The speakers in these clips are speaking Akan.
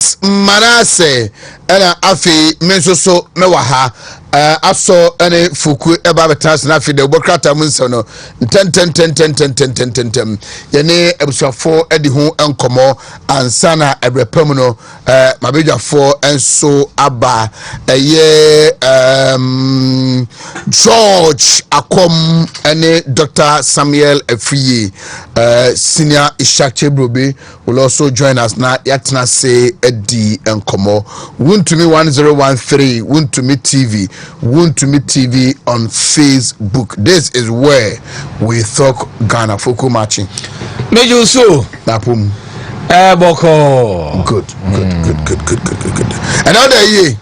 Prince Manase ena afi mensoso mewaha aso ene fuku eba betas na afi de bokrata munso no ten yene ebusuafo edi ho enkomo ansana ebrepam no mabedwafo enso aba eye George Akom ene Dr. Samuel Afriye senior Ishakche Brobe will also join us now. Yatna say Eddie Enkomo. Wontumi 1013 Wontumi TV on Facebook. This is where we talk Ghana Foku matching. Meju so Napum. Boko. Good. Another year.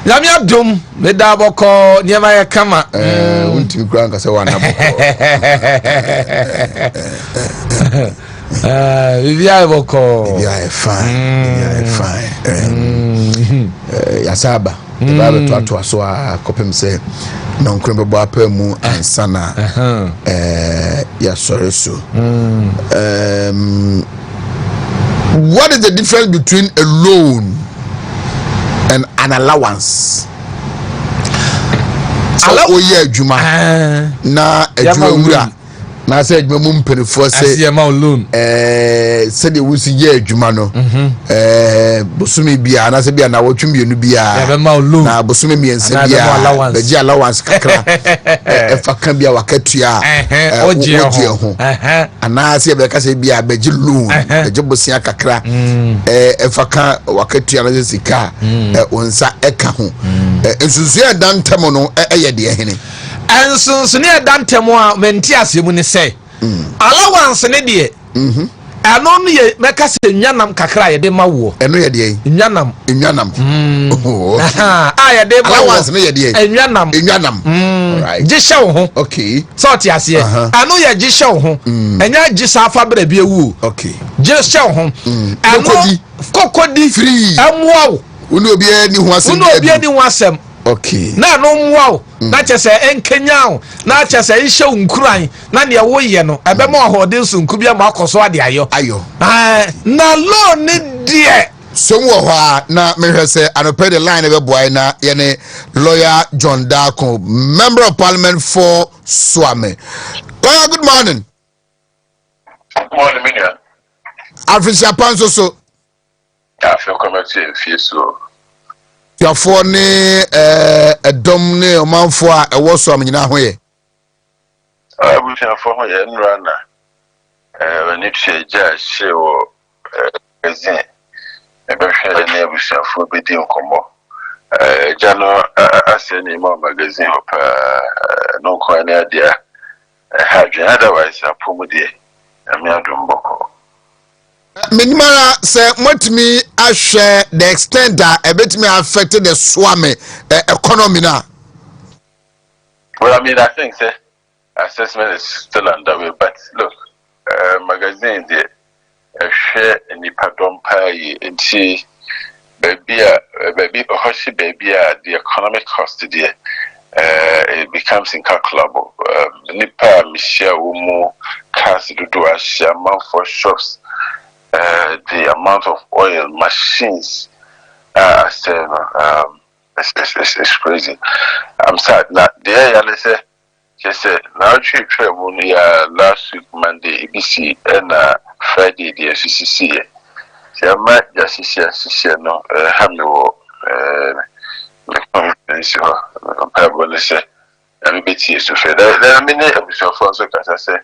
Yami abdum me da boko niema ya kama. Wontumi granga say wana boko. Vivia boko. Vivia fine. Yasaba. The Bible to so kopem say non krembe bo apemu ansana ya sorry so. What is the difference between a loan and an allowance? Oye adwuma na adwuma wura na say adwuma mu mpenefo say loan say de wusi ye adwuma no bosumi bia na say bia na wotwe bienu bia na bosumi miense bia be je allowance kakra fa kan bia wakatua oje ho ana say be ka say bia be je loan be je bosia kakra fa kan wakatua na sika onsa eka ho ensusu ya dantem no eye de hene ensunsu ne dantem a menti asemu ne say allowance ne de ano no ye meka se nyanam kakra ye de mawo eno ye de nyanam ye de allowance ne ye de nyanam right gishe wo ho okay sort ase ano ye gishe wo ho enya gisa afa bra bia wu okay gishe wo ho ano kokodi free amwo unu obi ani ho asem okay na no mwa na chese enkenya na chese ihye nkuran na ne wo ye no ebe ma hode nso nkubia ma akoso ade ayo na loan ni die so wo ho na mehwese anope the line ebe boy na ye ne lawyer John Dako, member of parliament for Swame. Lawyer, good morning. Good morning, Minia. Africa Panso so I feel committed to so your phone a dom ne omanfo a ewo so amnyina ho ye we can for here nrana when it say just show ezin e be hwe na ebusuafo be di nkomo jano aseni mo magazine ho pa no ko na dia hadwe otherwise apomu de ami adum boko minimara say motimi ahwe the extent that a bit me affected the Swame economy now. Well, I mean, I think the assessment is still underway, but look, magazine the share in the pardon pay and see baby the economic cost there it becomes incalculable. Nipa Michelle Umu cars to do a share amount for shops. The amount of oil machines it's crazy. I'm sad. Now the I say just now travel last week Monday ABC and Friday the FCC. So I might just see no Hamilton the conference or say I'm BTS to fair. There are many episodes as I say.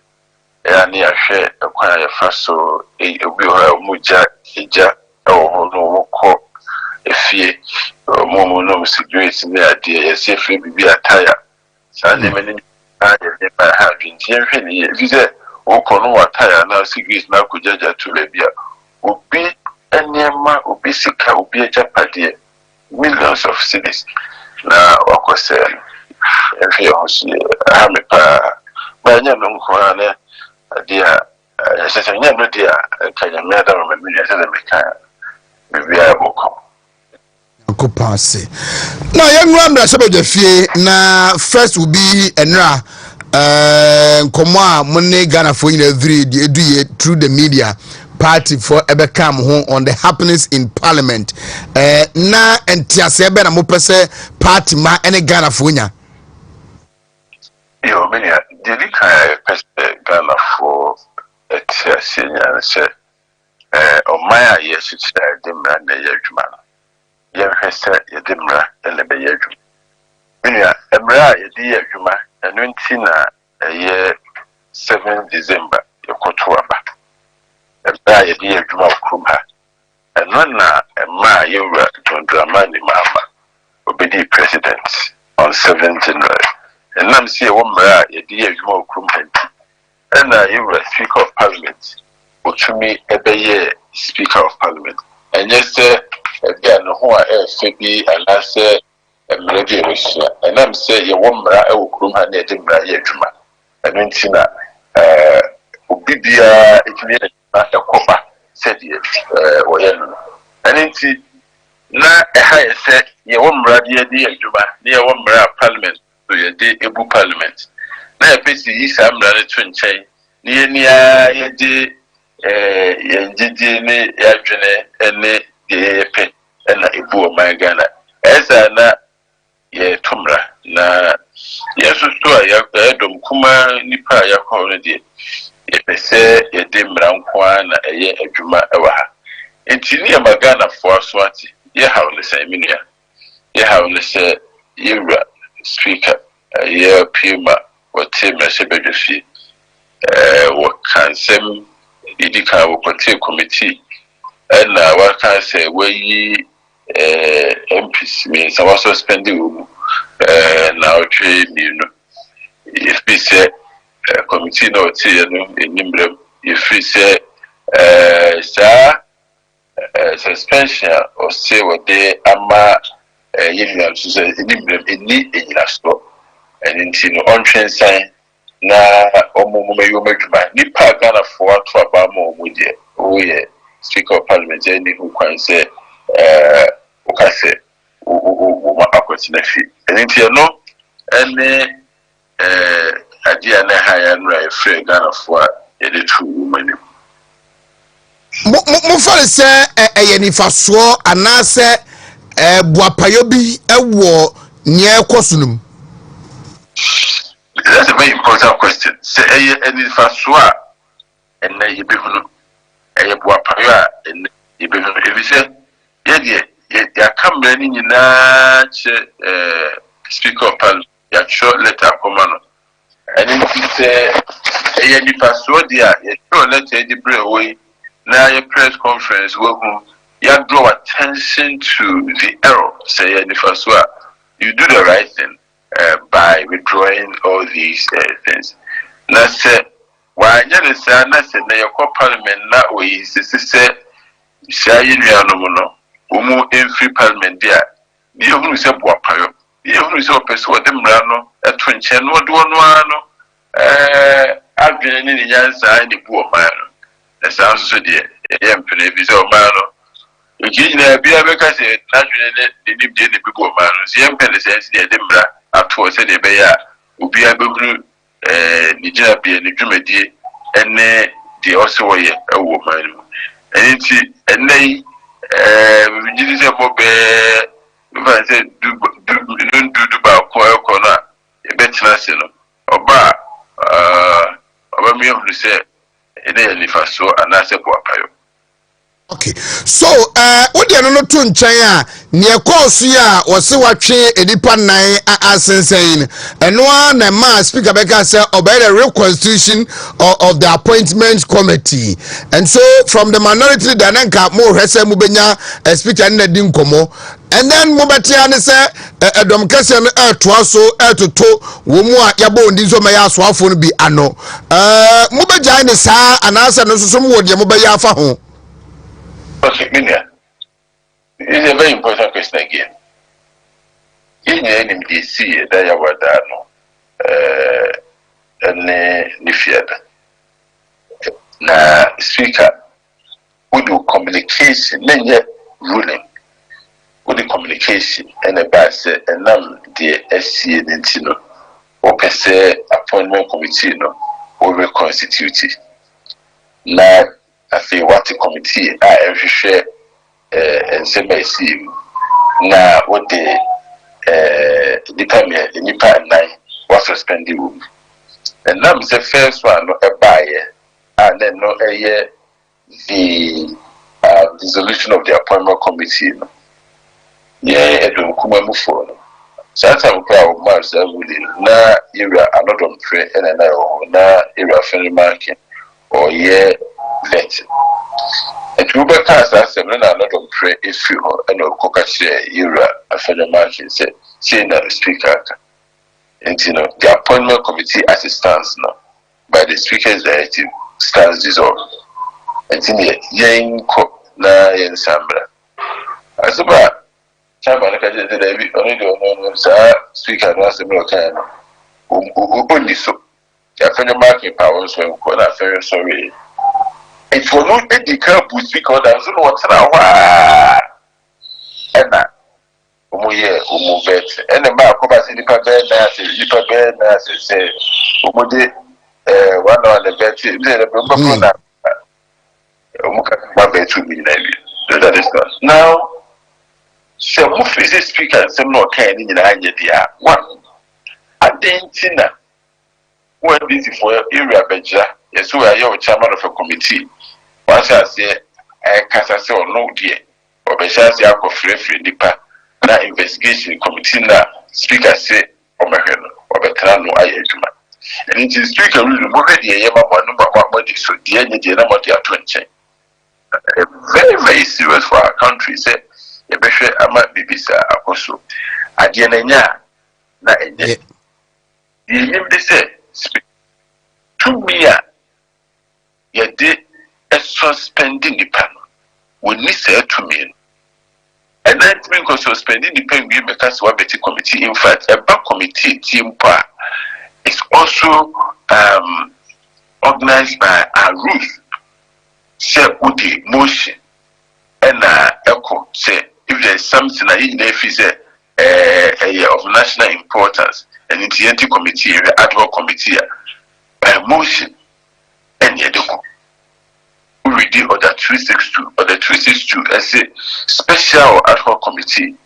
Yani ahwe kwa ya faso obi ho muja eja o no ko efie mo no security na ade ya se free bibi ataya sa ne meni na ye ba ha dwinti ehwe ne ye bize o ko no ataya na security na ko jaja to bia obi enema obi sika obi eja pade millions of cities na wakose ehwe ho si ha me pa ba nya no ko na dia sesenya no dia kanya me da ma me ya se me ka me bia boko ko passe na yenwa mra se beje fie na first will be enra nkomo a monne Ghana for you every eduye through the media party for ebe come home on the happenings in Parliament. Na entiase ebe na mo pese party ma ene Ghana fonya. Yo menya didi kan pese Ghana for entiase nya se omaya yesu tsa demra na yadwuma no. Ye hwese ye demra ele be yadwuma. Menya emra ye di yadwuma enu nti na ye 7 December yokoto aba. Emra ye di yadwuma okruma. Enu na emma ye wura Dramani Mahama obedi president on 7 January. And I'm see a woman ye di yadwuma okruma nti. Ena ye wura Speaker of Parliament Wontumi ebe Speaker of Parliament. And yes sir again who are FB and I say emredi emission. And I'm say ye woman okruma na ye mra ye adwuma. And ntina obibia etumi na ekoba said ye woyeno. And nti na eha say ye woman de di adwuma na ye woman Parliament so ye de ebu Parliament. Na e pesi yi samra ne to nchen ni nia ye de yendidi ne yadwene ene de pe na ebu o man Ghana esa na ye tumra na yesu to ya dom kuma nipa ya ko ne de ye pese ye de mrankwa na eye adwuma ewa ha enti ne ma Ghana fo aso ati ye ha ole sai minia ye ha ole se yura speaker ye pima wote mese bedofi wo kansem idika wo kote committee na wa kan say we MPs me so was suspended na otwe mi no if we say committee no tie no enimbrem if we say suspension or say what they ama yiri so enimbrem eni enyinasto and intino on train sign na omumu meyo medwuma nipa Ghana for to abamo omudie oye Speaker of Parliament any who can say okase ma akwati na fi enti no ene adia na haya no e free Ghana for e de two women mo fare se eye nifaso anase buapayo bi ewo nye ekosunum. That's a very important question. Say any faswa and na yebehunu eye buapayo and yebehunu if you say ya kamera ni nyina che Speaker of Parliament ya show letter komano and if you say eye ni faswa dia ya show letter di bring away na your press conference wo ya draw attention to the error say any faswa you do the right thing by withdrawing all these things. Na say why you say na say na your Parliament na we say you no umu in free Parliament there. You who say buapayo. You who say person dem no eto nche no do no ano adwene ni nyansa ni bu o man no. Na say so dey e mpene bi say o man no. Ogi na bia be ka say adwene ni ni bi bu o man no. Say mpene say dey dem bra ato se de be ya obi abegru ni jina bia ni dwumadie ene de oso wo ye ewo man mu enti enei jidi se mo be va se du ba ko na e betina se no oba mi o se ene ni faso anase bo apayo. Okay, so what the no to nchen a ne course ya wo se watwe edipa nan asensen eno na ma speaker beka say obey the real constitution of the appointment committee, and so from the minority dananka mo hwese mu benya speaker na di nkomo and then mo betia ne say edom kase no etoa so etoto wo mu a yabo ndi so meya asoafo no bi ano mo beja ne saa anasa no so mo de mo beya afa ho. Okay, Minia, it's a very important question again. In the NMDC, there are wadano, and Nifiada. Na speaker, we do communication, then yet ruling. We do communication, and a bass, and now the SC and Intino, or per se appointment committee, no, or reconstituted. Na afi what committee every share and say by see na what the nipa nine was suspended and now the first one no buyer and then no the dissolution of the appointment committee no yeah edom kuma mu for no sometimes crowd marks na area another pray and na area friendly market or yeah let and you better as another pray if you and coca share area friendly market say na speaker and you know the appointment committee as it stands now by the speaker's directive stands dissolved and in the yen na yen sambra as about Chamba na kaje de David only no speaker no say me okay only so ya fanya marking power so ko na very sorry it will not be the camp speaker that so what na wa ena omoye omovet ena ma ko ba se nipa be na say omode one on the bet the na omuka ba bet to me na that is not now. So, who is the speaker? Some no can in the idea. One, Argentina. When this is for area Beja, yes, who are your chairman of a committee. Once I say, I can't say no dear, or Beja say, I go free nipa. Na investigation committee na speaker say, or Maheno, or Betrano, I ejuma. And it is speaker really more ready a yama one number one so the end of the number they are 20. Very, very serious for our country, say. Ebehwe ama bibisa akoso ade na nya na enye yim de se to me ye de suspending the panel we need say to me and that mean ko suspending the panel we because we beti committee in fact a back committee team pa is also organized by a rules say with the motion and echo say if there is something that is of national importance, and it's the anti-committee, the ad hoc committee, by motion, and yet we read the order 362 as a special ad hoc committee,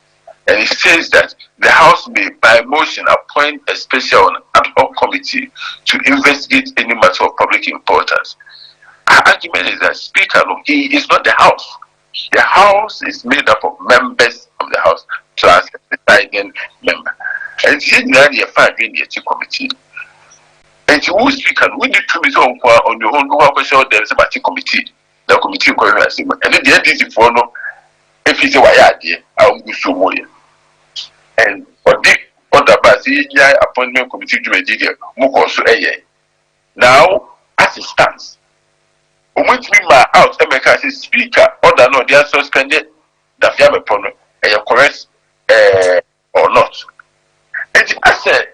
and it says that the House may, by motion, appoint a special ad hoc committee to investigate any matter of public importance. Our argument is that Speaker, he is not the House. The House is made up of members of the House plus a presiding member. And here you find in the committee. And you will speak and we need to be on your own question. There is a committee. The committee and then the end is for no. If it's a idea, I will go so more. And for the other appointment committee to a digger, also a now as it stands. Which mean my out America as speaker order no they are suspended that you have a problem correct or not. And I said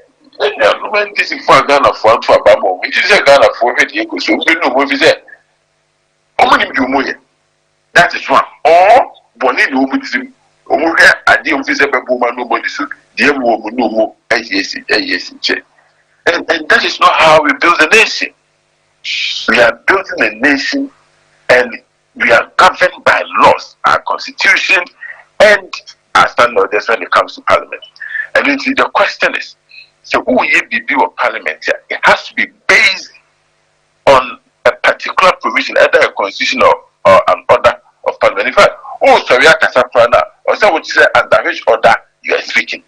when this is for Ghana for Bamo, which is a Ghana for it you so we know what is it. That is one. Or Bonnie no mutism Omuria adi officer Boma nobody so dear woman no more yes. And that is not how we build a nation. We are building a nation and we are governed by laws, our constitution, and our standards when it comes to parliament. And the question is, so who will be of parliament? It has to be based on a particular provision, either a constitution or an order of parliament. In fact, sorry, I can't or so would say under which order you are speaking.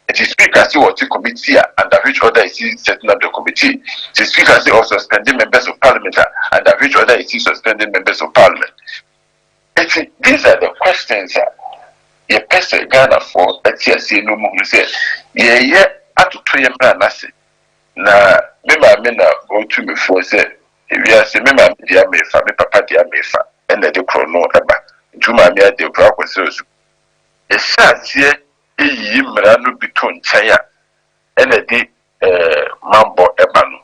The speaker say what the committee under which order is he setting up the committee. The speaker say also suspending members of parliament under which order is he suspending members of parliament. These are the questions a person Ghana for Asiedu no more say yeah at to 2 years na me na Wontumi for say if you say me ma dia me fa me papa dia me fa and the chrono eba ntuma me ade kra kwese so e sha eyi mra no biton nkyɛn ɛna de mambo eba no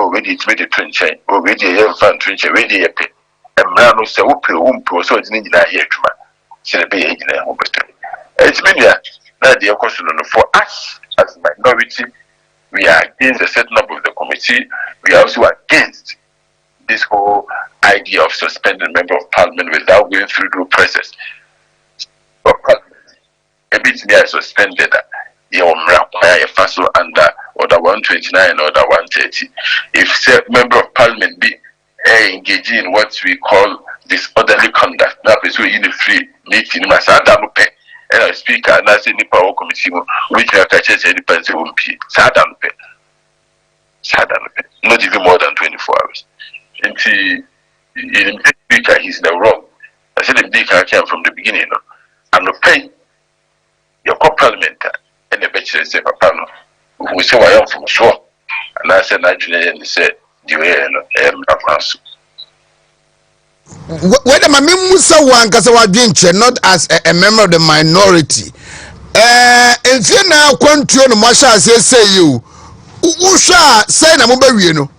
wedi tumi de to nkyɛn wedi yɛ mfa nto nkyɛn wedi yɛ pe mra no sɛ wo pe wo mpo so de nyina yɛ adwuma sɛ be yɛ nyina ho beto etimi na de ekoso no for us as minority we are against the setting up of the committee. We are also against this whole idea of suspending a member of parliament without going through due process. A bit near suspended your faso under order 129 and order 130. If say member of parliament be engaging in what we call disorderly conduct, now is we in a free meeting, Masada Mupe, and a speaker, and I say Nipa committee, which I catch any person won't be Sadanupe. Not even more than 24 hours. And in the speaker, he's now wrong. I said the speaker came from the beginning. I'm not paying your co-parliament and the bachelor say, Papa, we say, I am from shore. And I said, Nigeria, and they said, you are advance. Whether my Musa one Kasawa not as a member of the minority. If you now control the Masha say you, Usha say Namuba.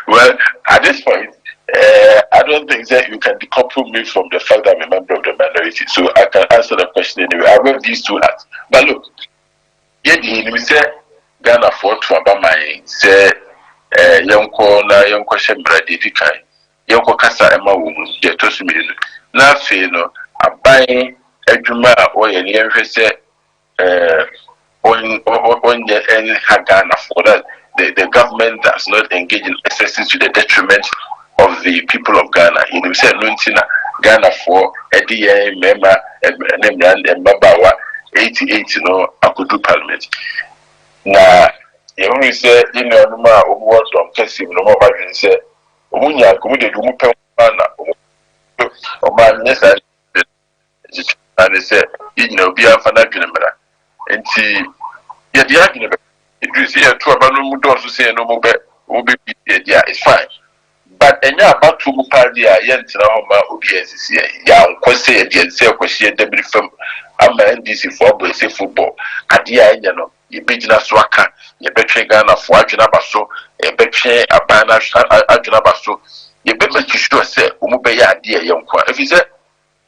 Well, at this point, I don't think that you can decouple me from the fact that I'm a member of the minority. So I can answer the question anyway. I wear these two hats. But look, you say Ghana for to about my say Yonko Shembra Dikai, Yonko Kasa Emma Woman, Yetosumi. Nothing, I buy a Juma or any say on Hagana for that. The government does not engage in excesses to the detriment of the people of Ghana. In himself, Ghana for ADA member and Babawa 88, I could do parliament. Now, you only say, no words on Kessim, no more than say, Umunya, committed to Mupana, or man, yes, and they said, be a fanatical. And see, yet the argument. If you see a trouble, don't say no more, yeah, it's fine. But any about to party, Yent Homa, OBS, young Quasi, and say, question, debris from a man, this is football. At the end, you business swaka, you betray Ghana for Ajunabaso, a betray a banner Ajunabaso. You better to sure say, Umubeya, dear young qua. If you say,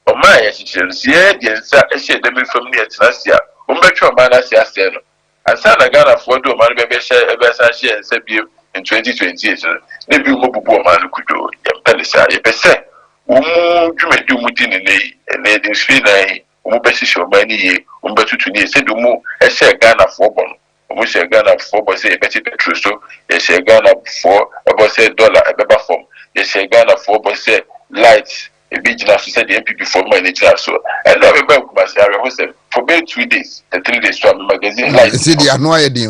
oh, my assistants, yeah, yes, I say, debris from near Tanasia, Umbetro Manasia Seno. And Sana Ghana for do man baby share and said in 2028. Maybe Mubu man could do Pelisa, a pese. Umu do mutin in a lady Svina, Umubesi many, Umbetu to me, said Umu, I say Ghana for bon. Umu say Ghana for boss a Betty Petruso, they say Ghana for about $1 a beba form. They say Ghana for boss lights. A big enough to say the MPP for money so I love about Masara was for 2 days, the 3 days from the magazine like no idea.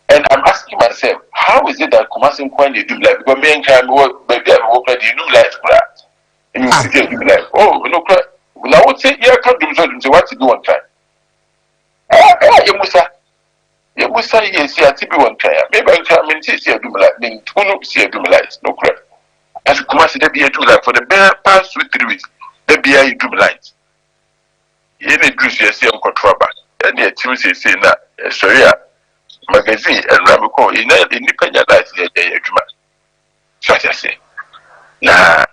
And I'm asking myself, how is it that Kumasin Kwan you do life? Because me and Kram work, baby, I work at you life, and you still do life. Oh, no, I would say, yeah, can't do something. What to do one time? You must say, yes, you have to be one time. Maybe I can't mean to see a do like, mean, to see a do life, no crap. As you come out, there be a do light for the past 3 weeks. There be a do light. You need to see a say on control back. And the Tuesday say that, sorry, magazine and Ramco in independent light. So I say, nah,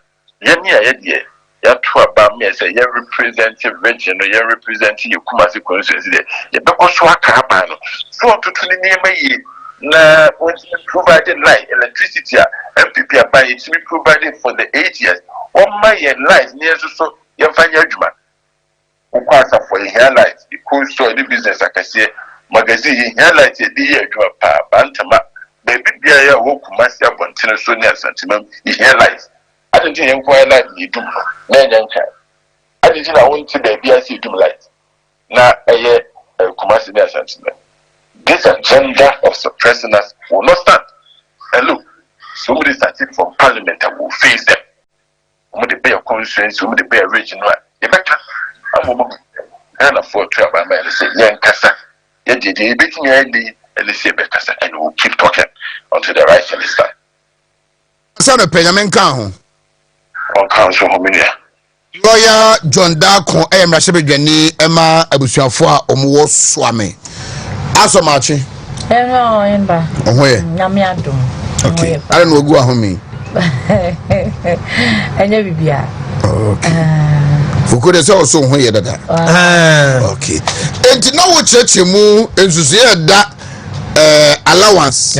yeah, to about me as a representative region, or you're representing you, Kumasi constituency. You don't also a carabano. So to name a na when provided light, electricity, MPP are buying to be provided for the 8 years. On my light near so your financial Ukwasa for a hair light, you could show any business I can say magazine hair light a dear bantama, baby beer woke Master Bontina Sonia sentiment, his hair lights. I didn't inquire light you do, man and child. I didn't want to be a see do light. Now a year Kumasi sentiment. This agenda of suppressing us will not stand. And look, somebody started from Parliament and will face them. Somebody pay a constituency, somebody pay a regional. You better. I'm going to afford to have my man and say, Yan Kasa, Yan did the beating and they say Bekasa, and we'll keep talking until the right shall stand. Son of Penyamin Town. On council, Hominia. Lawyer John Darko, Rashabi Jenny, Emma Abusiafua, Omo Swami. Aso machi. Hello, Emba. Where? Namiado. Okay. I don't know go home. Enya bibia. Okay. Fukude se also ho ye dada. Okay. Enti na wo church mu ensusu ye da allowance.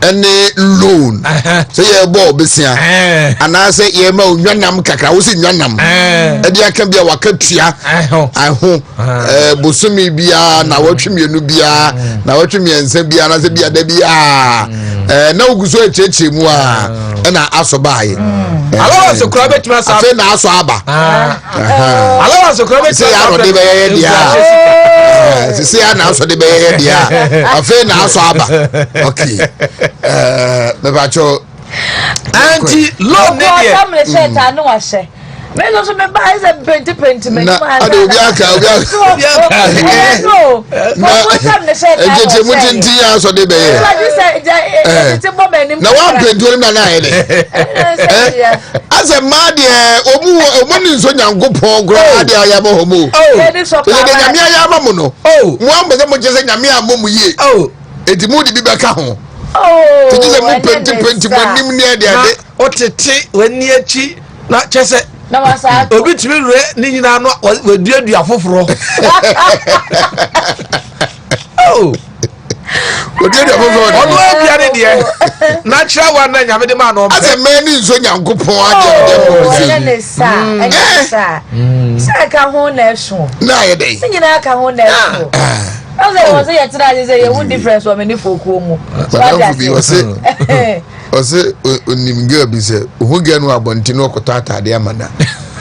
any loan say ye bo besia ana say ye ma onwanam kakra wo se nwanam e dia ka bia wakatua aho bosumi bia na watwemienu bia na watwemiense bia na se bia da bia na uguso echeche mu a na aso baaye allowance kura betima sa afi na aso aba allowance kura betima ya ro de be ye dia sisi ya na aso de be ye dia afi na aso aba okay me bacho anti loan ne dia family say ta no wa she me no so me buy is a penti me na obi aka no what time they say ta eje mutinti ya so de be ye na wa penti oni na na ye de ase ma de omu ni so nyankopon gro ade aya ba homo de nyame aya ba mu no mu ambe mo je se nyame amomu ye edi mu di bi be ka ho tiji se mu penti mo nim ne ade ade otete wani achi na chese na wasa obi timi re ni nyina no waduadua foforo oduadua foforo ono bia ne de natural one na nyame de ma no ase me ni nso nyankopon ade ne sa sa ka ho na eso na ye dey nyina ka ho na eso was a try say you difference for many folk mu ose onimge bi se ohuge no abonti no okoto atade amana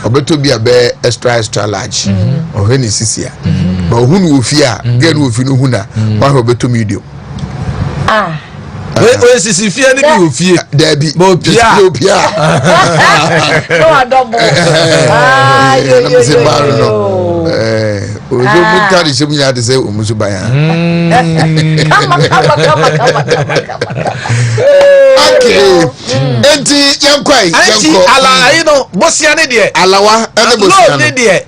obeto bi abe extra large oheni sisia ba ohunu ofi a ge no ofi no huna wa obeto medium we sisi fie ni bi ofie da bi bo pia no adobo yo ozo mutari se munya de se omusu baya kama okay enti yankwai yanko ala you know bosia ne de alawa ene bosia ne de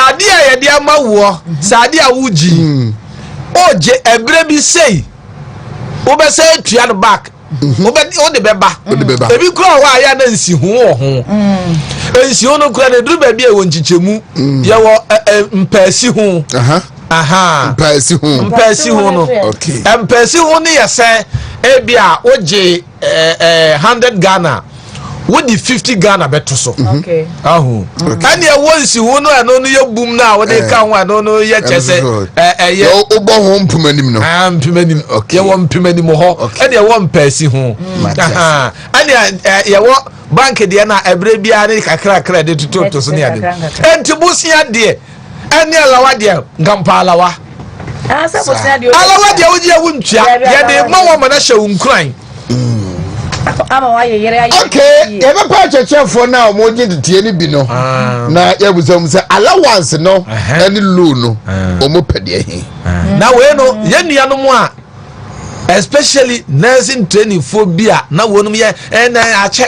ade a ye de amawo sa ade a wuji oje ebre bi sei wo be say tua no back wo de beba ebi kura wa ya na nsi hu ho ensi ho no kura na duru ba bi e won chichemu ye wo mpasi hu mpasi hu no okay mpasi hu ne ye say e bia oje 100 Ghana what the 50 Ghana beto so okay ahu ani e wonsi hu no eno no ye bum na wo de ka ho eno no ye chese ye obo ho mpumanim no mpumanim ye wo mpumanim ho ani e wo mpasi hu ani ye wo bank de na ebre bia ne kakra credit to so ne ade enti busia de ani alawa de ngampa alawa alawa de wo je wo ntua ye de ma wo mana hye wo nkran okay ye be pa chechefo na o mo je tie ni bi no na ye busam se allowance no any loan no o mo pede he na we no ye nua no mo a especially nursing training phobia na wonum ye na ache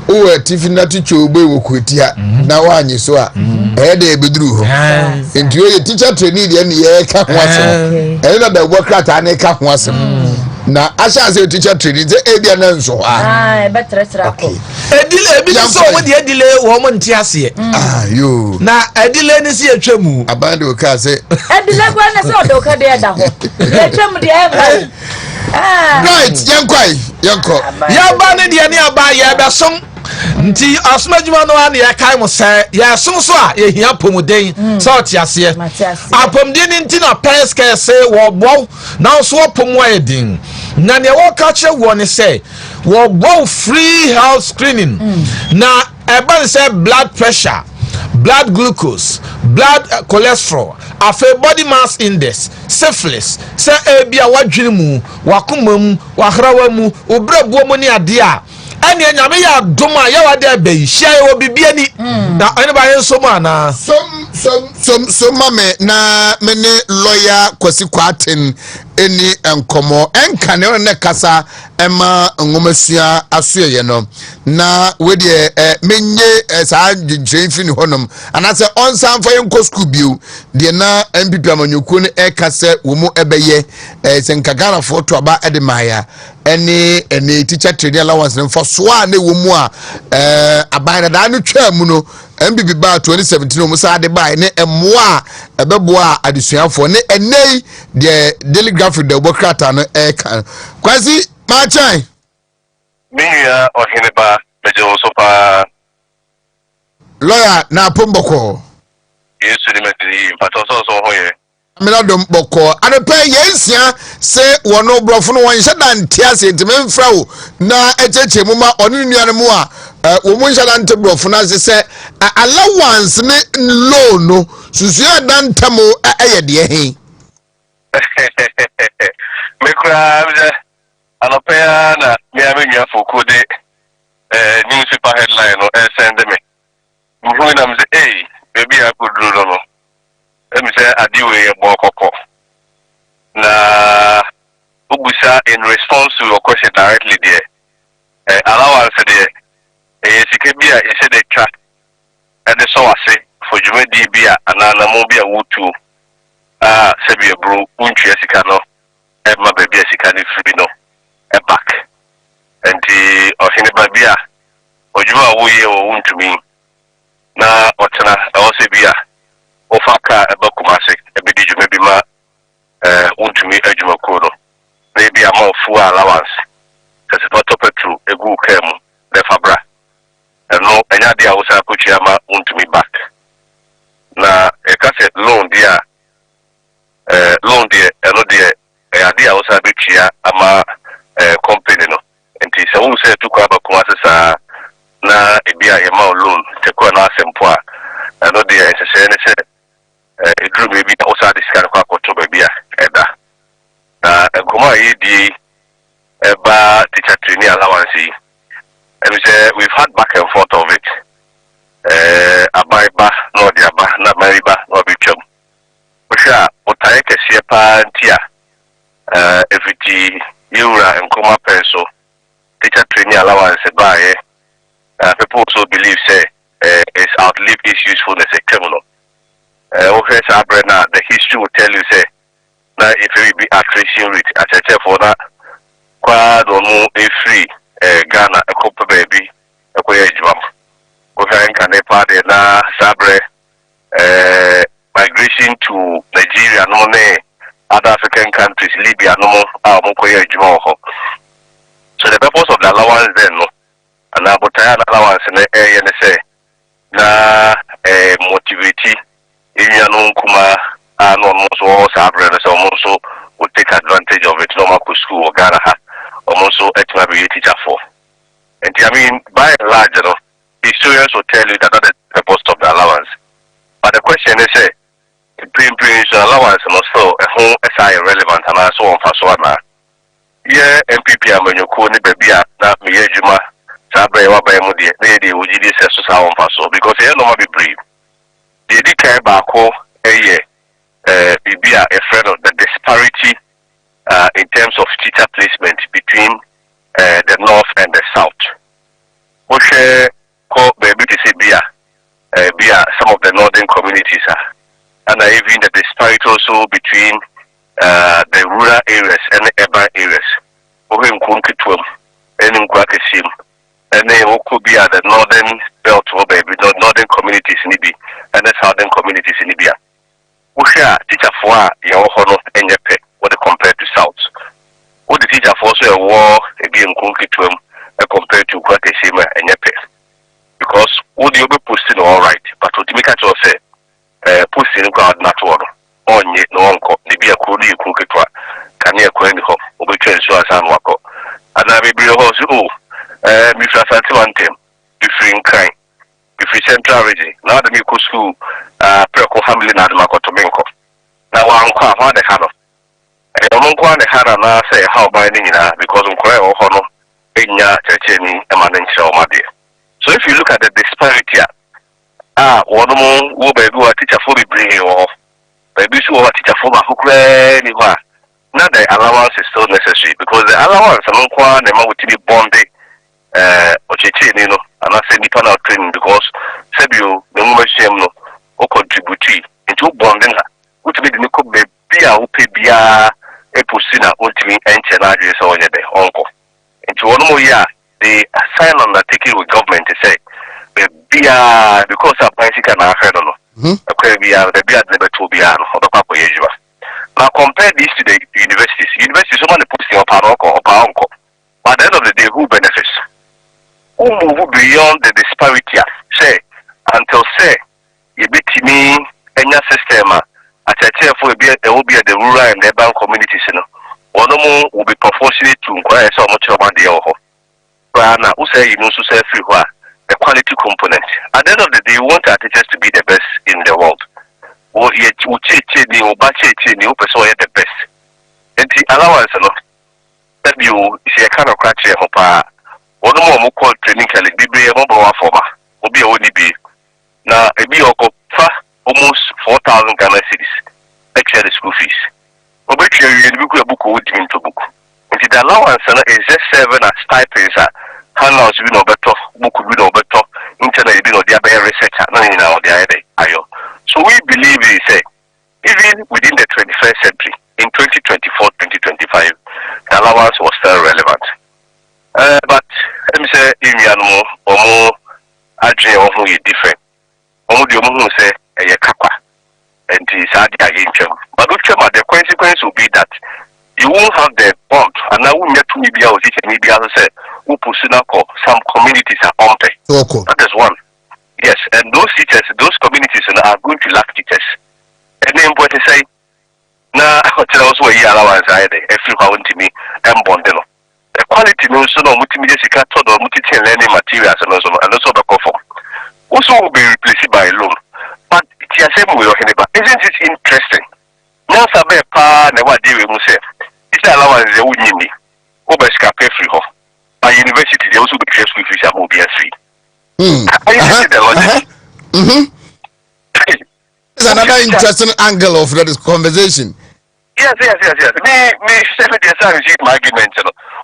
o tifi na ticho ogbe wo kwetia na wanyi so a de ebeduru ho enti o ye teacher training de na ye ka ho asem na da workata na ka ho asem na asha se teacher training ze ebia na nso e betre ko edile ebi so wo de edile wo mo nti ase yo na edile ni si atwamu abande o ka se edile gwa na se o do ka de da ho atwamu de e right yanko ya ba ne de ne aba ya be som nti asomajuma no an ya kai mo se ya som so a ye hia pomuden so otiase apomden nti na peske se wo bo na so opomu ayedin na ne wo ka che wo ne se wo bo free health screening na eba se blood pressure, blood glucose, blood cholesterol, afa body mass index, syphilis, se ebia wadwene mu, wakoma mu, wahrawa mu, obrabuo mu ne ade a ani anyame ya doma ya wade abai hia wo bibia ni na ene ba yen so ma na so mame na mene lawyer Kwasi Kwaten eni enkomo enka ne kasa ema ngomasua asoye no na we de menye sa djin fini honom anase onsan fa yenko school biu de na MPP amanyoku ne ekase wo mu ebeye senkagara foto aba edemaya eni teacher training allowance ne for so a ne wo mu a aban da no twa mu no MPP ba 2017 o musa de ba ne emmoa ebeboa adesuafo ne enei de daily graphic de bokrata no kan kwasi ma chan me ya Oheneba mejo so pa lawyer na pomboko yesu ni mediri pato so hoye amina dom boko adepa yensia se wono brofo no won hyeda ntiase ntimemfra wo na echeche mu ma onu nuane mu a wo mu hyeda nte brofo na se allowance ne loan no susu adantam eye de he me kra anopea na me amenyua fokode newspaper headline no send me mhu na me say baby akudru no me say adiwe bokoko na ubusa in response to your question directly there allowance there sikebia ise de twa and the so ase for jumedi bia anana mo bia wutu sebia bro untwe sika no ma baby sika ni free no back and the Oheneba bia ojuma woye o Wontumi na otena also bia ofaka ebakumase ebedi jume bima Wontumi ejuma kodo na bia ma ofu allowance kasi to petru egu kem de fabra no enya dia usa kuchi ama Wontumi back na ekase loan dia eno dia dia usa bichia ama company no enti se wo se tu kwa ba kuma sesa na ebia ye ma loan te ko na asempo a eno dia se ne se edru be bi usa discard kwa ko to be bia eda na nkoma yi di eba teacher training allowance and we say we've had back and forth of it abaiba no dia ba na mariba no bitwam osha otaye kese pa ntia efiti Yura and Koma Peso, teacher training allowance by people also believe say it's outlive its usefulness a criminal. The history will tell you say now if it will be attrition rate as I tell for that quad or no a free Ghana a couple baby a quay drum. Okay, can they party na sabre migration to Nigeria no ne other African countries, Libya, no more, so the purpose of the allowance then, no, and about allowance in the area, say, na motivate, in Kuma, and almost all Sabra, so also would take advantage of it, no more school or Ghana, almost so it might be a teacher for. And I mean, by and large, you know, historians will tell you that that's the purpose of the allowance. But the question is, say, allowance and also a home SI relevant and so on for so on. Yeah, MPP Amanyoko ni baby na me juma sabre wa ba mu de dey ojidi se so sa on for so because e no ma be brave. The kai ba ko bibia a friend of the disparity in terms of teacher placement between the north and the south. Wo share ko baby to say bia some of the northern communities are and even the disparity also between the rural areas and the urban areas. We in Kunkitwum, and in Kwakesim, and then could be at the northern belt or baby, northern communities in Libya, and the southern communities in Libya. We share teacher for your honor and your pet, what compared to south. What the teacher for a war again Kunkitwum compared to Kwakesim and your pet. Because would you be posting all right, but what you make at say. Pushing God not one on yet no uncle, the be a coolie crooked one, can you acquaint home, or be trained so as I'm wako. And I may be a horse, Mr. Santimantem, if you're in crime, if you central region, now the Miko school, Preco Hamlin at Makotomenko. Now I'm quite on the Hano. And I'm on the Hana now say how binding because I'm quite or honor in ya Checheni, a man in show, my dear. So if you look at the disparity, one more will be a teacher for me bringing off. Baby, so a teacher for my hook anywhere. Now the allowance is still necessary because the allowance alone one the man will be bonded or you know, and I say nippon out training because Sebio, the woman shame no or contribute into bonding which be the Nico Bia who pay Bia a pusina ultimate and charges on your uncle. Into one more year, the sign undertaking with government to say because of bicycle na afẹ́ no. Okay, the beer never to be an or now compare this to the universities. Universities someone posting up or uncle. But at the end of the day, who benefits? Who move beyond the disparity? Say until say you beat me in your system at a chair for there will be at the rural and urban communities, you know. One more will be proportionate to inquire so much about the other. Now, who say you know to say free the quality component. At the end of the day, we want our teachers to be the best in the world. Or you the best. And the allowance, that you see a kind of criteria for one more called training, be a mobile former, will be only be. Now, a be almost 4,000 Ghana cities, extra the school fees. But you book a book with him to book. And the allowance is just serving as stipends. Handouts we know better, book we know better, internet we know they are research, nothing now they are. So we believe we say, even within the 21st century, in 2024, 2025, the allowance was still relevant. But let me say, in Myanmar, or more, Adrian or who is different. Or the say, a kappa, and it is hard again. But the consequence will be that you won't have the bond, and now we met to me be our teacher, maybe as I said, who some communities are on pay. That is one. Yes, and those teachers, those communities are going to lack teachers. And then what they say, now I tell us what you allowance either, if you want to me, and bondelo. The quality no so no multimedia sector or multi learning materials and also the conform. Also will be replaced by loan. But it's the same way, Oheneba. Isn't it interesting? Now, Sabe Pa never deal with Muse. It's allowance they would need. Obeska pay free ho. By university, they also be free school fees and will be free. The logic. It's another interesting angle of that conversation. Yes. Me say the same my argument.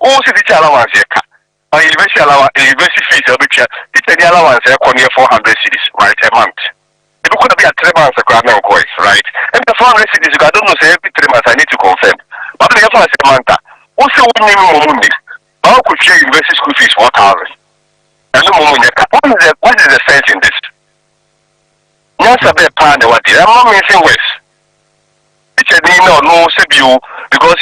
Oh, see the allowance here. University fees are big. It's the allowance here 400 cities right a month. It could be a 3 months right? And the 400 cities, I don't know, say every 3 months I need to confirm. But the other month, also money. How could share university school fees 4,000? And no money. What is the sense in this? Yes, a bit plan what I'm not missing with. It's a no you because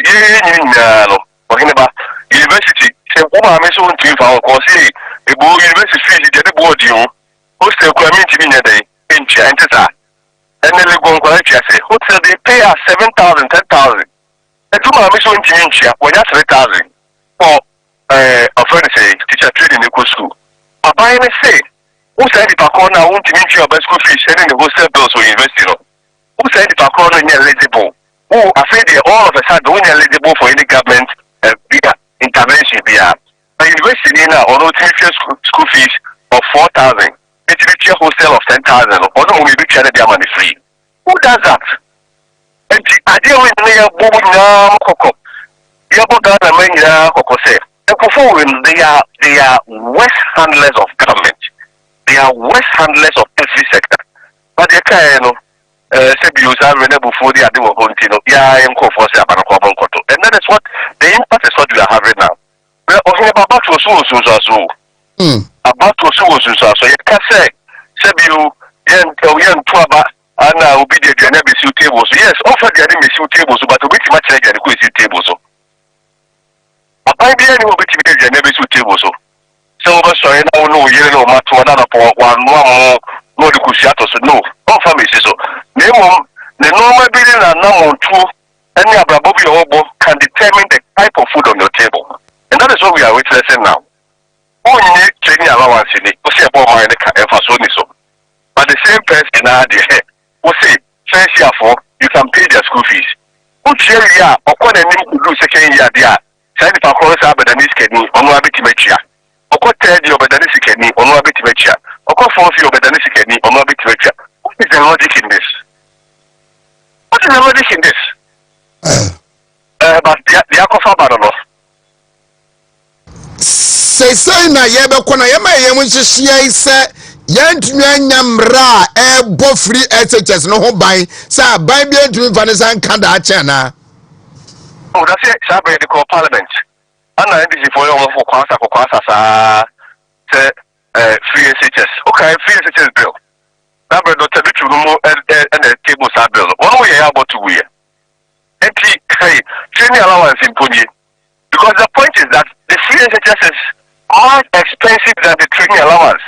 Oheneba university say I'm so to our course a university fees the board you who's the community in a day. And then they go and say, hotel they pay us 7,000, 10,000. And two months on Chinchia, when that's 3,000 for a friend say, teacher training in school. I buy and say, who said the Pacona won't Chinchia about school fees, and the wholesale bills for university? Who said the Pacona is eligible? Who I said all of a sudden when eligible for any government intervention via the university now or no school fees of 4,000. It's a wholesale of 10,000 or no, we reach their money free. Who does that? And I deal with the Coco. The Abogada Mania Coco say, they are worst handlers of government. They are worst handlers of every sector. But they can say you are renewable for the Adu Contino, and that is what the impact is what we are having now. We are talking about about to so you can say you young twaba and now be the Janabis tables. Yes, offer the enemy tables, but which much like the quiz tables. A baby will be the Janabis tables. So, sorry, no, you know, much another one more, no, the Cushatos, no, all families. So, the normal building and now two, any Abrabobi Obo can determine the type of food on your table. And that is what we are witnessing now. Only training allowance in it, we say about my so. But the same person now, we say, first year for you can pay their school fees. Which year, or what a name could do second year, there, send it across Abadanis Kenny, on one bit mecha. Or what third year Abadanis Kenny, on one bit mecha. Or what fourth year Abadanis Kenny, on one bit mecha. What is the logic in this? What is the logic in this? But the Akofa Badano. Say na yebe kona yema yemu hihia ise yantumi anyamra ebo free SHS no ho ban sa ban bi antumi vanessa nka da ache na oh that's it sabe the parliament ana ndisi for your for kwasa sa say free SHS o okay free SHS bill number Dr. Bichu no and the table bill one way about to we training allowance in Punji because the point is that the free SHS is more expensive than the training allowance.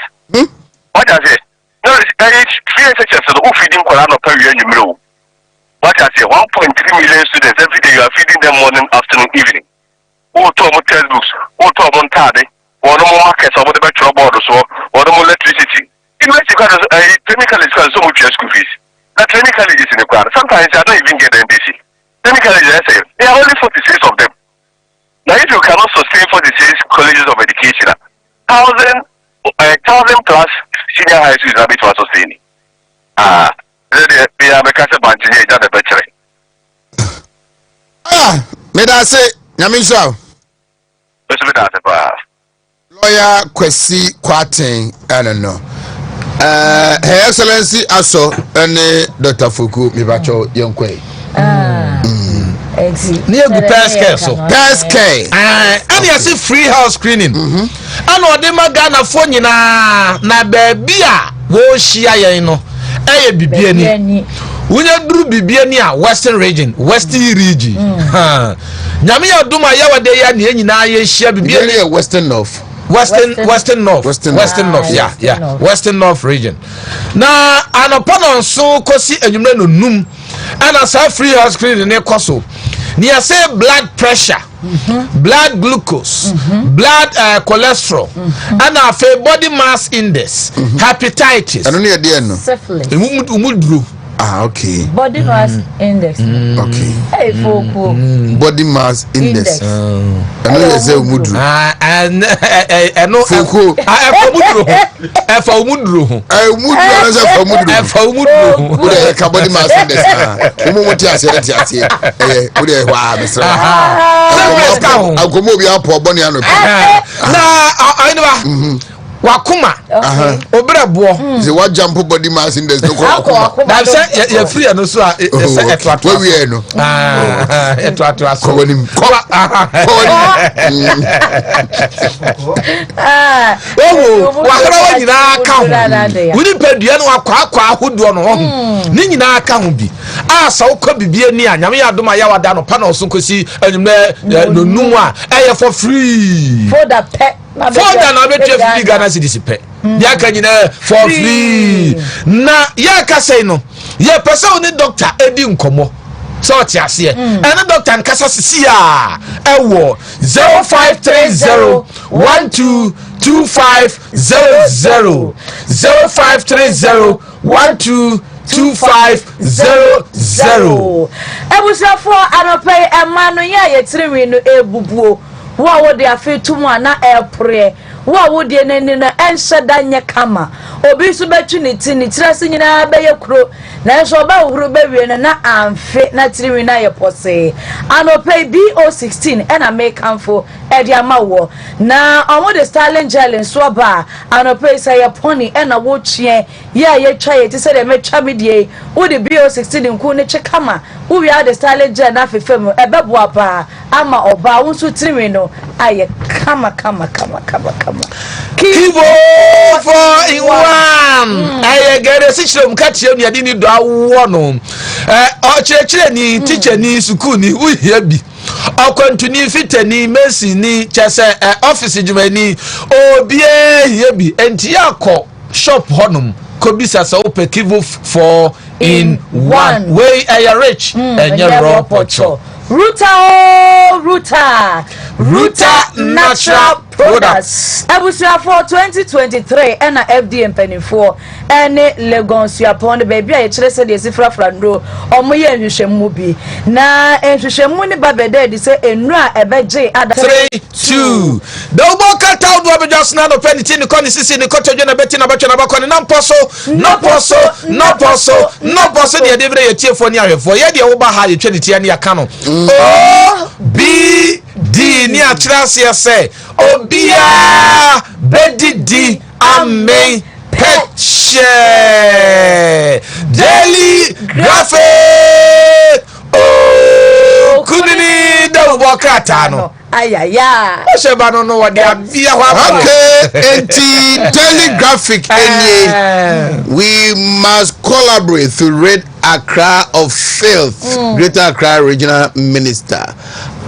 What does it? No, it's free SHS so who feeding Kolano per year you know. What I say 1.3 million students every day you are feeding them morning, afternoon, evening. Who told me textbooks, who told me tardy, or no more markets or whatever trouble or so, or no more electricity. University technically is so much school fees. That technically is in the crowd. Sometimes I don't even get the NDC. Technically, there are only 46 of them. Now, if you cannot sustain 46 colleges of education, 1,000 plus senior high schools are to sustain. They are because of Bantinia, the better. May I say, Yamisha? Lawyer Kwesi Kwatin, I don't know. Her Excellency Aso and Dr. Fuku Mibacho Yonkwe. Near the Pesque, so Pesque. And you see free house screening. I know the Magana phone na bebia wo shia no. Bibiani. Unya dru bibiani a Western region, Western region. Nyame ya duma ya wade ya ne nyina ye shia bibiani Western North. Western North. Yeah. Western North region. Na anopano so kosi enwumre no num. Ana sa free house screening ne koso. Ni say blood pressure, blood glucose, blood cholesterol, and a body mass index, hepatitis. I don't need a no. Syphilis. Umudru. Okay. Body mass index. Okay. Hey, folk. Body mass index. I know you say umudru. And no. Foko. Umudru. Body mass index. Umumuti asiati. Udi wa Mr. Agomo bi apo boni ano. Na ainwa. Wakuma obrebo ze wa jump body mass index no ko na say ya free no so a etwato we no etwato aso konim wakara wa nyina ka ho woni padua no akwa ahodo no ho ni nyina ka ho bi asa ukọ bibie ni a nyame ya doma ya wada no pa na oso kosi anyume no num a eye for free for the pet for the na betre free Ghana cedis pe ya ka nyina for free na ya ka say no ya pese oni doctor edi nkomo so ti ase and doctor nkasa sisi a ewo 0530 122500 0530 122500 ebusafo anopai emanu ya yetiriwi no ebubuo wa wo de afetumu ana epre wa wo de nani na enhyeda nye kama obi so betwi ne ti ne tirase nyina be yekro na so ba huru be wie na amfe na tiriwi na yepose anopai BO16 ena make amfo e de amawo na omo de Starling Gel so ba anopai say yaponi ena wo twie ya ye twa ye ti se de metwa medie wo de BO16 nku ne chekama wo wi ade Starling Gel na fefem e beboa pa ama oba wo so tiriwi no aye kama Kivo for in one. I get a system catch you didn't do a no. Church ni teacher ni school ni we here be. Or continue fit ni mercy ni chese office jumani obie here be entiako shop honum kobisa so open Kivo for in one way I rich and your raw pocho. Ruta Natural Products. Ebusia for 2023 and a FDA penny4 and Legon upon the baby. I chase the Sifra Frando or Moya Shemubi. Na and Shemuni Babede say Enra Ebeje at 3 2. Double cut out what just now the penny in the corner in the cottage and a betting about Chabacon. No posso. The Devre Tiafonia for Yadi Obaha, the Trinity and Yakano. Oh, B. D ni atrasia say obia bedidi ame peche daily graphic oh kunini da wokata no Ayaya. Osheba no what they are via okay, Daily Graphic we must collaborate to rid Accra of filth. Greater Accra Regional Minister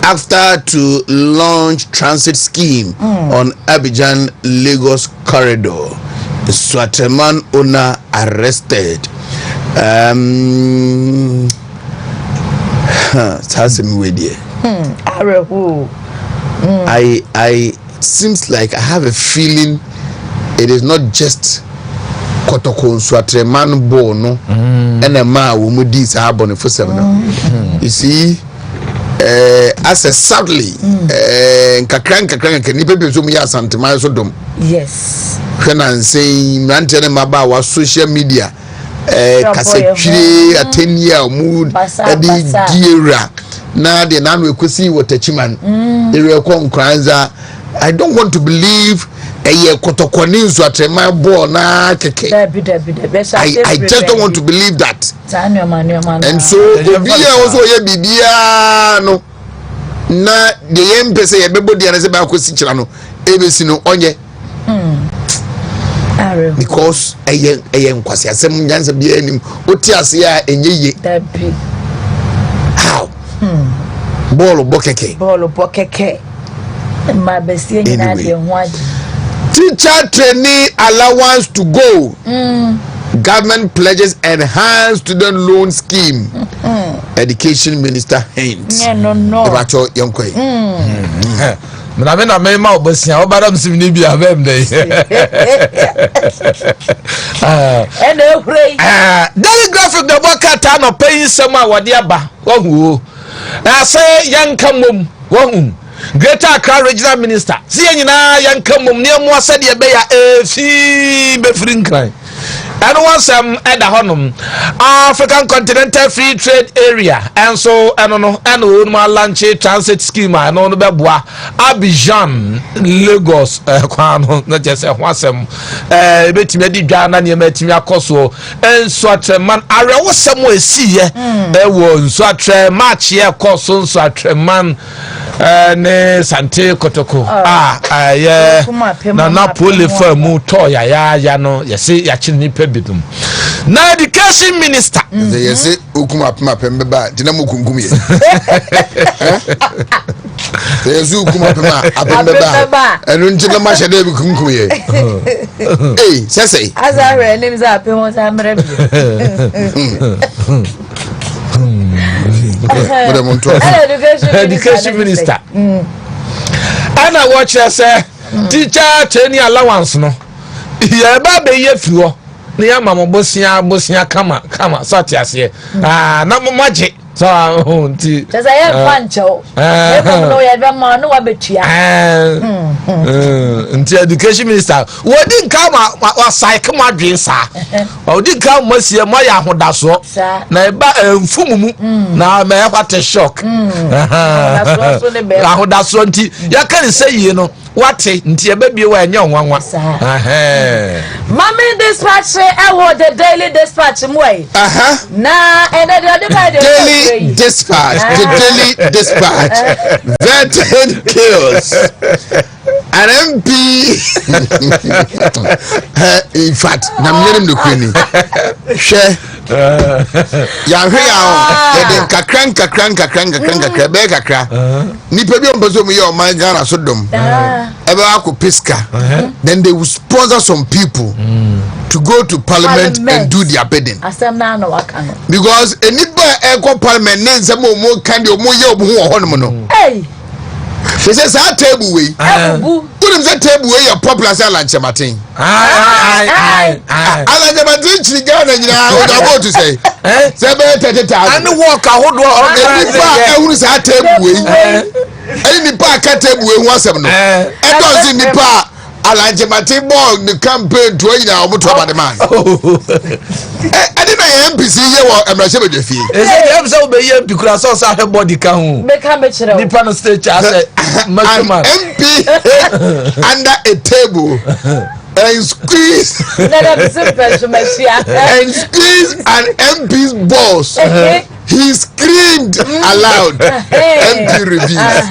after to launch transit scheme on Abidjan Lagos corridor. Swaterman owner arrested. I seems like I have a feeling it is not just Kotoko Swaterman Bono and a man who would this happen for 7. You see, as a sadly, Kakranka can you be some years and Sodom? Yes. When I'm saying, Rantan Maba social media, Kasachiri, a 10-year mood, a dear. Now the nan we could see what a chiman. I don't want to believe a year Kotokonin Swaterman born. I just don't want to believe that. And so we also no. Na the empese ye bebodi anase ba akosi kira no ebesi no onye because eye nkwase asem nyansa bia anim oti ase ya enye ye how ball bokeke ma besie nyina de ho agi teacher trainee allowance to go. Government pledges enhanced student loan scheme. Education Minister hints. No. Ebacho yonkoi. Mna me ma obosia obadam simni bia bem dey. Daily Graphic the Bokata no pay sema wode aba. Wahu. Na say yanka mom. Wahu. Greater Accra Regional Minister. See nyina yanka mom ne mo asade be ya efi be frinkran. And once at the Honum African Continental Free Trade Area, and so I don't know, and my lunch transit scheme, I know the Bebois, Abidjan, Lagos, not just a wasem, Betimedi Ghana, near Metimia Koso, and Swaterman. I was somewhere see, there was Swatre match here, Koso, Swatreman, ne Sante Kotoko. Yeah, na poli for Mutoya, ya no, you see, Yachini Pebidum. Now, Education Minister. They say, Ukuma Pemba, Dinamukum. There's Ukuma Pemba, and Unjila Masha de Kumkuye. Hey, say, as I read names up, Education Minister. And I watch her say, teacher trainee allowance no. Yeah, baby, if you ni ya mama bosia kama sati ase na maje so nti just I have pancho no ya be ma no wa betua nti Education Minister wodi kama wa psych madwen sa wodi kama masie ma ya hodaso na eba mfumumu na me kwate shock hodaso nti ya kan say ye no wate nti eba bie wa enya nwanwa Mami dispatch the Daily Dispatch way. Na and the Daily Dispatch, the Daily Dispatch. Veteran kills an MP. In fact, I'm the queen. Share. Ya kakran ni pebi on bozo me my Ghana sodom ebe akọ piska then they will sponsor some people to go to parliament and do their bidding because anybody eko parliament ne nsem mo kan de mo ye obo ho ho no no she says that table we put that table we your popular lunch Martin Alaja Martin chigana nyina what about to say say be 30,000 and walk ahodo organize that table we any pa ka table we won sem no e don see nipa Alaja Martin born the campaign to nyina omo to about the man I didn't MPC here wa emrashe bedefie e say dem say be MP kura so say body kan hu be kan be kire nipa no stage as maximum MP under a table and squeeze and squeeze an MP's boss he screamed aloud. MP reviews.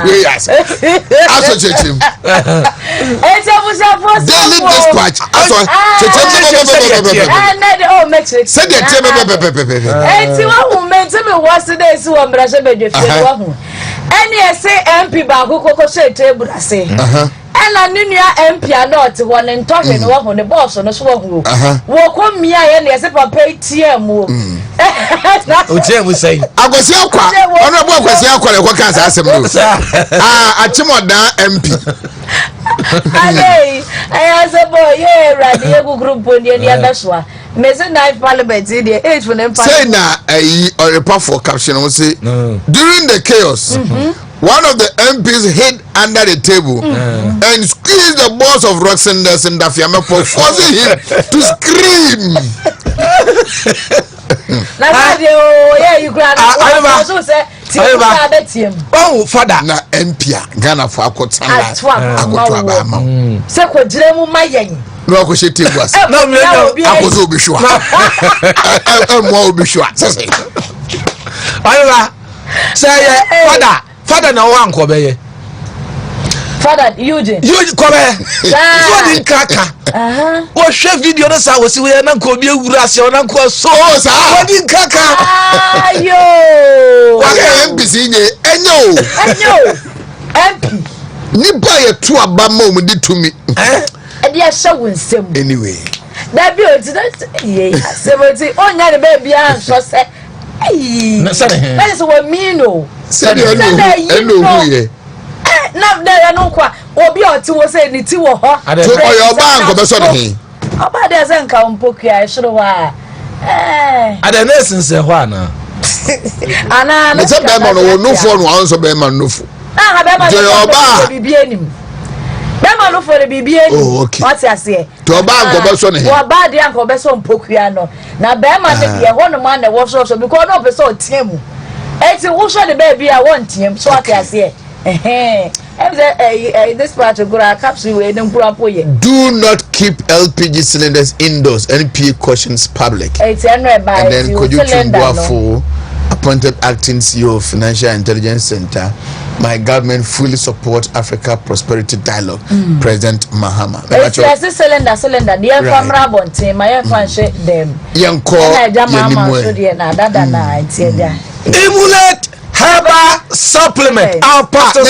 We ask. Associate him. Daily dispatch. Said MP baako koko se table ase ena nunua MP anot won ntɔhwe no wo ne boss no so wo wo komia ye ne se papa TM o TM say agosi akwa ono bo agosi akwa le koka sa asem no achimodan MP ale ayase boy ye radi ye group poni ni abesoa Mese na Parliament dey age for them. Say na a report for caption we say during the chaos one of the MPs hid under the table and squeezed the boss of Roxander's in Dafiame for forcing him to scream. You oh, father. Na MP Ghana for Akotana. Say ko jiremu mayen. No ko she table as. No akozo obishwa. Mo obishwa. Say father na wan ko beye. Father Eugene ko be. So din kaka. O share video no sa wosi we na ko bi ewura ase o na ko so sa. O din kaka. Ayo. Wa ka MPC nye enyo. MP. Ni ba ye tu aba ma o mu di tumi. E dia sha wonsem. Anyway. That be o ti ye 70 onya de baby an so se. Na sare. That is what me no. Say no ye. Na there no kwa obi oti wo say ni ti wo ho. So oyo ba nko be so de. Oba de se nka mpokua e shiro wa. Ada na sense ho ana. Ana na se be ma no no fo no an so be ma no fo. Ah be ma no bibi enim. Be ma no fo de bibi enim. Oh okay. What you say? To oba nko be so ne. Wo ba de nko be so mpokua no. Na be ma ne bi e ho no ma na wo so because no be so tiemu. Eti wo so de baby a won tiem so what you say? This part of Gura capsule we don't do not keep LPG cylinders indoors. NPA cautions public. And then could you for appointed acting CEO of Financial Intelligence Center? My government fully support Africa Prosperity Dialogue. President Mahama. It's cylinder. Dear from Rabon, my fan shake them. Young call. Emulate Herbal supplement. Our pastor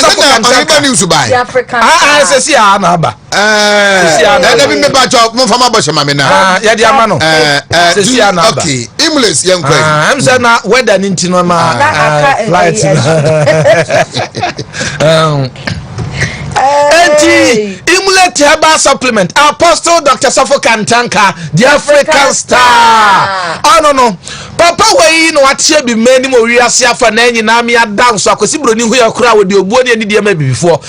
news by African. I say anaba. Let me batch up Mufama Bashamamina. Yadiamano. Okay. Imulate young queen. I'm saying now weather nintinoma flight. Emulate Herbal supplement. Apostle Dr. Safo Kantanka, the African star. Oh no. Papa wey no atie bi mani mo wiase afa na enyi na me adan so akosi broni hu ya kura we de obuoni ani de ma bi before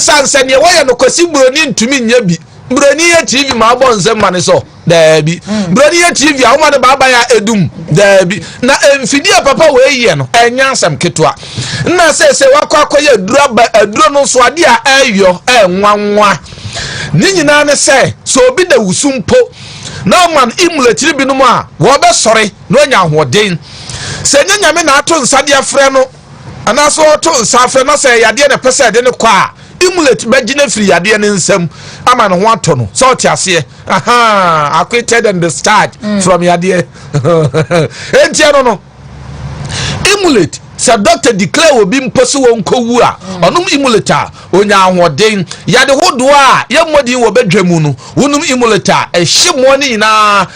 sanse ne we no kosi broni ntumi nya bi broni ya TV ma abo nsem ma ne so da bi broni ya TV a wo ma de baba ya edum da bi na mfidi papa wey ye no enya nsem ketwa na se wakwakoye aduro no so ade a ayo enwanwa ni nyina ne se so obi da wusumpo na man imulate bi no mu a wo be sore no nya hoden se nya me na ato nsade afre no ana so to nsafre no se yade ne pese de ne kwa imulate be gina free yade ne nsam ama no ho ato no so tiase acquitted and discharged from yade entia no imulate sa doctor declare obi mposo won kowu a onum imulata onya ahoden yade hodo a ye modin wo bedwamu no wonum imulata ehye ni na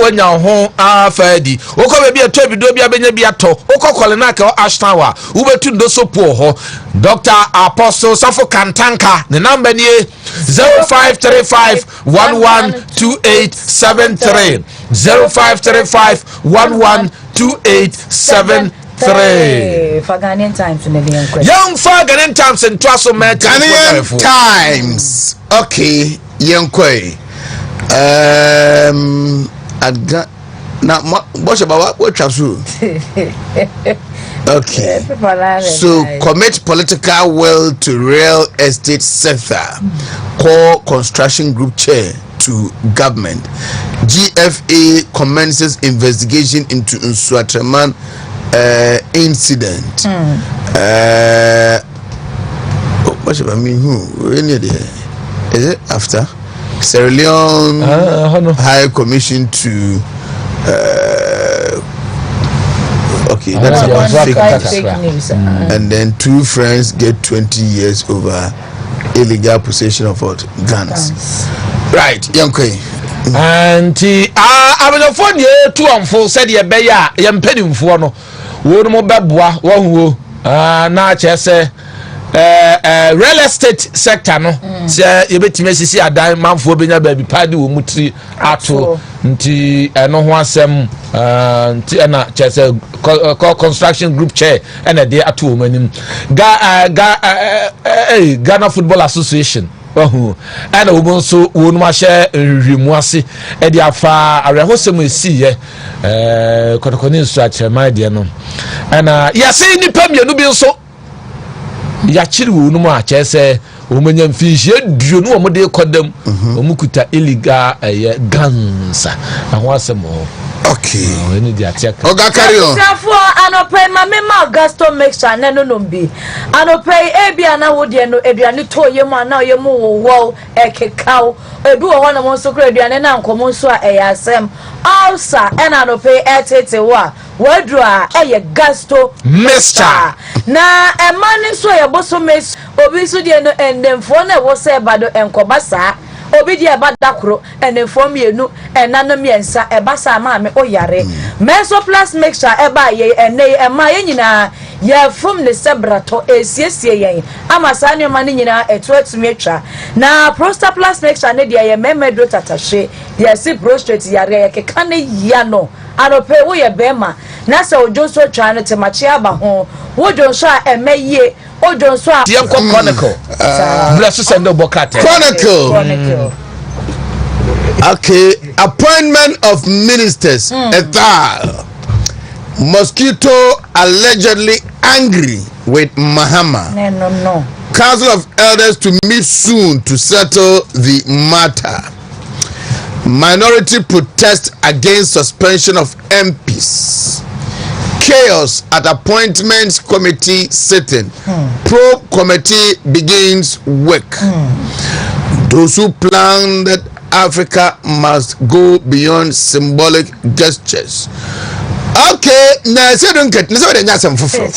onya ho afadi okọ be ato bido bia benya bia to okọ na ka ashton wa wo betu ndo sopo ho Dr. Apostle Safo Kantanka the number ni 0535112873 0535112873 for Ghanaian Times in the young for Ghanaian Times and Twasso Ghanaian Times. Okay, young quay. Now, what's about what you okay. So commit political will to real estate sector. Call construction group chair to government. GFA commences investigation into Nsuatreman incident. What should I mean? Who? Is it after Sierra Leone High Commission to? Okay, that's about fake news. And then 2 friends get 20 years over illegal possession of guns. Right, Yankwe. And I was a phone year 2 and 4 said ye beya yam penny for no. One more babwa, one na chese real estate sector no. Say you bet me see a dime man for being a baby party will mutri ato nti no ho asem nti na chese construction group chair and a day ato manim Ghana Football Association and a woman so won ma share remuase e dia fa arehosem esi ye kotokoni structure my dear no and yase ni pamie no bi so ya chiri wo no ma chese o manya mfinhie duo no mo de kodam o mukuta illegal guns ahwo asem. Okay. Oga carry on. Therefore, anope mama Augusto make sure no be. Anope ebi ana wo de no eduane to ye mu ana ye mu wo ekekaw. Ebi wo na mo so kra eduane na nkomo so a asem. Also, and anope etete wa wadru a gasto Mr. Na emani so ye boso mes obi so de no endemfo na wo se bado enkobasa. Obi dia badakro enefom yenu enano miensa ebasa ma me oyare meso plus make sure eba ye ene ema ye nyina ye from ne sebrato esiesie yen amasa ne ma ne nyina eto atumi atwa na prostate plus make sure ne dia ye memedro tatashe ye si prostate yare ye keka ne ya no anope wo ye bema na se ojo so twa ne temachi aba ho wo jo so a emeye ojo so a Chronicle bless send bokate Chronicle. Okay, appointment of ministers. Mosquito allegedly angry with Mahama. No. Council of Elders to meet soon to settle the matter. Minority protest against suspension of MPs. Chaos at appointments committee sitting. Probe committee begins work. Those who plan that Africa must go beyond symbolic gestures. Okay, na say don't get. Na say they nyasam fufuro.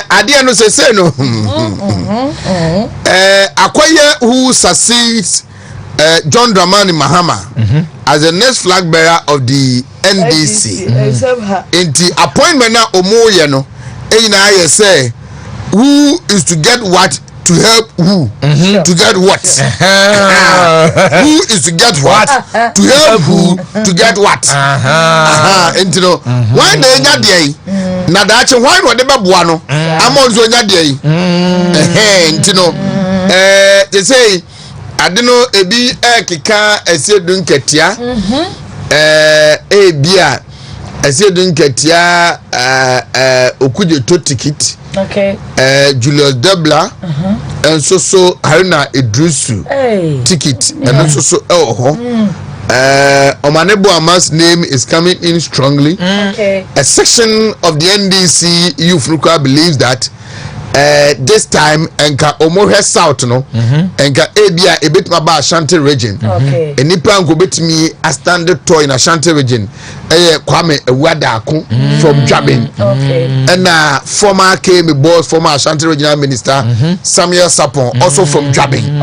Ade no say no. Akoye who succeeds John Dramani Mahama as the next flag bearer of the NDC. In the appointment na omoye no, na I say who is to get what to help who to get what? Who is to get what? To help who to get what? And you know, why they nya dey? Na da che why no dey beboa no? Amonzo nya dey. And you know, they say adeno ebi keka Asiedu nketia. Ebia Asiedu nketia okuje to ticket. Okay. Julius Debla and so Haruna Idrisu ticket and so Oheneba Ama's name is coming in strongly. Okay. A section of the NDC youth believes that this time enka omohe south no enka ebia ebetuma ba Ashanti region enipa nko betumi a standard toy in Ashanti region Kwame Ewuadako from Jabin and former KM boss former Ashanti regional minister Samuel Sapon also from Jabin.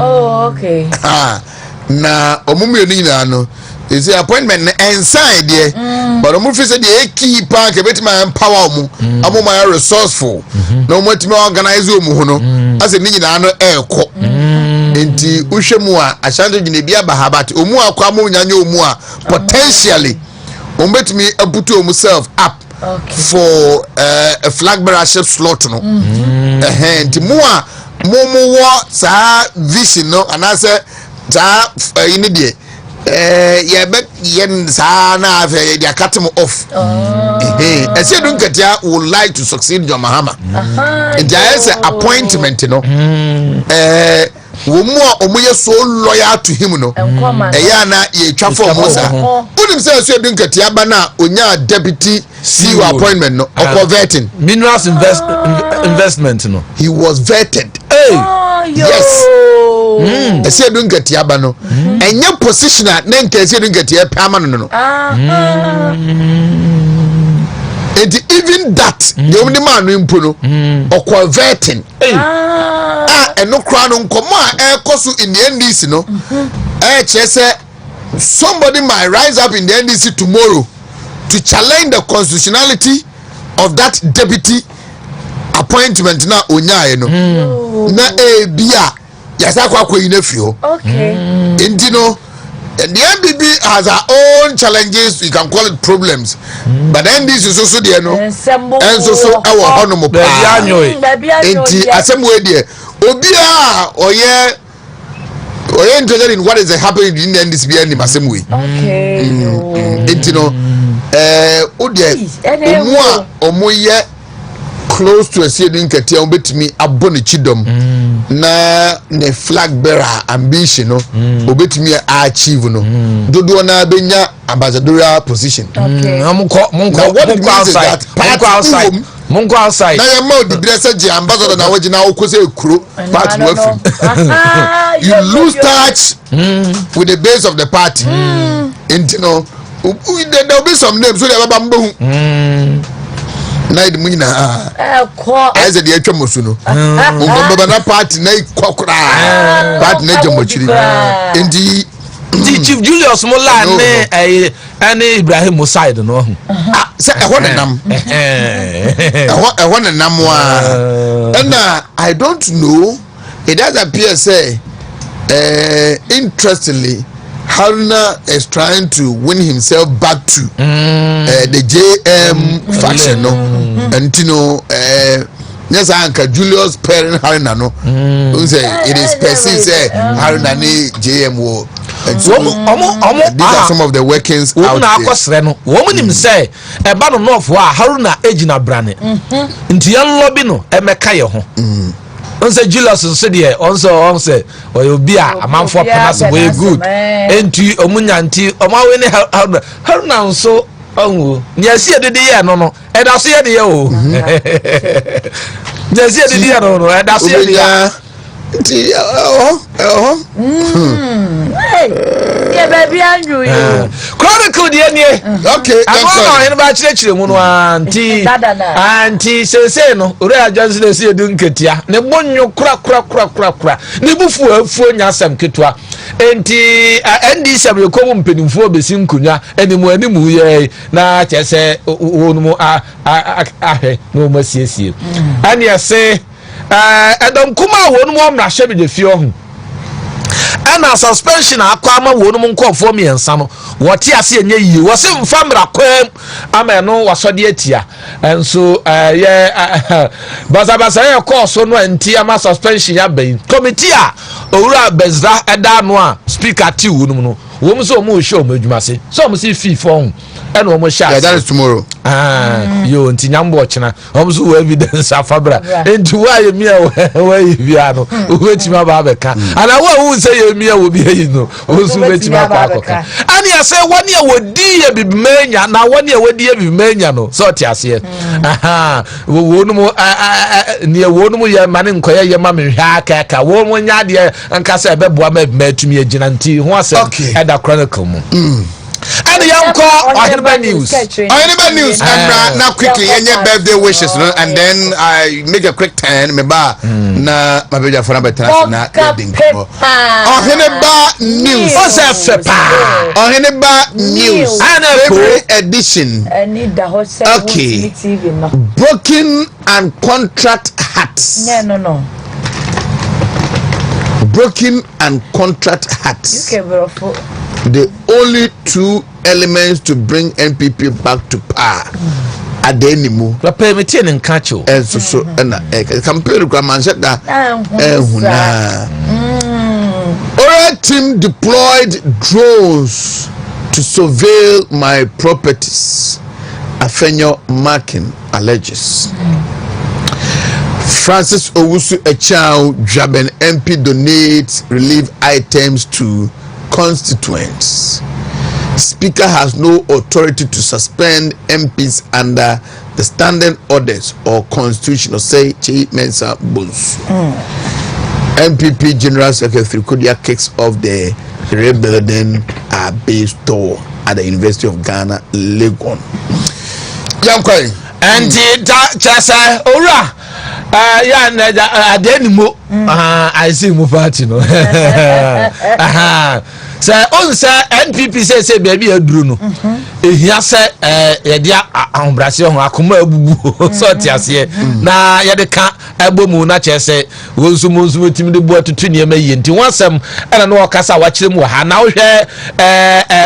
Na omumu nyina no is the appointment inside there but omu fi say the key park betima empower omu omu my resourceful no motimi organize omu ho no as ni nyina no eko enti uhwemu a Ashanti gine bia bahabati omu akwa mu nyanya omu a potentially ombetimi abutu omu self up for a flag bearership slot no enti mu a mu wo sa vision no anase sa ini die yen sana they are cutting off. Asiedu nketia would like to succeed John Mahama. And there is an appointment, you know. wo mu a omoye so loyal to him no eya na ye twa for Musa unim say Asiedu nkati aba na onya deputy CEO appointment no converting minerals investment no he was vetted yes Asiedu nkati aba no enye position na nka Asiedu nkati e pama no and even that the only man no impo no or converting and no crown on command kosu in the NDC no say somebody might rise up in the NDC tomorrow to challenge the constitutionality of that deputy appointment na onyaye no na bia yasa kwa inefio okay no and the NBB has our own challenges, you can call it problems. But then this is also there, no? And so our honorable and assembly there. Obia or interested in what is happening in the NDC and the assembly. Okay. You know, Omoye close to a ceiling Katia bet me aboni chidom na ne flag bearer ambition no obet me achieve no dodo na benya ambassadorial position okay Mungo outside na ya ma the blessed je ambassador na wagina okose ekuro part no free you lose touch with the base of the party and you know there will be some names so they baba mbehu night munina as the etwa mosuno ngomba na party na ikokura party na jomochiri ndi Chief Julius Mola ne Ibrahim side no say e honenam and I don't know it does appear say interestingly Haruna is trying to win himself back to the JM faction, no, and you know, yes, Uncle Julius parent Haruna, no, it is perceived say Haruna ni JM war. So, these are some of the workings out there. Woman him say, a battle north wa Haruna ejina brane. Into young lobby no, a mekayo. Onse Julius said here also say or you be a man for panas way good enti omunya nti omawe ne Haruna so onwo nyasi edede ye no eda so ye de ye o nyasi edede ye no eda so ye de ya nti yeah baby anju you chronicle de nie okay no ene ba chire mu no anti sese no ore ajanse na Asiedu nketia ne bonyo kura ne bufu afuo nya asem ketua enti ndi sabre ko mpenimfuo besi nkunya animu ye na chese wonumu ahwe no masiesie ani ase edom kuma wonumu amrahye be de fie ho ana suspension akwama wonu mu nkofo miensa no wote ase enye yi wo se mfa mra kwam ama no wasode atia enso ye bazabasa ye course no anti ama suspension ya ben committee a owura bezra eda no a speaker ti wonu mu no wo mu so mu show madwuma se so mu si fi fon ena wo mu sha yeah that is tomorrow yo nti nyambo ochina wo mu so evidence afabra enti wa ye mi wa ye bia no wo tima ba beka ana wo say ye mi wo bi yi no wo so tima ba akoka ani ase woni e wodi ye bibimenya na woni e wodi ye bibimenya no so ti ase wonu mu ni wonu mu ye mane nkoye ye ma me hwa aka wo mu nya de anka se beboa ma bibimatu agina nti ho ase eda chronicle mu and Yanko Oheneba news. Oheneba news. And now quickly, any birthday wishes, no? And then I make a quick turn. Meba na mabeja for number na wedding. Oheneba news. Oheneba news. February edition. Okay. Broken and contract hats. No. Broken and contract hats. The only two elements to bring NPP back to power at the anymore. Permitting and catch you. And so, and compare Grandma said that. Our team deployed drones to surveil my properties. Afenyo Markin alleges. Francis Owusu Echao Jaben MP donates relief items to constituents. Speaker has no authority to suspend MPs under the standing orders or constitution, or say Chi Mensa Bons. MPP General Secretary Kodia kicks off the rebuilding a base store at the University of Ghana, Legon. Yankwe. And Chasa Ora. Adenimo. I see Mufati no. Sir, on sir, NPP say baby a Bruno. Here say dia embrassion akoma bubu so tiase na ye de ka ebomu na chese wonsumu timi de bo atutu ne mayi nti wansem na no okasa wa kire mu ha na wo hwe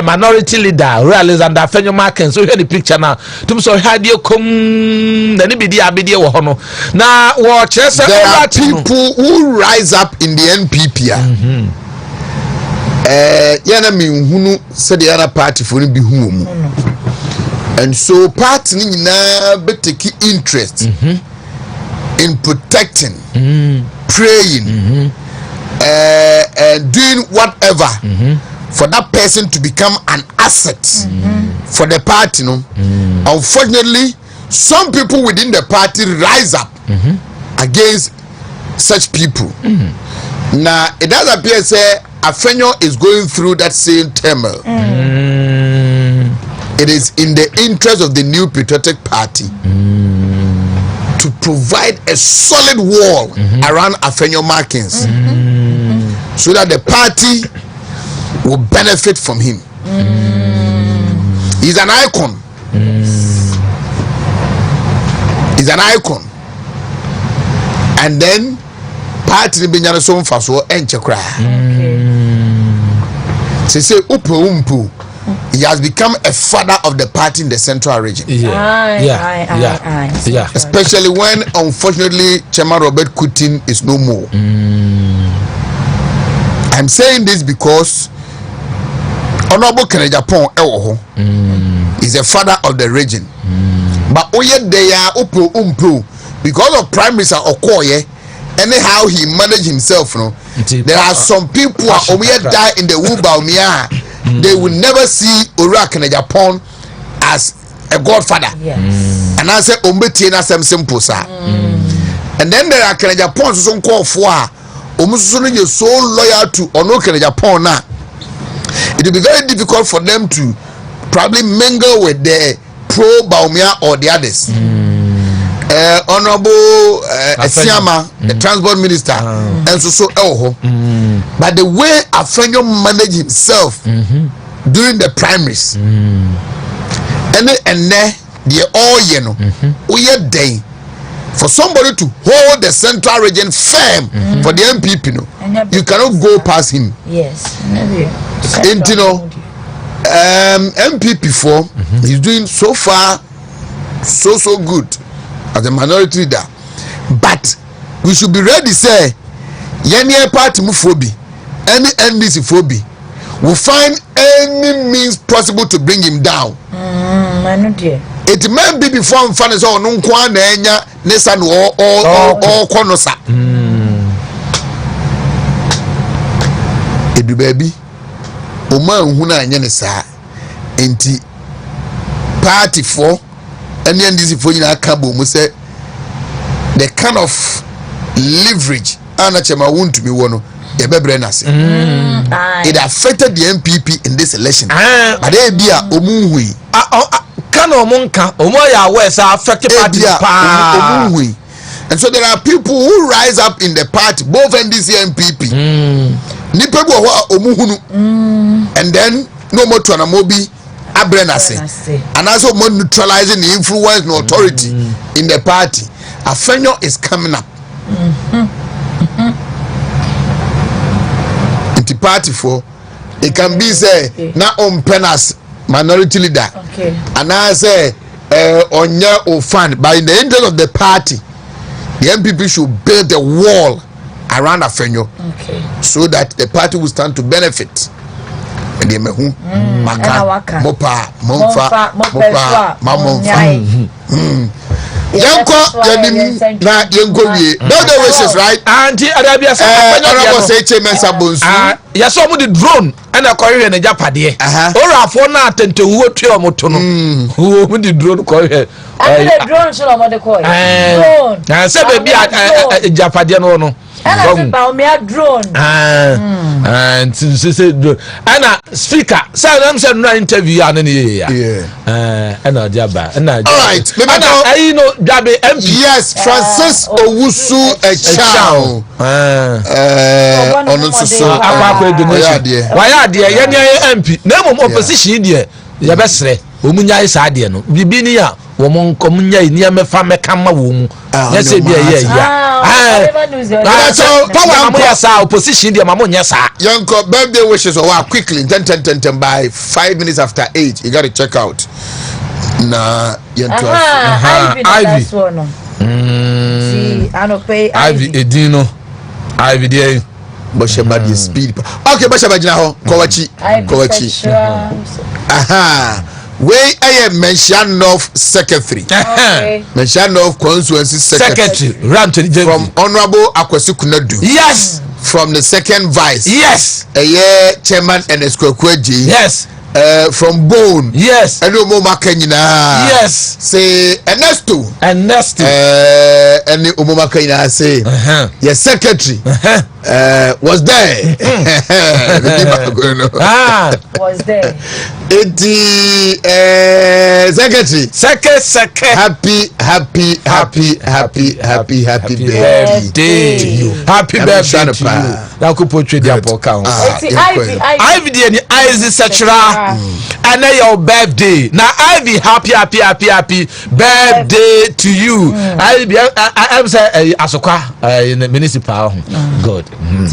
minority leader Alexander Fenyo Marken so hwe the picture na tum so ha de kom na ne bidi abedi wo ho no na wo chese there are people who rise up in the NPP. Yana mi hunu said yana party for bi hu mu. And so party ni na be take interest in protecting, praying, doing whatever for that person to become an asset for the party. No, unfortunately, some people within the party rise up against such people. Now it does appear say Afenyo is going through that same turmoil. It is in the interest of the new patriotic party to provide a solid wall around Afenyo Markins so that the party will benefit from him. He's an icon. He's an icon. And then party be nyana so mfa so enche kra. Say Upu, he has become a father of the party in the central region. Especially when unfortunately Chairman Robert Kutin is no more. I'm saying this because Honorable Kennedy Japan is a father of the region. But oye they are Upu because of Prime Minister Okoye. Anyhow he managed himself, no. There are some people who die in the Wuba they will never see Orak in Japan as a godfather. And I say Ombetina some simple sir. And then there are Japan so called for you so loyal to Ono Japan now. It will be very difficult for them to probably mingle with the pro Baumia or the others. Honorable Asiama, the transport minister, and so but the way Afenyo managed himself during the primaries, and the all we are day for somebody to hold the central region firm for the MPP, you cannot go past him. Yes, and you know, MPP 4 he's doing so far so good as a minority leader, but we should be ready say any party move any NDC phobia will find any means possible to bring him down. It may be before I'm fun as all no kwan enya nesa no all konosa. Edu baby o man hu na anya ne saa enti party 4 and then this for you kabo mu say the kind of leverage anachema Wontumi wono e bebre na say it affected the MPP in this election but they be a omunhui kana omunka omoya west affect party pa omunhui. And so there are people who rise up in the party, both NDC and MPP. Nipebu wa omuhunu and then no more to anamobi abrenase and also more neutralizing the influence and authority in the party. Afenyo is coming up in the party 4 it can be say na on penas minority leader and I say onya ofan, but in the interest of the party the MPP should build a wall around Afenyo so that the party will stand to benefit. And they may mopa Yanko yanim na yanko wie. No the wishes right. Anti Arabia say honorable say chairman Sabonsu. Yes so the drone and a koye na japade. Ora afo na atente wo tue omoto no. Wo mu the drone koye. And the drone show am the koye. Drone. Na say be japade no. And I drone. And say drone. And speaker say them say no interview and and jaba. And all right. You know Jabe MP. Yes, Francis Owusu Echao. Ono so akwa donation. Why there ye MP. Na mom opposition there. Ye besre. Omunya isa ade no. Bibi ni a wo mon komunya ni amefa meka ma wo mu. Yes e bia ye ya. So power am ya opposition there mamo nya sa. Yanko birthday wishes or quickly 10 by 5 minutes after 8 you got to check out. Na yanto Ivy that's one. See I no pay Ivy Edino Ivy there Boshe badi speed. Okay, Boshe badina ho Kowachi. Aha. Where I am mention of secretary. Okay. Mention of constituency secretary. From Honorable Akwesi Kunadu. Yes. From the second vice. Yes. Chairman and Eskwekweji. Yes. From Bone. Yes. And Umoma Kenyina. Yes. Say Ernesto. And Umoma Kenyina say your secretary was there. Was there. Secretary. Happy birthday to you. Happy birthday to you. Now could portray the account. Ivy the eyes etc. And your birthday. Now Ivy happy birthday to you. I'm say Asokwa in the municipal. God. And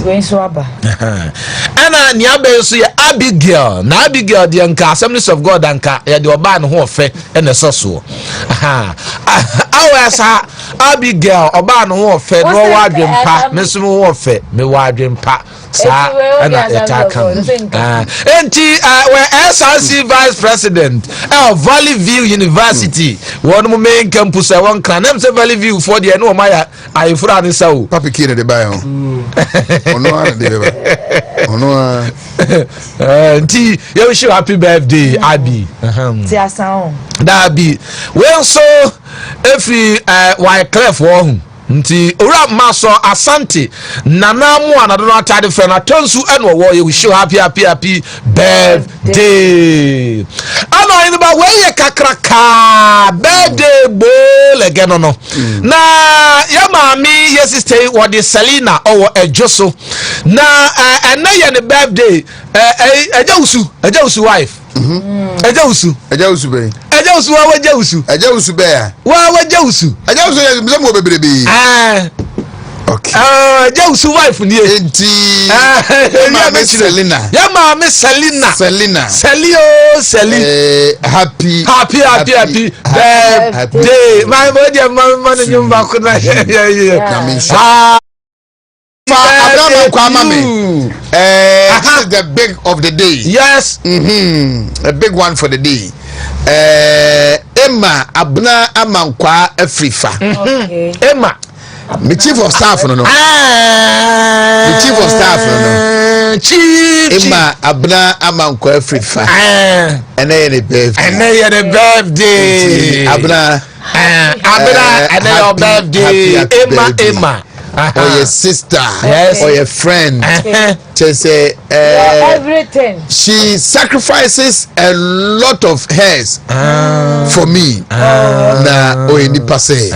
Niabe so Abigail. Na Abigail the anka Assemblies of God anka ya de oba no ho ofe ene soso. Awasa Abigail oba no ho ofe no wa adwempa meso ho ofe me wa adwempa sa ana etaka. Enti we SRC Vice President Valley View University one mo main campus e won kan am say Valley View for the no my I fura ni sawo papi kire de buy on ono ana de be ono enti you wish you happy birthday Abi ti asan da bi we so every why clef wo nti ora maso asante nana mu anado no atade fe na tonsu eno wo you wish you happy birthday ano in ba we kakraka birthday bol again no na ya mami yes stay what the Selina or ejoso na ena ye ne birthday ejawusu wife ejawusu be ejawusu wa wajawusu be ya wa wajawusu ye mo bebrebe okay ejawusu wife ni enti Selina ya mami Selina happy birthday my body mama nyumba kuna Abraham Kwamame. This is the big of the day. Yes. A big one for the day. Emma Abna Amankwa Afrifa. Okay. Emma. The chief of staff no. The chief of staff no. Chief. Emma Abna Amankwa Afrifa. And then the birthday. Abna. And then your birthday. Emma. Or your sister, yes. Or your friend, just say everything. She sacrifices a lot of hers for me. Na Oheneba say,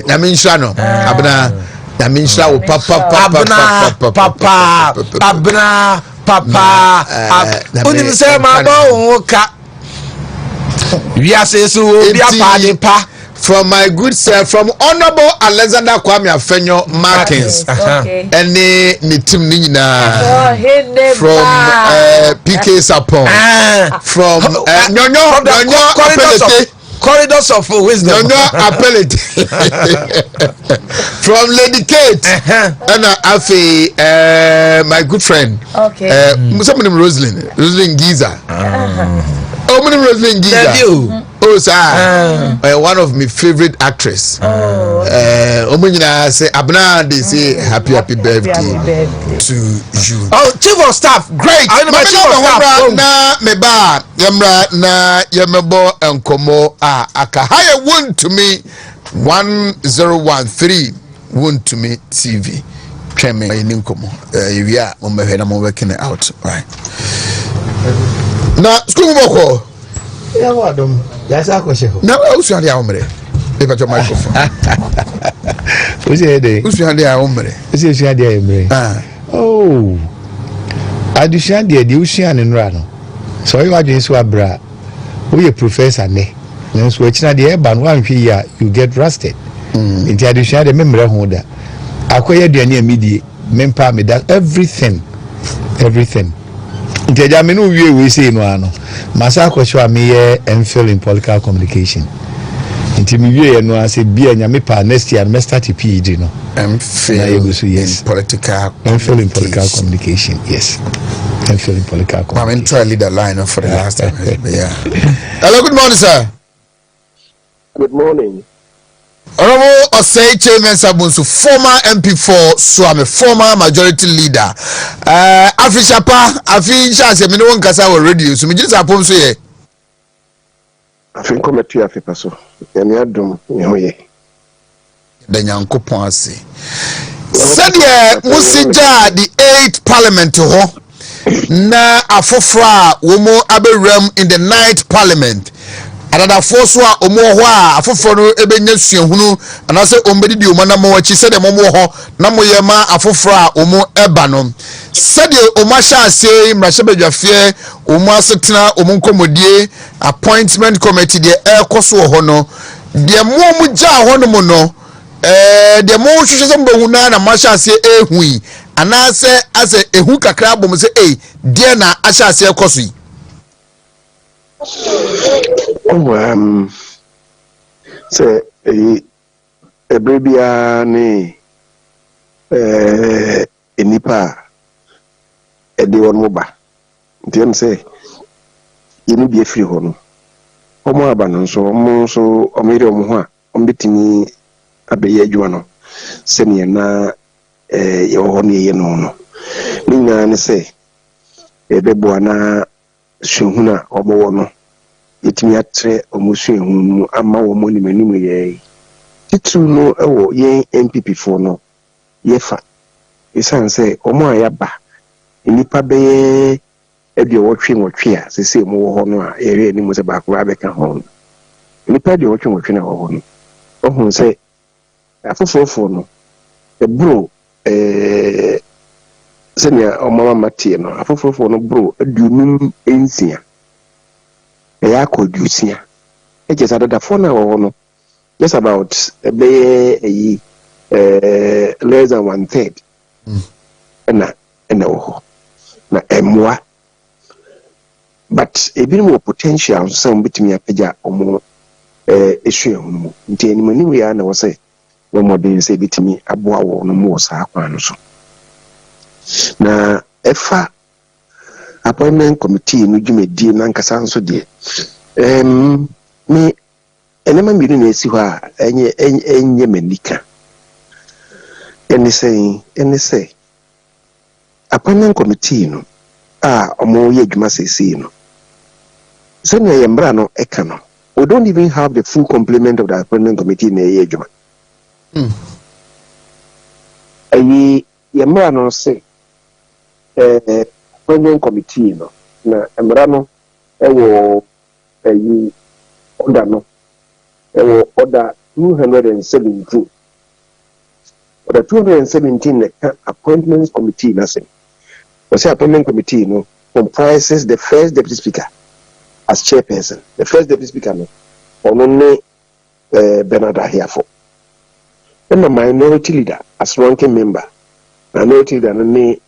Naminsha no, Abna, Naminsha o papa. Uni say ma bo ka. We are say so we are pa. From my good self, from Honorable Alexander Kwame Afenyo Martins, and the team Nina, from PK Sapon, from Corridors of Wisdom, from Lady Kate, and my good friend, Rosalind Giza. Rosalind Giza. Oh, sir. One of my favorite actress. Omunyina say Abna, they say happy birthday to you. Oh, chief of staff, great. I know my chief of staff. Na meba yamra na yamebo enkomo akahaya Wontumi 1013 Wontumi TV. Tweme ninkomo. We are on my working out, right? Na school boko. Yeah, what them? Yes, I question. Na usu ande amre. Leave your microphone. Who's here? Usu ande amre. Usu ande amre. Oh. Addition the Usian and Rano. So you are doing so abra. We a professor ne. No switch na the airban 1 year you get rusted. In the addition the memory holder. Acquire the near media mempa me that everything. Interjamenu we say no ano. Masa kwasho me MPhil in political communication. Intimiwe no ase bia nyame pa next year me start PhD no. MPhil in political communication. Yes. MPhil in political communication. I'm trying to lead the line for the last time. Yeah. Hello, good morning, sir. Good morning. Honorable Osei Chairman Sabunsu, former MP for Swami, former majority leader. Afishapa, Afisha, se mino won kasa wo radio, so me just apom so ye. Afin committee afipa so. Yami adom ye hoye. Da Nyankopon ase. Sadia musija the 8th parliament ho. Na afofra wo mo aberem in the 9th parliament. Another force wa omo ho a afoforo no ebenya suahunu anase ombedi di omo na mo wachi se de mo ho na mo ye ma afoforo a omo eba no se de omo sha ase mrahye badwafie omo asetena omo nkomodie appointment committee de ekoso ho no de mo ja ho no mo no de mo hwehwe se mbo huna na ma sha ase ehui anase ase ehu kakra bom se de na asha ase ekoso yi. Say a baby ni enipa ede won moba ntem say yemi bi afiri ho no omo aba no so omere omo ho a ombetimi abeye adwuma no se ne na ye ho ne ye no ninga ne say ebebo na suhuna omo wo no yetimi atre omusu ehunu ama wo moni manimu ye titu no ewo ye MPP fo no yefa isan say omo ayaba nipa be ede wotwe a sese mu wo ho no a ere ni mu se ba ko abeka ho nipa de wotwe na ho no ohun say afofofo no e bro senia omama matie no afofofo no bro adunum ensia ya kodusia just ada for na wo no just about less than 1/3 na wo na emwa but ebinu potential so mbitimi apeja omo esu ehunu nti enimani we ya na wo say wo modern say bitimi aboa wo no mo sa akwan no so na efa appointment committee no dwumedi na nkasa nso de me enema mbiru na esi ho a enye manika eni say appointment committee no omo ye adwuma sesi no so na yembra no eka no we don't even have the full complement of the appointment committee na ye adwuma ayi yembra no say appointment committee no na emra no ewo ayi order no ewo order 217 order 217 na appointments committee na say was appointment committee no comprises the first deputy speaker as chairperson. The first deputy speaker no only Bernard Ahiafo, and the minority leader as ranking member. Minority leader no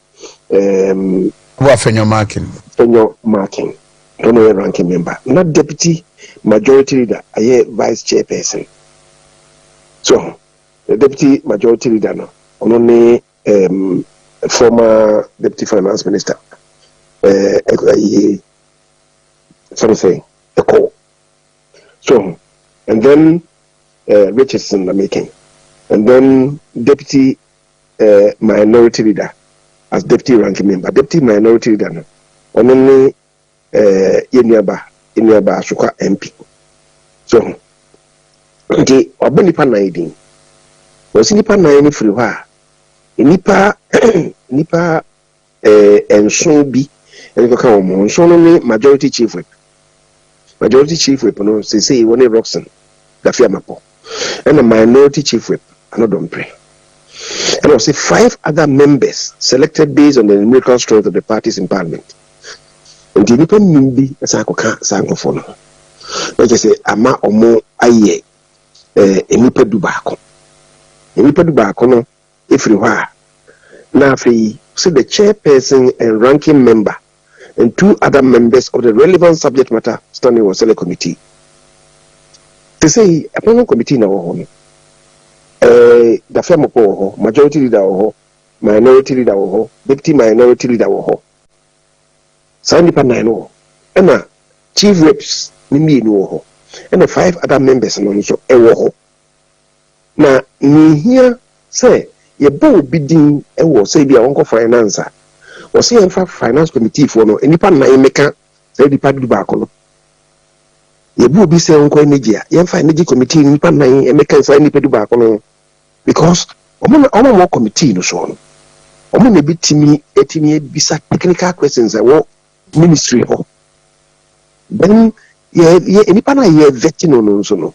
Fenyo marking. Don't know ranking member. Not deputy majority leader. I vice chairperson. So the deputy majority leader no only former deputy finance minister. Something echo. So, and then Richardson the making, and then deputy minority leader as deputy ranking member. Deputy minority leader no, only Oheneba Asukwa MP. So, the Obenipa Naidin was nipa 9 free wa. Nipa enson bi and ka omo nson no majority chief whip no say one Roxon Gafia Mapo and a minority chief whip another pray. And also 5 other members selected based on the numerical strength of the parties in parliament. And the nipa nimbi asakoka sankofo no. Let's say ama omo aye nipa dubako. Nipa dubako no everywhere. Now see the chairperson and ranking member and 2 other members of the relevant subject matter standing was select committee. They say a panel committee na wo the firm of majority leader minority leader deputy minority leader Sandy Panano and chief reps Nimi no and 5 other members no so na ni here say ye bo bidding say be a finance or say finance committee for no any pan na emeka say the party back no ye bo bi say onko energy ye energy committee ni pan na emeka say any party back no because omo committee no so no omo na bitimi etimi bisa technical questions wo ministry ho then ye any pan na ye vetting no so no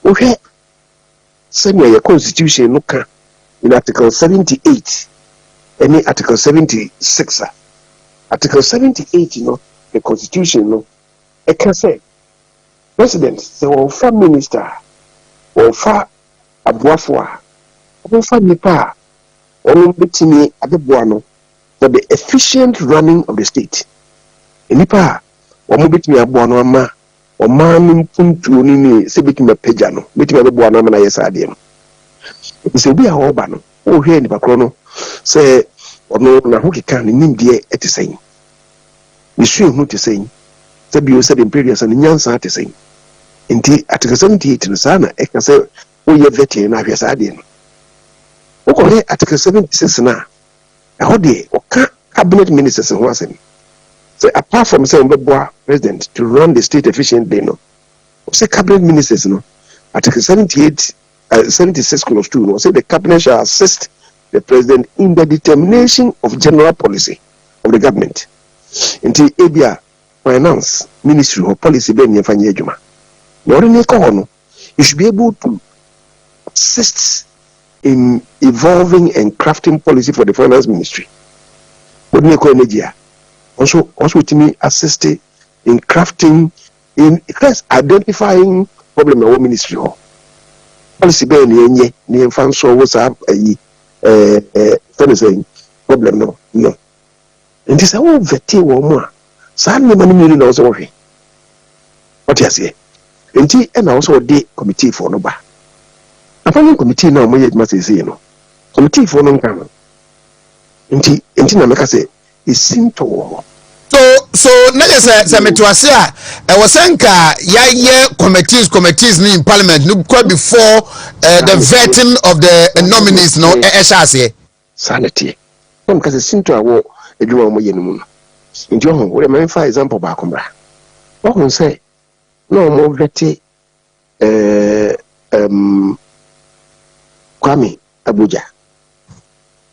ohwe say your constitution no ka in Article 78 and Article 76. Article 78, the Constitution, it can say, President, say, or for minister, or for Abuafwa, or for Nipa, or Betini Adebuano, for the efficient running of the state. Nipa, or Betini Abuano, or man Puntu Nini, Sebitime Pejano, Betini Abuano, and Ayasadim. It's a be a hobano. Oh, here in the Bacrono say, or no, Nahuki can in India at the same. We should not to say, Sabio said in previous and in Yansa to say. Indeed, at 78 in Sana, I can say, oh, you're vetting and I was adding. Okay, Article 76 now. A whole day, or cabinet ministers and wasn't. So, apart from saying, President to run the state efficiently, no. Say, cabinet ministers, no. Article 78. 76 clause 2 no say the cabinet shall assist the president in the determination of general policy of the government. Until Abia finance ministry or policy be nyefanye adwuma. You should be able to assist in evolving and crafting policy for the finance ministry. Also to me assist in crafting in identifying problem in our ministry. Policy be ni fan so was problem no and this all veti wo mo sa ni mani mi na so hwe what you say enti e na so de committee for no ba apani committee na mo yedma say no committee for no kan enti na meka say isinto wo so na say metwase a was enka ya committees in parliament no before the vetting of the nominees no ehase sanity am ka say sinto awo edwuma mo ye no mu nti ho we me for example ba ko bra wo say no mo vete Kwame Abuja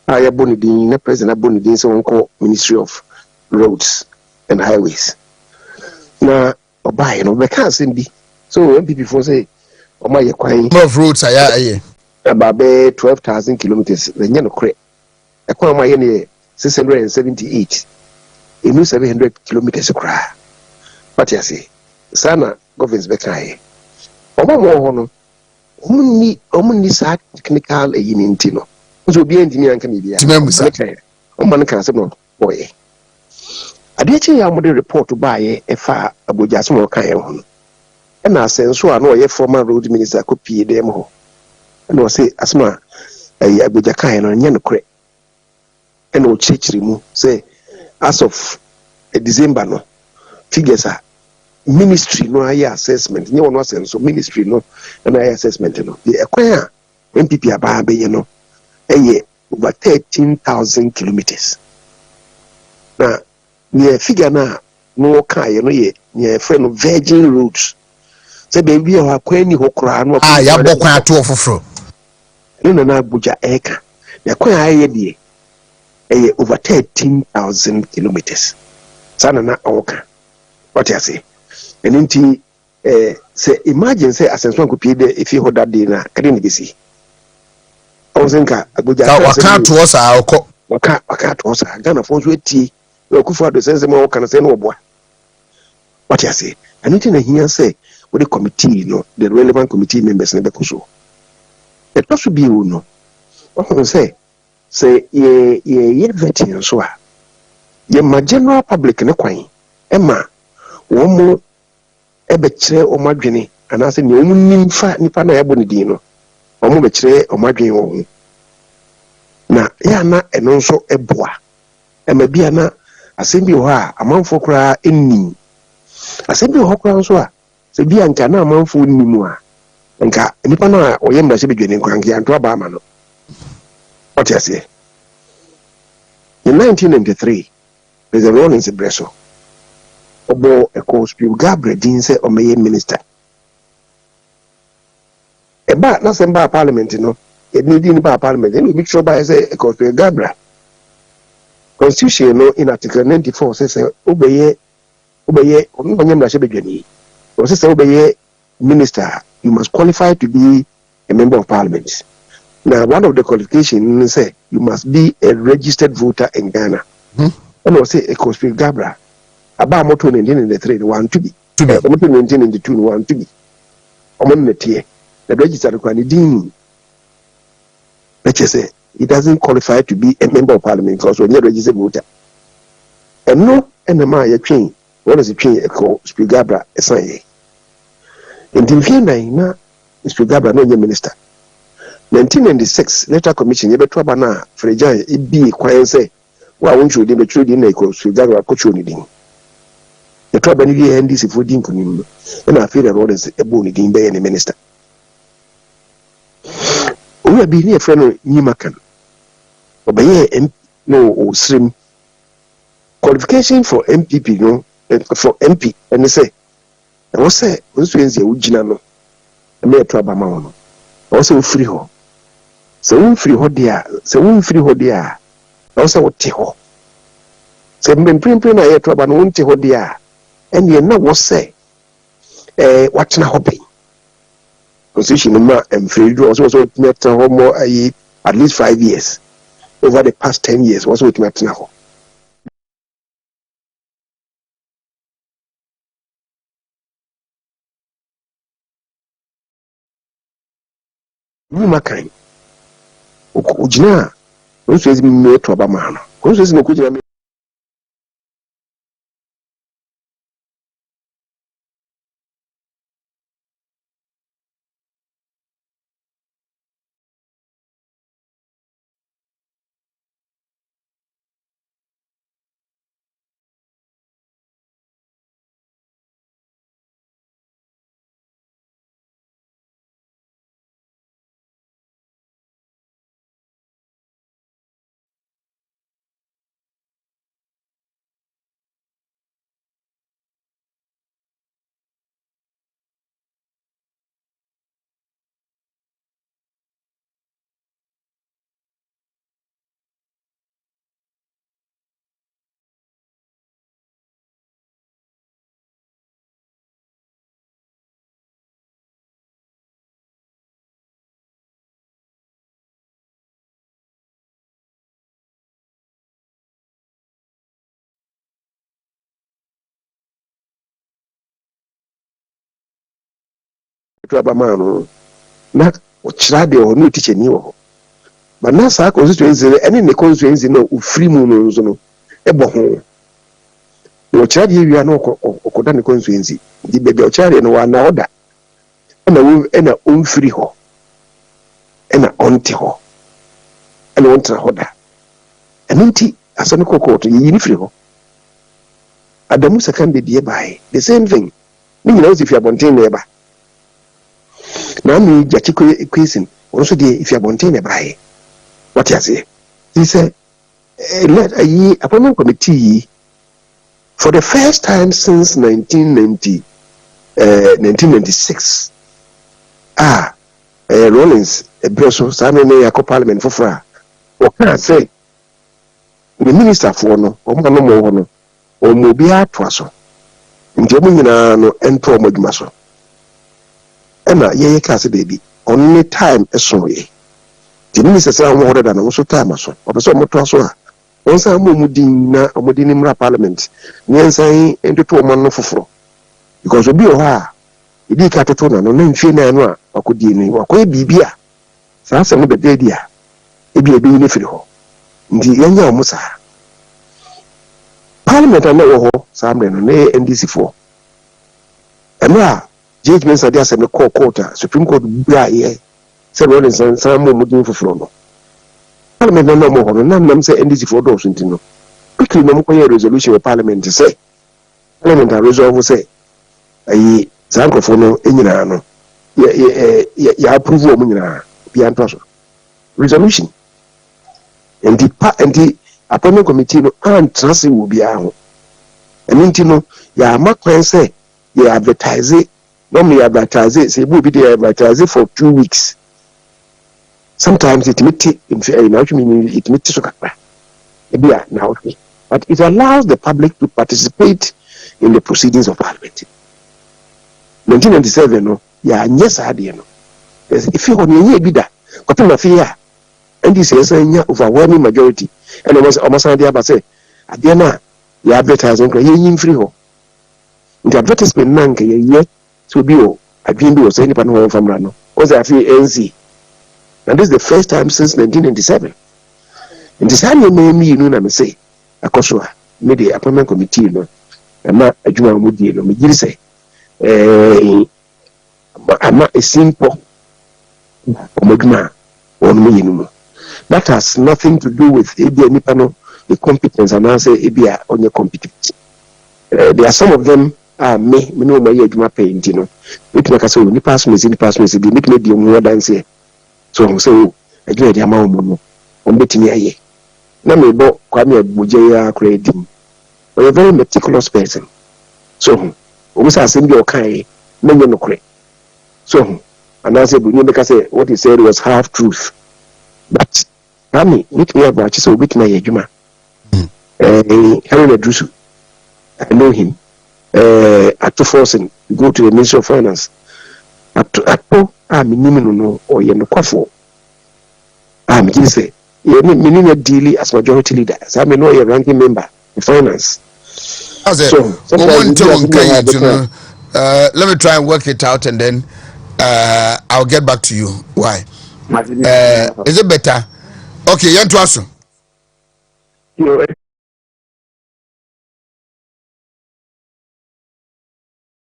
aya bonidin na president bonidin so wonko Ministry of Roads and Highways na obai no be can be so MPP for say o ma ye kwan of roads aya about 12,000 kilometers the nya no kre e kwan ma ye ne 678 inu 700 kilometers kra what you say sana governments be kan o ma mo ho no omni sa technical yinti no so bi engineer kan bia o man kan se no boy adechi ya mo de report baaye efa Abuja so mo kan ye ho no e na asenso a no ye former road minister ko pie dem ho e no say asma Abuja kan no nya no kre e no chechiri mu say as of December no figures are ministry no aye assessment nye wono asem so ministry no na aye assessment no the ekwan MPP aba be no eye over 13,000 kilometers na ne figure na no kai no ye ne friend no virgin roads say baby o akwan ni hokora no ya bokwan ato ofoforo no na Abuja eka the kwan aye de eye over 13,000 kilometers sana na oka what you say and inti say imagine say asenso nkopie de if you hold that day na kade ne bisi ozenka Abuja waka to us akọ waka to us Ghana for so eti okufa do sense mo waka na say no oboa what you say and inti na here say with the committee the relevant committee members na be kuso it also be no what say ye vetting so a ye ma general public ne kwan ema wo mo ebe kire o madwene anase ne o nimfa nipa na yabo ne din no o mo be kire o madwene wo na ya na eno nso eboa ema bia na asembi ho a amanfo kura enni asembi ho kura nso a se bia nka na amanfo nnimu a nka nipa na o yemba se bedwene nkwanke anto aba ama no what you say in 1993 President Rawlings Breso obo eko spew Gabriel din say o meye minister eba na semba parliament no e ni ba parliament e bi tro ba say eko spew Gabriel constitution no in article 94 say obeye onye mra she bedwani o say obeye minister you must qualify to be a member of parliament. Now, one of the qualifications say you must be a registered voter in Ghana. And I say a conspiracy Gabra. About moto 1993 one to be. Moto 1992 one to be. Among the tier, the registered quantity. Let's just say he doesn't qualify to be a member of parliament because when you're a registered voter. And no, and the Maya chain. What is the chain? A conspiracy Gabra a sign. In the Vienna, Mr. Gabra no minister. 1996 letter commission yebetwa bana frejan ibi kwan say wa wonchu de betru di na iko sugaro akocho ni din yetwa bani bi NDC fo din kunim na afere Lawrence ebo ni din be ni minister we bi ni friend nyima kan obaye no osrim qualification for MPP no for MP and say I was say onsuenzi ugina no me yetwa ba ma wono I say free ho so we free ho dia also what ho so mbempempe na yetwa ba no wonte ho dia and ye na wo say what na hoping position ma free do also met ho more at least 5 years over the past 10 years also with met na ho makai ujina onsuezi mmeto abamano onsuezi nokujina abamano na ochira de ho no teacher ni wo but na sa constituency ene ne constituency no ufiri mu no nzo no ebo ho ochira de wi na okoda ne constituency di bebe ochira de no wa na oda ena umfiri ho ena onti ho ena ontra hoda enunti asane kokot yi ni firi ho adamu second de bae the same thing You know, if you are bontain neighbor. Now, me, Jachiko question, also the if you are bontain neighbor. What you say? He said, let a year appointment committee for the first time since 1996. Rollins, a Brussels, Sammy, a Parliament for Fra. What can I say? The minister for no, or no, or Mobia Twasso. In Germany, no, and Promodmaso. Emma, ye class baby, only time a sorry. The minister said, more than also time or so, or so much also. Once I'm Mudina or Mudinimra Parliament, Nancy into 2 months for because we be a Idi Catona, no name Fina, or could you or could be beer. That's another day, dear. It be a beneficial. The young Musa Parliament and no some NDC4. And now, judgments are just in the court quarter, Supreme Court, several and some more moving for Frono. Parliament no more, none say NDC4 doors into no. Quickly, no more resolution of Parliament to say. Parliament are resolved say, a Zankofono, Enino, ya approve of Munina, beyond possible. Resolution. And the appointment committee no and trust will be out. And intino, ya mark say, you advertise it, normally advertise it, say, will be there advertise it for 2 weeks. Sometimes it meets it now, but it allows the public to participate in the proceedings of Parliament. 1997, no, yeah, yes, I did. If you want to be that, but I'm a fear, and this is a overwhelming majority, and it was almost idea, but say, Adiana, you advertising, you're free. The advertisement, Nanka, yet to be, I didn't do any panel from Rano, was I feel NC. And this is the first time since 1997. In this time, you may me, I say, a Kosua, made the appointment committee, no, and not a Juma Mudi, no, me say, I'm not a simple Omagma or me. That has nothing to do with Abia Nipano, the competence, and I say Abia on your competence. There are some of them. Me no my Juma paint, you know. Make me say, you pass me, make me the more than say. So I do the amount on betting ye. Now me bought Kwame Bujaya creating. But a very meticulous person. So, almost as in your kind, many no create. So, and I said, because say what he said was half truth. But, Rami, make me a watch so with my Juma. Harry Drusu, I know him. At the forcing, go to the Ministry of Finance. Minimum no or you know, you say, you mean a daily as majority leader. So I may know your ranking member in finance. So, let me try and work it out and then I'll get back to you. Why? Is it better? Okay, you want to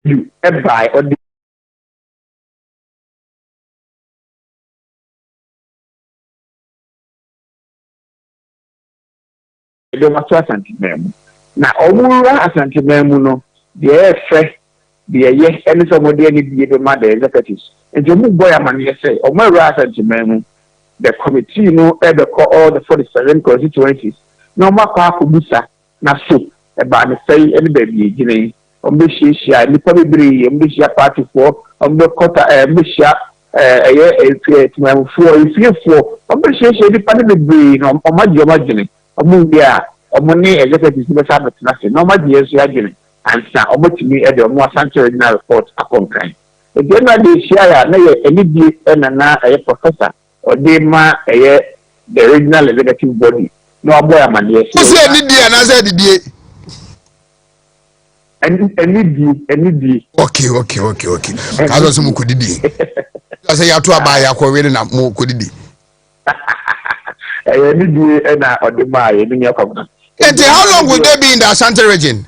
you buy or the master sentiment. Now, Omura sentiment, no, the air fresh, the yes, and somebody any the mother executives. And you move boy, man, you say, Omura sentiment, the committee, no, all the 47 constituencies. No more powerful busa, na so, about the say, any baby, you know. Ombishia, the probably Ombishia party for Ombokota, Ombishia, if you for Ombishia, the party brain, or Maji, Omudia, or money executives, nothing, no matter yes, you are getting, and Ombotimi at the more sanctuary report upon crime. The general share, any and a professor, or they ma the original executive body. No boy, man, yes. Any Okay. I was some could be. I say, you to buy a Korean and more could be. Any and I or the buy in your company. And how long will they be in the Asante region?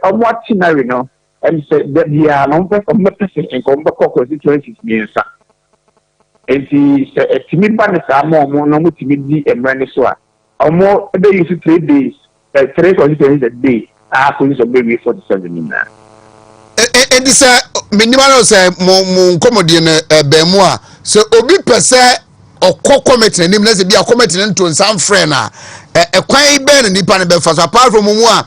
I'm watching now, you know, and said that the number of person and combo constituencies means. And he said, to me, but it's a more to me, and Reniswa. Or more, they used to 3 days. 3 constituencies a day. police obey 47 na edi say minimum say mo comedy na bemu a so obi pese okọ committee nim na se bia committee nto nsam friend na ekwan be na nipa ne be fa so apart from mu a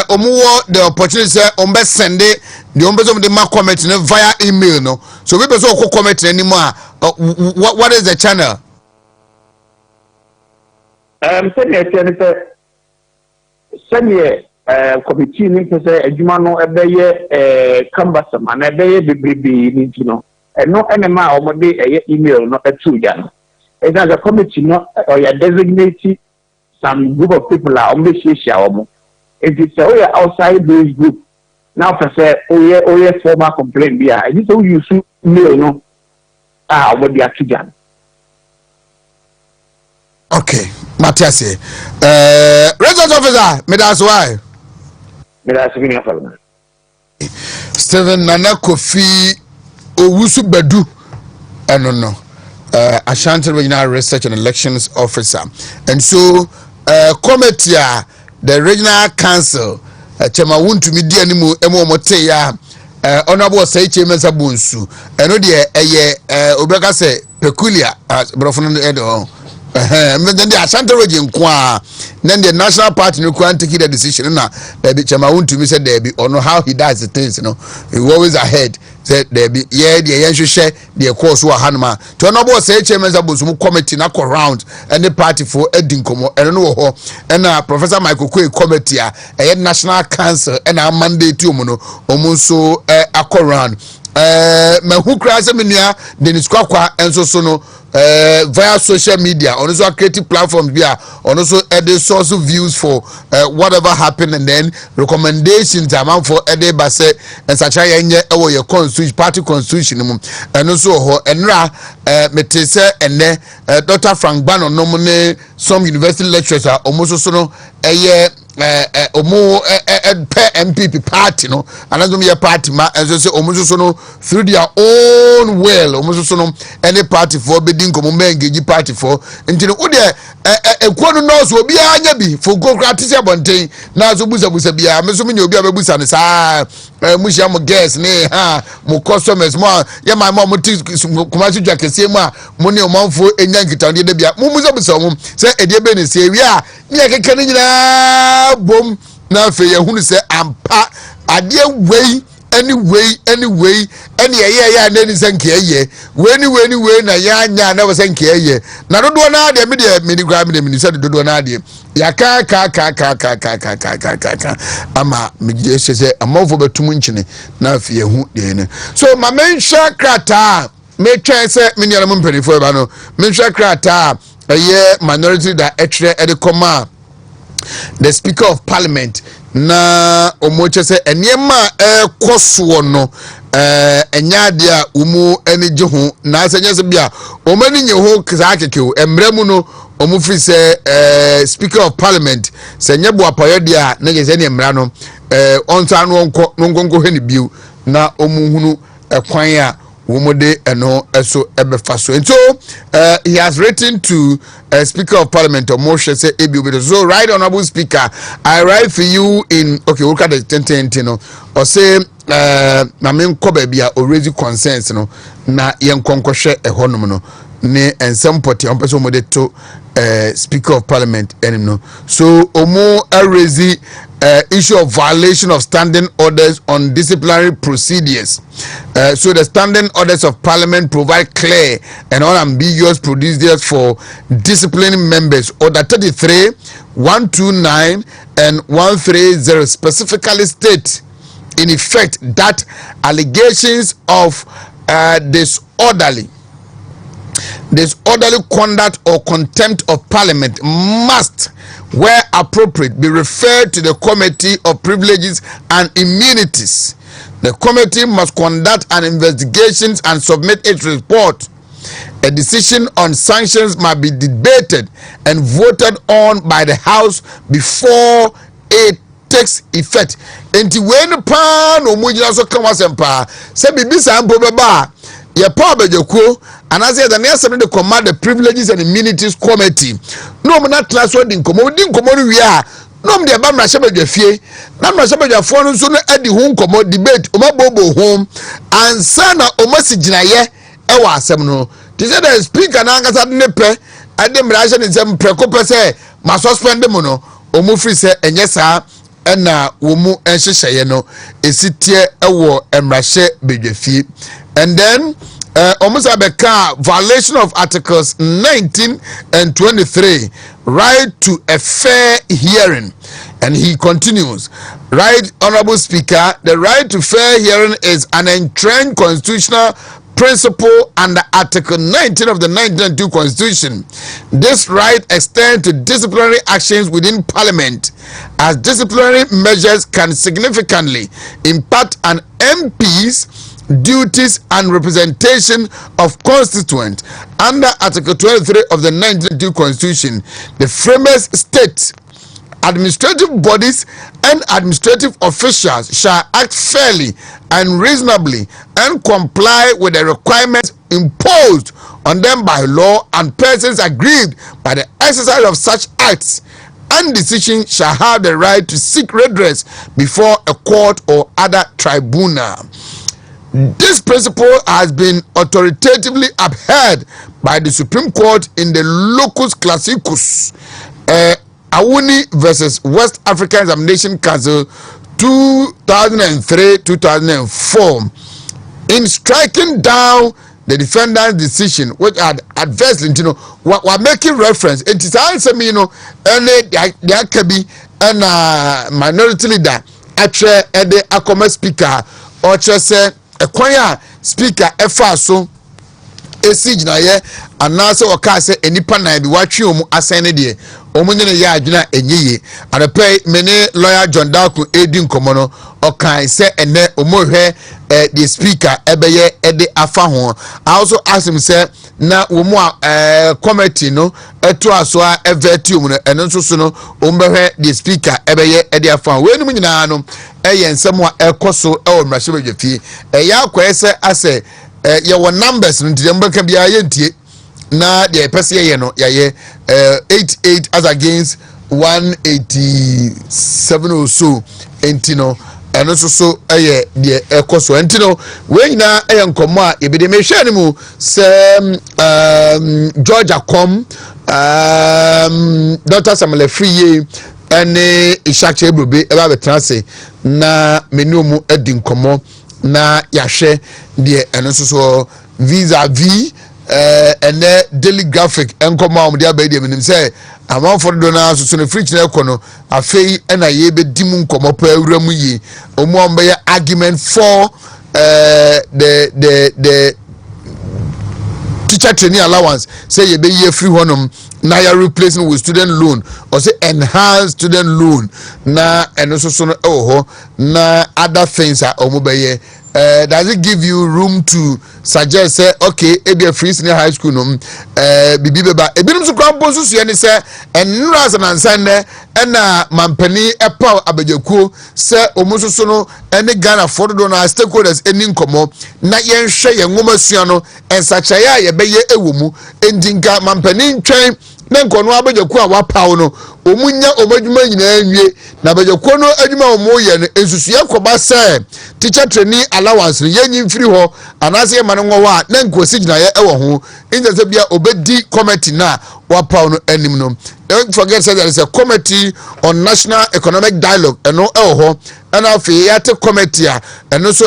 omuwo the opportunity say ombe send the ombe so the ma committee via email no so we pese okọ committee nim a what is the channel senior committee ni pese adwuma no ebeye canvas ma na ebeye bebrebe ni ntino eno enema omode email no etu ya no it's a committee no or ya designate some group of people are on the share omo it is outside those group now pese oye formal complaint bia it is so use mail no omode atu ya okay Matthias result officer me that's why Steven Nana Kofi Owusu Badu no Ashanti Regional Research and Elections Officer and so committee the regional council Chema Wontumi di animu emo mote ya honorable say chairman Sabunsu eno de obeka say peculiar brofo no then the Ashanti region kwa then the national party no can take the decision na there be Chema Wontumi said there be or know how he does the things you know he always ahead said there be the share the course wa hanma to honorable say chairman Zabusum committee na go round any party for edin komo and no ho and Professor Michael Kwe committee national council and a mandate omo so akọ round mehu kra se menua Dennis Kwakwa enso so no via social media on also creative platforms via on also edit source views for whatever happened and then recommendations amount for edit base and such a yenye ewo your constitution party constitution mum and also ho enra metese enne Dr. Frank Bano nominee some university lecturers are almost so no omo MPP party no another me party ma and so almost so no through their own well almost so no any party for bedin komo engage party for ntino wo de ekwonu no so obi anya bi for gokratise abonten na so busa bia me so me obi abebusa ne sa muhia mo guest ne ha mo customers mo ya my mom kuma so dwakese mu a mo ne omanfo enya nkitande de bia mo busa mo se ede be ne se wi a ne keke ne nyina bom na fe yehunu se ampa ade wei anyway any ya na ni sanke ye we na ya nya na we sanke ye na dodo na de me de mini gra me de mini se dodo na de ya ka ama me je se amofo betum nchine na fe yehu de ne so ma menhwa krata me twa se me nyara mo mpanifo ba no menhwa krata ye minority da etre e de koma the Speaker of Parliament na omoche se eniema koso no enyade a umu enije ho na asenya se bia omani nye ho kizakeke emremu no omufri se Speaker of Parliament se nyebo apoyode a na je se ne emra no onsa no nkonko heni biu na omuhunu ekwan a womode eno eso ebefa so and so he has written to Speaker of Parliament Moshe say ebi so right honorable speaker I write for you in okay look at the 10 no or say na men ko ba bia o raise concerns no na yen konkohwe ehonum no ne ensem poti on person mo de to Speaker of Parliament no so omo raise issue of violation of standing orders on disciplinary procedures. So the standing orders of Parliament provide clear and unambiguous procedures for disciplining members. Order 33, 129 and 130 specifically state in effect that allegations of disorderly conduct or contempt of Parliament must, where appropriate, be referred to the Committee of Privileges and Immunities. The committee must conduct an investigation and submit its report. A decision on sanctions must be debated and voted on by the House before it takes effect. Enti when pan omujina so kan wasempa se bibisa mpo beba ye pa bejeko and I said the next the command the Privileges and Immunities Committee no mo na class one din komo we are nom de ba mrahye badwafie na mrahye badwafo no nso no adi ho nkomo debate omabobo ho ansa na omasiginaye e wa asem no ti say the speaker na angasa ne pe ade mrahye ne nsem preko pe say ma suspend mo no omu free say enye saa na womu enhyehyeye no esitie ewo mrahye badwafie. And then almost a violation of articles 19 and 23, right to a fair hearing. And he continues, right, Honorable Speaker, the right to fair hearing is an entrenched constitutional principle under Article 19 of the 1992 Constitution. This right extends to disciplinary actions within Parliament, as disciplinary measures can significantly impact an MP's duties and representation of constituents. Under Article 23 of the 1992 Constitution, the framers state administrative bodies and administrative officials shall act fairly and reasonably and comply with the requirements imposed on them by law, and persons aggrieved by the exercise of such acts and decisions shall have the right to seek redress before a court or other tribunal. This principle has been authoritatively upheld by the Supreme Court in the Locus Classicus, Awuni versus West African Examination Council 2003-2004, in striking down the defendant's decision, which had adversely, were making reference. It is also, there can be a minority leader, actually, the Akoma speaker, or just a speaker efa so esijina ye anase okase enipa na bi watwe omu asene de omu ne ya adwuna enyiye anape mene lawyer John Daku edi nkomo no okan se ene omohwe the speaker ebeye ede afa ho. I also ask him say na womu committee no eto aso a eveti omu no eno nso so no ombehwe the speaker ebeye ede afa ho. We no nyina no ensem a ekoso e o mrahye badwafie ya kwese ase ye won numbers nti mbeka bia ye ntie na the person ye no ye 88 as against 187 or so entino eno so eye de ekoso entino we nyina eye nkomo a ebede mehwe ne mu se Georgia com Dr. Samuel Free ene Ishache Ebrobe eba betrase na menumu edi nkomo na yahwe de eno so vis-a-vis ene daily graphic enkomo am de abedi menim say amon for do na so no free na ekono afei ena ye be dimu nkomo pa awuramu yi omu ambe ya argument for the teacher training allowance say ye be ye free honum na ya replacing with student loan or say enhanced student loan na eno so no na other things are omubeye. Does it give you room to suggest say okay e be free senior high school no bibi beba ebinum so kwampo so ye ne say enura sanansan ne na mampani epa abejakuo say omusoso no ene Ghana for do na stakeholders eni nkomo na ye nhwe ye ngoma sua no ensachaya ye beye ewomu endinga mampani ntwen na nkono abejakuo a wapaw no omunya omadwuma nyina anwie na abejakuo no adwuma omoye no ensusu yakoba say teacher training allowance ye nyimfiri ho anase ye mane nwowa na nkosi gina ye ewo ho inja se bia obedi committee na wapaw no anim no. Don't forget that there is a committee on national economic dialogue and no ho and after committee and also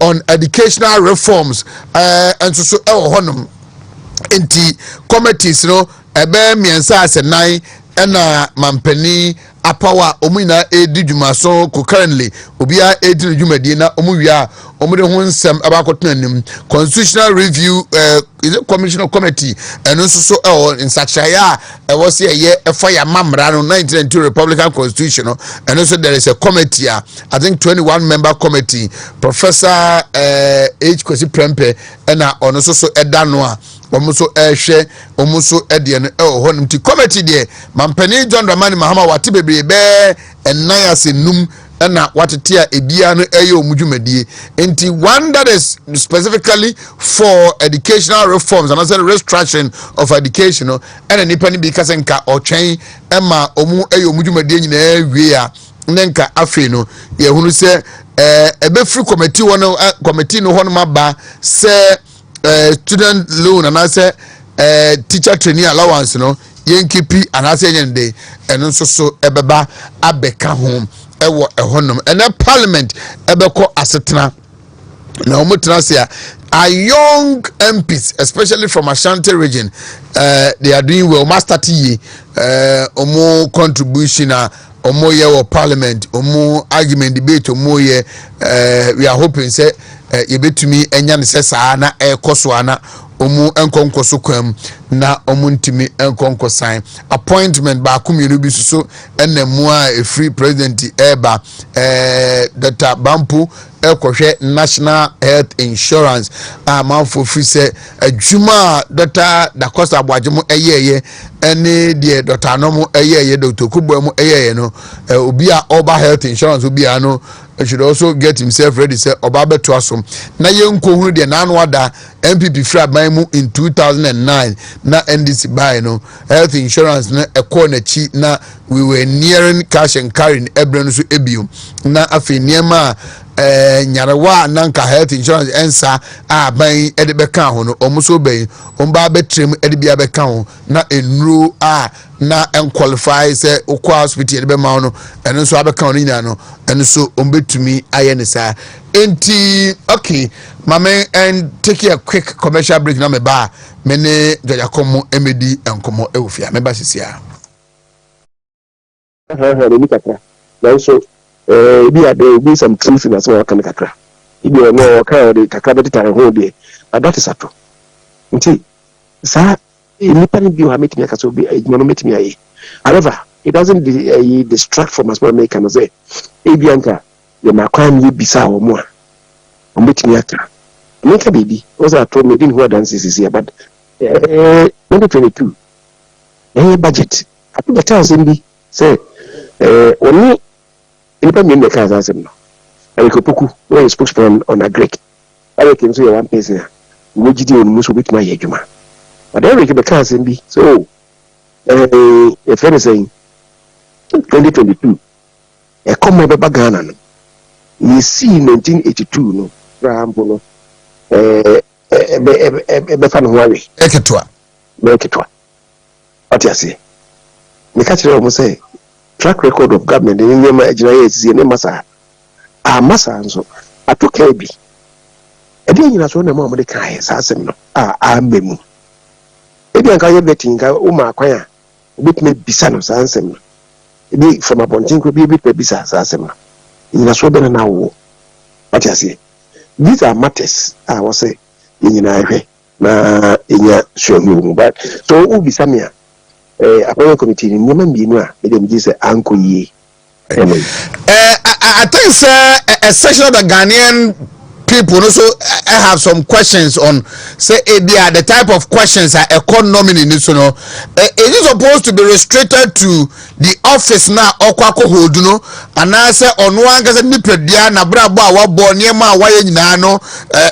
on educational reforms and so honum inti committees no ebe miensa asenai ena mampani apawa omina edi dwumaso ko currently obia edi dwumadi na omuwia omode ho nsem abakotenanim constitutional review is a commissioner committee and also so in Sachaya was ye fire mamra no 1992 Republican Constitution and also there is a committee I think 21 member committee Professor H Kwesi Prempe and also so edanoa omuso ehwe omuso ede no honum ti committee de mampani John Dramani Mahama wate bebrebe ennan asenum na watetea ebia no eye omudwumadie enti one that is specifically for educational reforms and also restructuring of education no ena nipa ni bi kasenka otwen ema omu eye omudwumadie nyina wie a nenka afi no ye hunu se ebe free committee wono committee no hono maba se student loan and also teacher training allowance no yenkipi anase nyende eno so ebeba abeka home ewo ehonum ene parliament ebeko asetena na omutra sia a young MPs especially from Ashanti region they are doing well master ye omo contribution omo ye wo parliament omo argument debate omo ye we are hoping say yebetumi enya ne sesa na ekoso ana omu enkonkoso kwam na omu ntimi enkonkosan appointment ba kumyenu bi so enemu a free president eba Dr. Bampu ekohwe national health insurance amanfo free say adwuma Dr. Dakosta Boagemo eyeye ene de Dr. Anomo eyeye Dr. Kubuemu eyeye no obi a oba health insurance obi a no should also get himself ready say oba beto asom na yenko hunu de na anwada MPP free aban in 2009 na NDC buy no health insurance na ekọ na chi na we were nearing cash and carrying ebrenu so ebium na afi niema nyarewa nanka health insurance ensa aban edebeka ho no omuso ben omba betrem edebia beka ho na enru na enqualify say okwa hospital edebema no eno so abeka ho nyina no eno so ombetumi ayenisa enti okay mame and take a quick commercial break na me ba me ne Jajakomo emedi enkomo ewofia me ba sisia so bi ade bi some truth na so kan kakra ibi no ka de kakra betare ho de that is ato nti sa nipa ni bi o ha metimi aka so bi ejuma no metimi aye however it doesn't distract from us what make can say ebi anka ye makwan ye bisa wo mo a o metimi aka make baby was ato me din who dance is here but 2022 budget ato the thousand bi say oni nipa mi ne kaza asem no Erikopoku wey spokesman on a Greek Eric so one person we gidi on muso bituma ye adwuma but Eric be kaza asem bi so if anything 2022 e come be Ghana no ni see 1982 no rambo no be fa no wawe eketwa atiase me ka kire o say track record of government in Yema Ejinaye ne masa masa nso atoka bi edi nyina so na ma de kan sa asem no ambemu edi anka ye betinga o ma kwan a obetime bisa no sa asem no edi from abontin ko bi bisa sa asem no nyina so be na wo atiase these are matters I say nyina hwe na enya shohu but so u bisa me a appointment committee ni nyama mbinu a me dem ji say anko yie I think a section of the Ghanaian people also have some questions on say the type of questions are nominee so no it is supposed to be restricted to the office now okwako hold no and I say on one case nipedia na brabo a wabo niema waye nyina no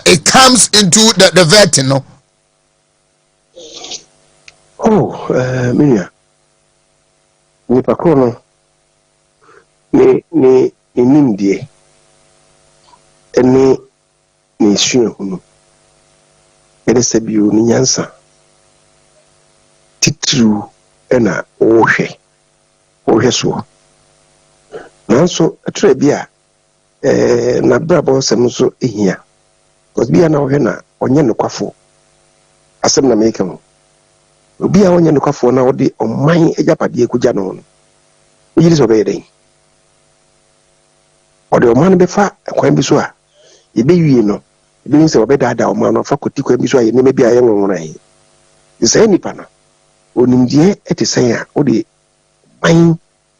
it comes into the vetting no minia ni pakono ni nimdie eni ni sua hunu ede sabiu ni nyansa titru ena ohwe so nanso atre bia na brabo sem so ehia because bia na ohwe na onye nokwafo asem na make mo obi a onye nokwafo na odi oman ejapade kugya no no yiri so be den odi oman be fa kwan bi so a ebe wie no ebe nse obedada oman no fa koti kwan bi so a ye ne bia ye nwonwora yiise nipa no onimdie etisen a odi man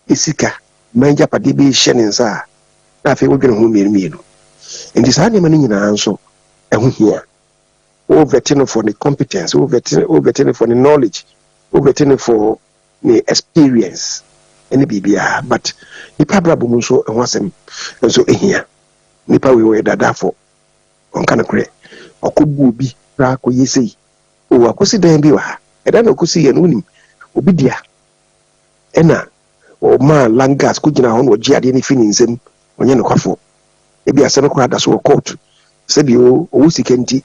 esika man japade be hye ne nsa na afi wodwene ho mienu ndi sa ne mani nyina nso eho hia overturning for the competence overturning for the knowledge overturning for the experience any bibia, but nipa brabo mu so ho asem nso ehia nipa we dada for on kana kure okobu obi ra ko yesei o akosi dan bi wa eda na okosi ye no nim obi dia ena o ma langas ko gina ho no gi ade ni fini nsem onye no kwafo ebi asem ko ada so court se bi o sikenti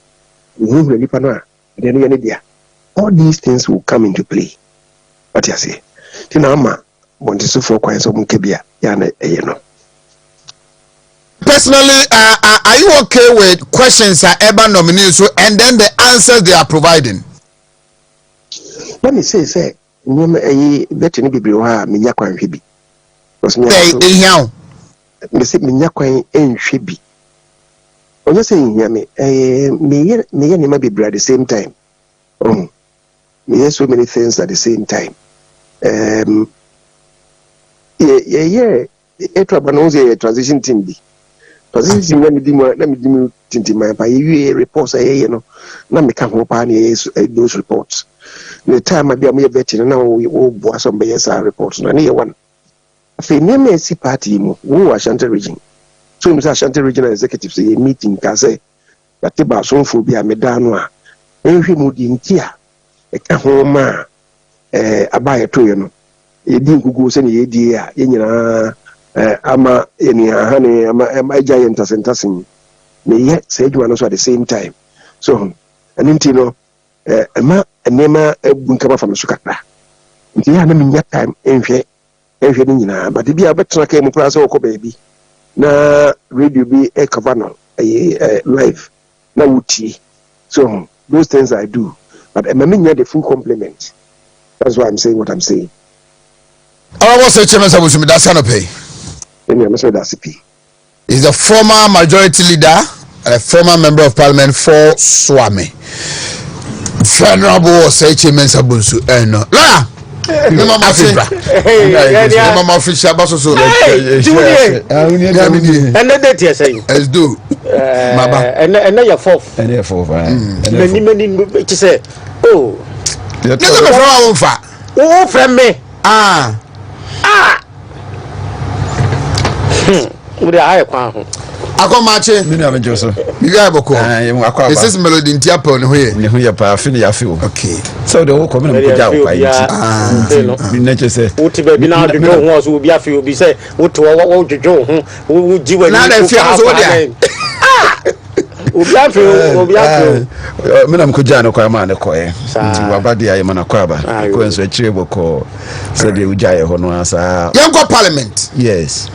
wo hwe nipa no a ede no ye ne dia. All these things will come into play. What you say? Tinama want to for quite some kebia yana no. Personally, are you okay with questions that ever nominees and then the answers they are providing? Let me say, you better be brewa minya kwan hwebi. Was me say minya kwan hwebi. Onye say me me ma be bra at the same time. We hear so many things at the same time. Transition team be. Transition when let me do tinti my pa you reports na me ka ho pa those reports. The time I be am betting na we bo some be reports na ne one. Afi ne see party mu wo Ashanti region. So me Ashanti regional executives say meeting ka say that ba so fo bi ameda no a ehwe mu di ntia eka ho ma abaye to ye no edi ngugu se ne yedi a ye nyina ama eni ha ne ama giant asentasin ne ye se adwuma no so at the same time so aninti no ma enema bunkama fam so kakra nti ya na minya time enhwe ni nyina but bi abetra ka mu pra se okọ baabi na radio bi e cover no live na wuti so those things I do. But I mean, the full complement. That's why I'm saying what I'm saying. I was a chairman of Wontumi. That's not pay. He's a former majority leader and a former member of parliament for Swami. Venerable was a chairman of Wontumi. No, la. Mama official boss so. And that yes, let's do. And your fourth. And therefore, many say, oh, oh, from me. With the higher crown. I come marching. Joseph. You got a this is melody in Tiapo. Who you parafin ya feel. Okay. So the whole community go down by nature say, what to be now the Joe was will be a few be say, what to what to Joe, who would you now that Minam Kujano Kwamana Koy, Wabadia Manakwaba, going to a tribal call, said the Ujaya Honoasa. Young Parliament. Yes.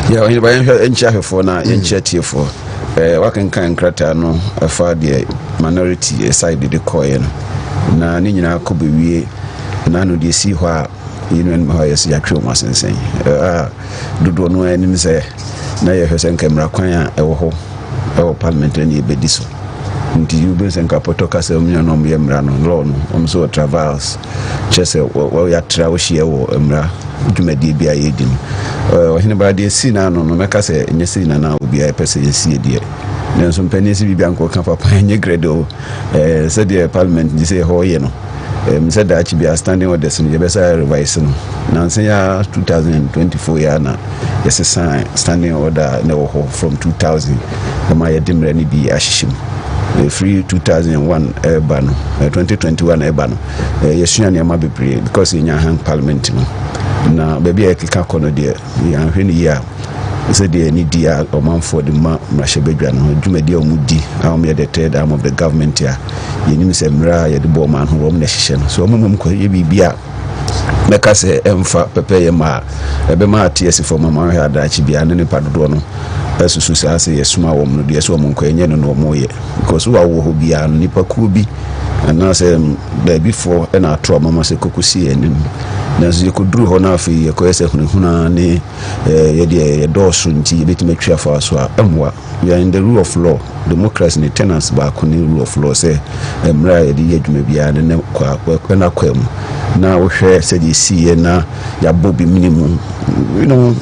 Yeah, when you in chair for now, in chat for working kind crater no, a far the minority side the coin. Na Nina could be we, none of the see why you know how you see a true mass and saying, do no enemies there. Na ye hwesen kamera kwan a ewo ho ewo parliament ni ebediso nti you be sen kapoto ka se omnya no me mra no law no omso travels chese wo ya tra wo hie wo mra dwumadi bia ye dim Oheneba de si na no meka se nyesi na na obi a pese yesi die nenso mpani si bibia nko ka papa nye gredo se de parliament di se ho ye no said that be a standing orders in the best revise no nanse ya 2024 ya na yes standing order no from 2000 ma ya dimre ni bi ashishim free 2001 ban 2021 ban yesuan ya ma bebre because in your hand parliament no na baby e kika kono de ya hwene ya said the need dia or man for the mrashebedwa no dwumadi omudi am ye the third arm of the government ya yenim se mra ye de bo man ho na hihye no so omum ko ye bibia meka se emfa pepe ye ma ebe ma TS for mama ha adachi bia ne padodo no esusu se ase yesuma wom no de so omum ko enye no no moye because wa wo ho bia nipa ku bi na se da before na atro mama se kokusi enim na so yekuduru ho na afi yekoyese hunhuna ne ye de dosu nti betime twa fa so a emwa we are in the rule of law democracy ne tenants ba ko ne rule of law say emra ye de yedwuma bia ne kwa na kwam na wo hwe se de sie na ya bobi minimum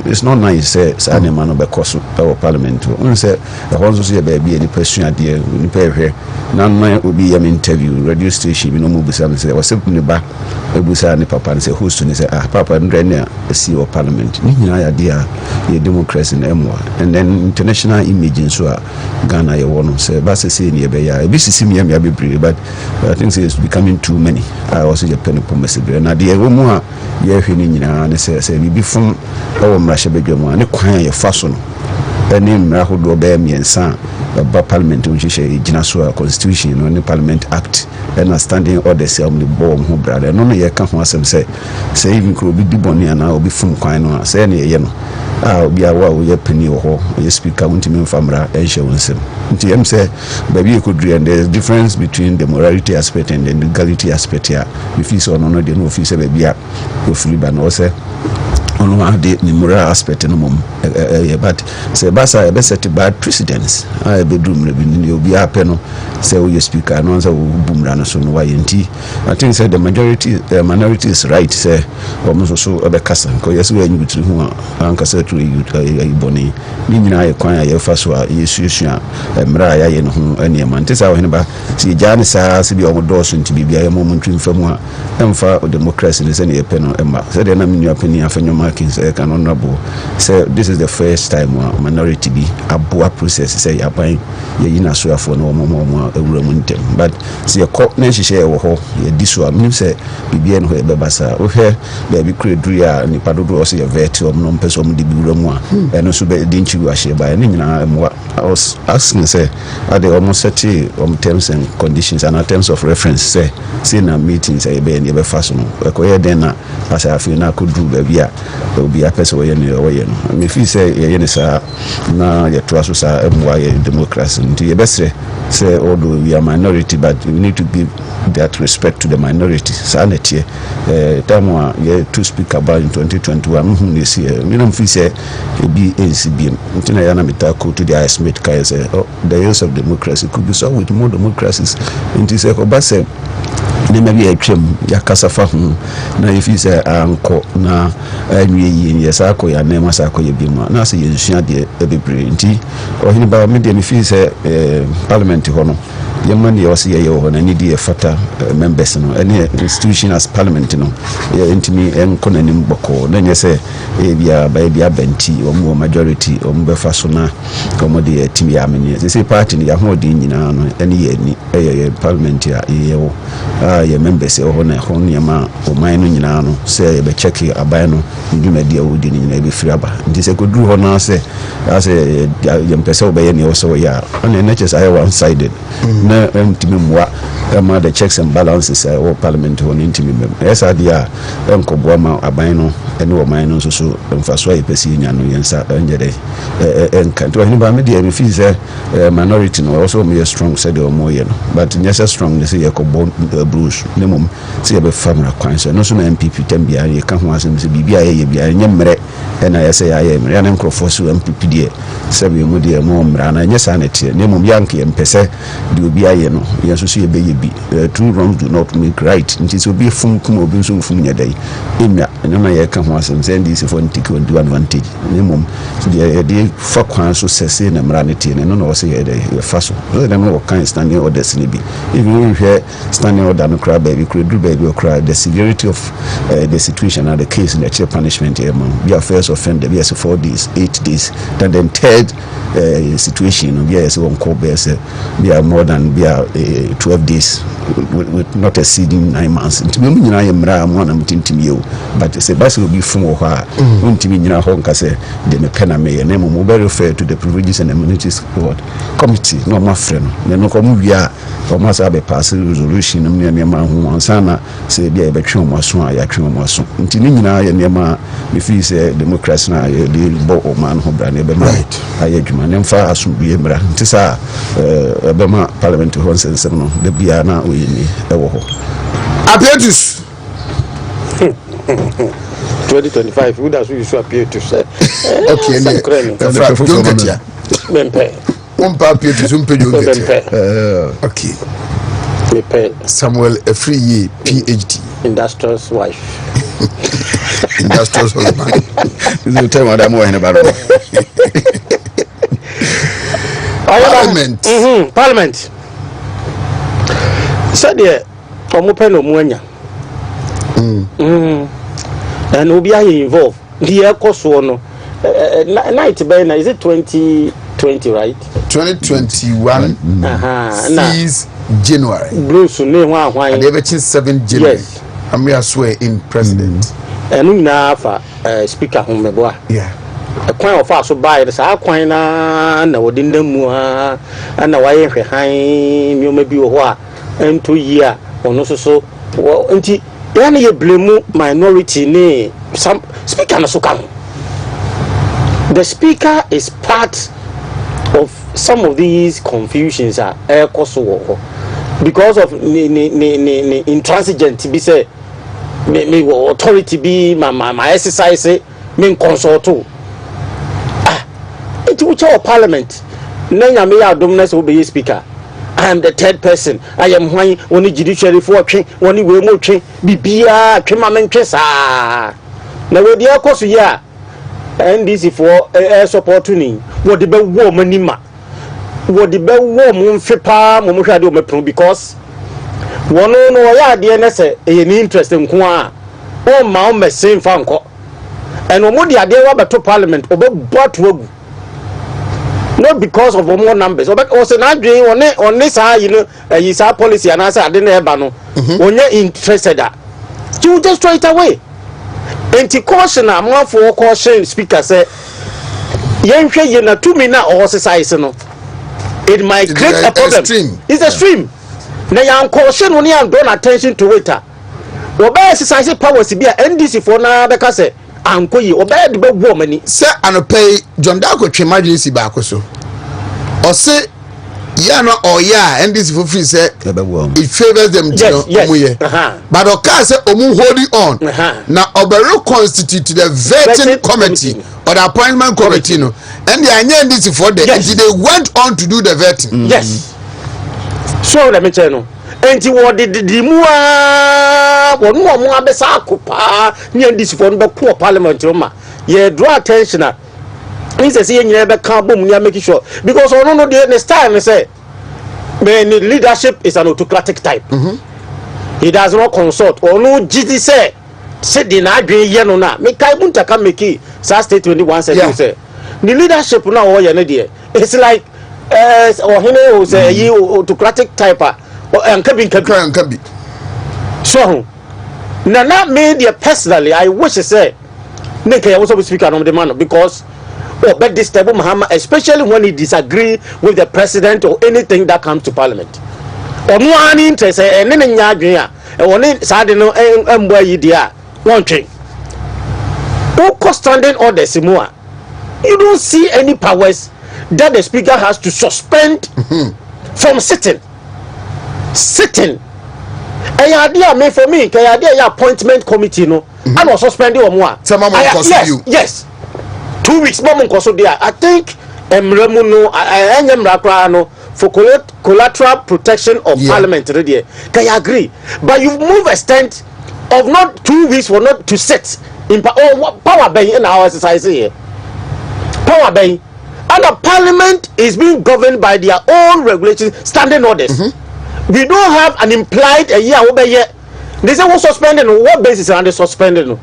it's not nice say any man of because our parliament we say the ones who say baby any person idea ni pay here na will be an interview radio station move say was simply back ebusa ni papa say host ni say papa ndre na see our parliament ni nyina idea ye democracy na emwa and then international image so Ghana ye wono say ba say ni be ya ebi sisi me be brave but I think it's becoming too many I also just pen promise na de wo mu a ye hwe ni nyina ne say bibi fun o mrahye bedwam ne kwan ye fa so no any miracle be miensa ba parliament on hye gina so constitution no ne parliament act and standing order say on the bomb ho brother no ye ka ho asem say even kro bi di boni ana obi fun kwan no say ne ye no obi awa wo ye pani ho ye speaker Wontumi mfamra enhye wonsem nti em say baby could agree and there's difference between the morality aspect and the legality aspect here if you so no dey no fi say baby a ofuri ba no say on one day the moral aspect no mum but say basa be set bad precedents I bedroom rebi obi ape no say we speaker no say bumra no so no why nti I think say the minority is right say almost so be kasa ko yes we anyu bitiri ho anka say to boni ni nyina ye kwan ye fa so a yesuasua mra ya ye no ho aniema nti say Oheneba si jani sa se bi o do so nti bibia ye mo ntwimfamu a emfa democracy ne say ne ye pe no emma say de na menu apani afanyoma can honorable say this is the first time minority be aboa process say yaban ye yina so afo no mo ewura ntem but see a court na hihye wo ho ye diso am say bibia no be basa wo he be bi kreduru a ni padodo o say ye vet o no mpeso mo de bi wura mu a eno so be di nchi wa hye ba ni nyina mo I was asking say are they almost set terms and conditions and terms of reference say na meetings say be ni be faso no ko ye den na as I feel na could do be a obi apese we ne we no me feel say ye ne sa na ye to aso sa emwa ye democracy nti ye besre say although we are minority but we need to give that respect to the minority sanity time ye to speak about in 2021 who is here me no feel say e be NCB nti na ya na metako to the estimate kai say the use of democracy could be solved with more democracies nti say ko ba say ne maybe a twem ya kasafa hu na if you say anko na anwie yi yesa ko ya na masa ko ye bima na say yensua de bebre nti Oheneba me de me feel say parliament ho no yemman ye wase ye ho na ni de fata members no any institution as parliament no ye ntimi enko na nim boko na nye say bia ba bia benti o mu majority o mu be fa so na ko mo de timi amene say party ni ya ho de nyina no ene ye ni ye parliament ya ye wo ye members ho na ho nyama o man no nyina no say be check aban no ndumadi awudi ni nyina be free aba nti say ko duru ho na say ye mpese obaye ni o so ya na natures I one sided na ntimi mwa ama the checks and balances o parliament ho ni ntimi mem esa dia enkobo ma aban no ene o man no so mfaso ayi pesi nya no yensa njede enka to Oheneba me dia me feel say minority no also me strong said o mo ye no but nyesa strong they say ye ko bruce ne mum say be famra kwan so no so na MPP tambia ye ka ho asem se bibia ye bia nyemre ena ye say ye mre na nkrofo so MPP die se be mu die mo mra na nyesa na tie ne mum yank ye mpese de obi aye no ye so ye be ye bi two wrongs do not make right nti so be fum kum obi so fum nyadai emia na ye ka ho asem se ndi se for ntiki on do advantage ne mum so de fa kwan so sese na mra ne tie ne no say ye de ye fa so dem no kan standing orders ne bi even we hear standing order no cry baby could do baby or cry the severity of the situation and the case in the chair punishment here man we are first offender we are 4 days 8 days then third situation we are so on call base we are more than we are 12 days with not exceeding 9 months ntimi mu nyina yemra mo na mtintimi yo but say basi obi fun wo ha ntimi nyina ho nka say de me pena me na mo very fair to the privileges and immunities board committee no ma frɛ no no ko mu wia o ma sa be pass resolution no me ma ho ansana say bia e betwe mo aso a ya twe mo aso nti ni nyina ye ne ma me fi say democracy na ye de bo o man ho bra ne be ma aye dwuma ne mfa aso bi mra nti sa be ma parliament ho nsensem no de bia na oyini e wo ho apparatus 2025 who does you so appear to say okay don't get ya mempe on papier to some page okay me Samuel a free PhD industrial's wife Industrial Solomon. This is time Madam Oheneba. Parliament. Parliament. Said there, Omopen Omuanya. And Obi involved. The cost one. Night Bena, is it 2020, right? 2021. Since January. Bruce, name one. And they have 7 January. Yes. I'm here swear in president. And now for speaker Homeboa. Yeah. A coin of us buy the Saquina and within the Mua and the way behind you may be a while and 2 years or no so. Well, until any blame minority name some speaker no so come. The speaker is part of some of these confusions are because of intransigent be say me authority be my exercise me consult to it which our parliament nanya me adomness will be speaker. I am the third person. I am why only judiciary for train only we mo train bibia twemamen twesa na we dia koso ya NDC for support ni what the be wo manima what the be wo mo mfepa mo hwade o mepro because one no ya de na say e ni interest nko a o ma o mesen fa nko and omo de ade wa beto parliament obe bot wagu not because of more numbers o say na dwen on this you know you say policy and answer ade na eba no onye interested you just throw it away. Anti-caution among for caution speaker say yenhwe ye na tumi na o exercise no it might create a problem. It's a stream na yan caution no yan draw attention to it oba exercise powers bi a NDC for na be ka say ankoyi oba de be wo mani say anopay John Dako twemagency ba akoso o say yeah no or yeah NDC for free say it favors them yes. But oka say omu holding on na obero constitute the vetting committee or the appointment committee no and they are NDC for them until they went on to do the vetting. Yes. So let me tell you enti what did the mua wonu omo abesa akopa NDC for no be parliament ma ye draw attention he says he never come boom you make sure because I don't know the style say man leadership is an autocratic type. He does not consult or no GT say the na adwen ye no na me kai bunta ka make sa state 21 say the leadership now o ye no there it's like Oheneba say you autocratic type Nkabi so na me there personally I wish say make I also speaker on the man because but this type of Muhammad, especially when he disagree with the president or anything that comes to parliament. Or no any interest and then nyadwea e woni sade no embo yidia one thing. Who standing orders more? You don't see any powers that the speaker has to suspend from sitting. And idea me for me, can idea appointment committee no. I was suspending or more. Yes. 2 weeks more there. I think Emremuno no for collateral protection of parliament already. Can you agree? But you've moved a stand of not 2 weeks for not to sit in power bay in our exercise here. Power bay. And the parliament is being governed by their own regulations, standing orders. We don't have an implied a year over here. They say we're suspending on what basis are they suspending?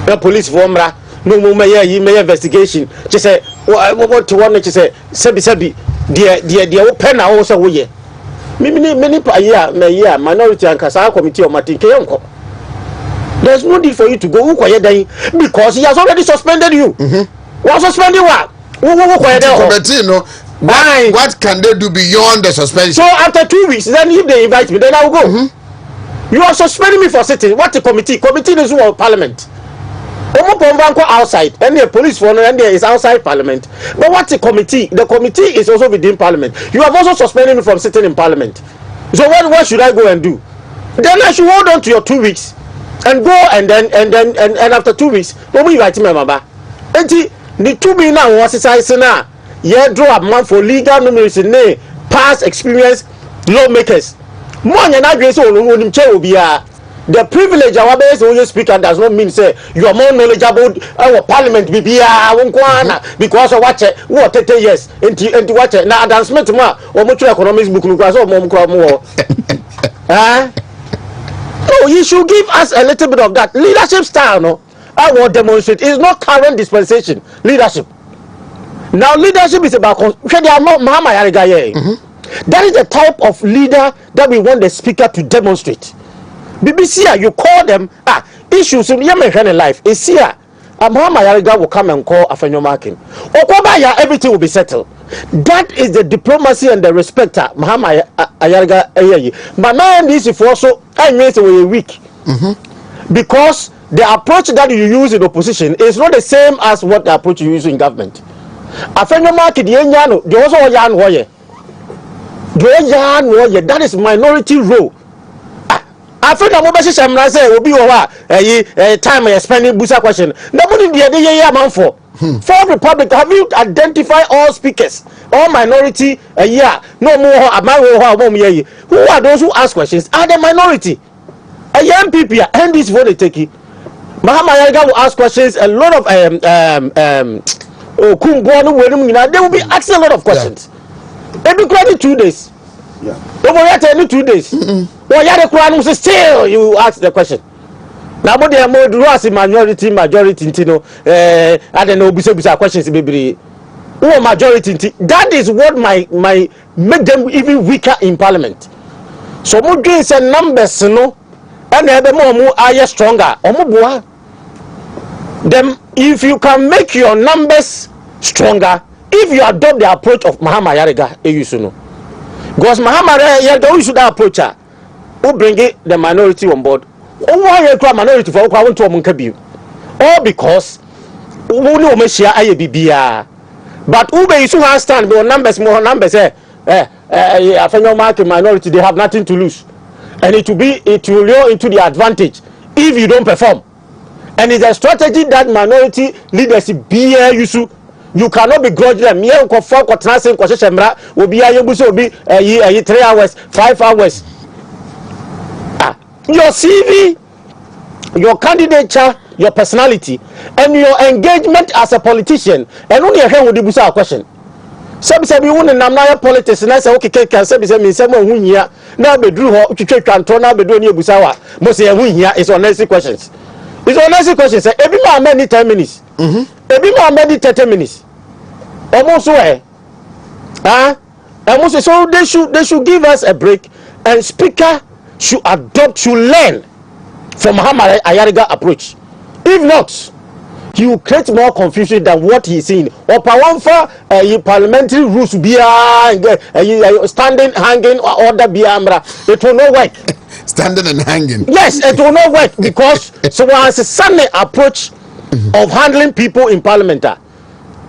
The police formula. No more you may investigation. Just say what to one say sebi the open also we many year minority and kasa committee or matinke yonko. There's no need for you to go because he has already suspended you. What suspending what? What can they do beyond the suspension? So after 2 weeks, then if they invite me, then I will go. You are suspending me for sitting. What the committee? Committee is what parliament. Outside and the police for and there is outside parliament. But what's the committee? The committee is also within parliament. You have also suspended me from sitting in parliament. So what should I go and do? Then I should hold on to your 2 weeks and go and then after 2 weeks, when we invite me, Mama. And the 2 weeks now was exercising now. Yeah, draw a man for legal nomination, past experience lawmakers. More than I guess all him chair will be the privilege our base only speaker does not mean say you are more knowledgeable our parliament because of what 30 years into what now advancement ma or much economics book no, you should give us a little bit of that leadership style. No, I will demonstrate. It's not current dispensation leadership. Now, leadership is about. That is the type of leader that we want the speaker to demonstrate. BBC, you call them issues in Yemen life. It's here. Mahama Yariga will come and call Afenyo Markin. Okobaya, everything will be settled. That is the diplomacy and the respect Mahama Yariga. But man, this is also I mean we're weak because the approach that you use in opposition is not the same as what the approach you use in government. Afenyo Markin, the also yan warrior. That is minority role. I feel that mobile system say will be over time I spending busa question. Nobody the man for Republic. Have you identified all speakers, all minority? No more. Who are those who ask questions? Are the minority? A young people and this vote they take it. Mahama Yariga will ask questions. A lot of they will be asking a lot of questions. Every credit 2 days. Over 2 days. Well, still you ask the question. Now, but they are more majority, I don't know, bisa questions, baby. Oh, majority. That is what my make them even weaker in parliament. So, more gains and numbers, no, and the more are stronger. Then, if you can make your numbers stronger, if you adopt the approach of Mahama Yariga, you should know. Because Mahama Yariga, we should approach her. Who bring it the minority on board? Why you minority for want to Munkabu? All because who know Meshia Ayabia. But Ube is who stand more numbers, Afenyo market minority, they have nothing to lose. And it will go into the advantage if you don't perform. And it's a strategy that minority leadership be you cannot begrudge them. Me and Kofa Kotrasing Koshemra will be able be 3 hours, 5 hours. Your CV, your candidature, your personality, and your engagement as a politician, and only a hand would be a question. Some say we won in Namaya politics, and I say, okay, can say someone who here now be drew her to check and turn out be doing Busawa. Most say who here is unnecessary questions. It's unnecessary questions. Every man many 10 minutes. Every man many 30 minutes. Almost way. Almost so they should give us a break, and speaker should learn from Mahama Yariga approach. If not, he will create more confusion than what he is seeing. Or Pawanfa parliamentary rules be standing, hanging, or order be it will not work. Standing and hanging. Yes, it will not work because so as a Sunday approach of handling people in parliament,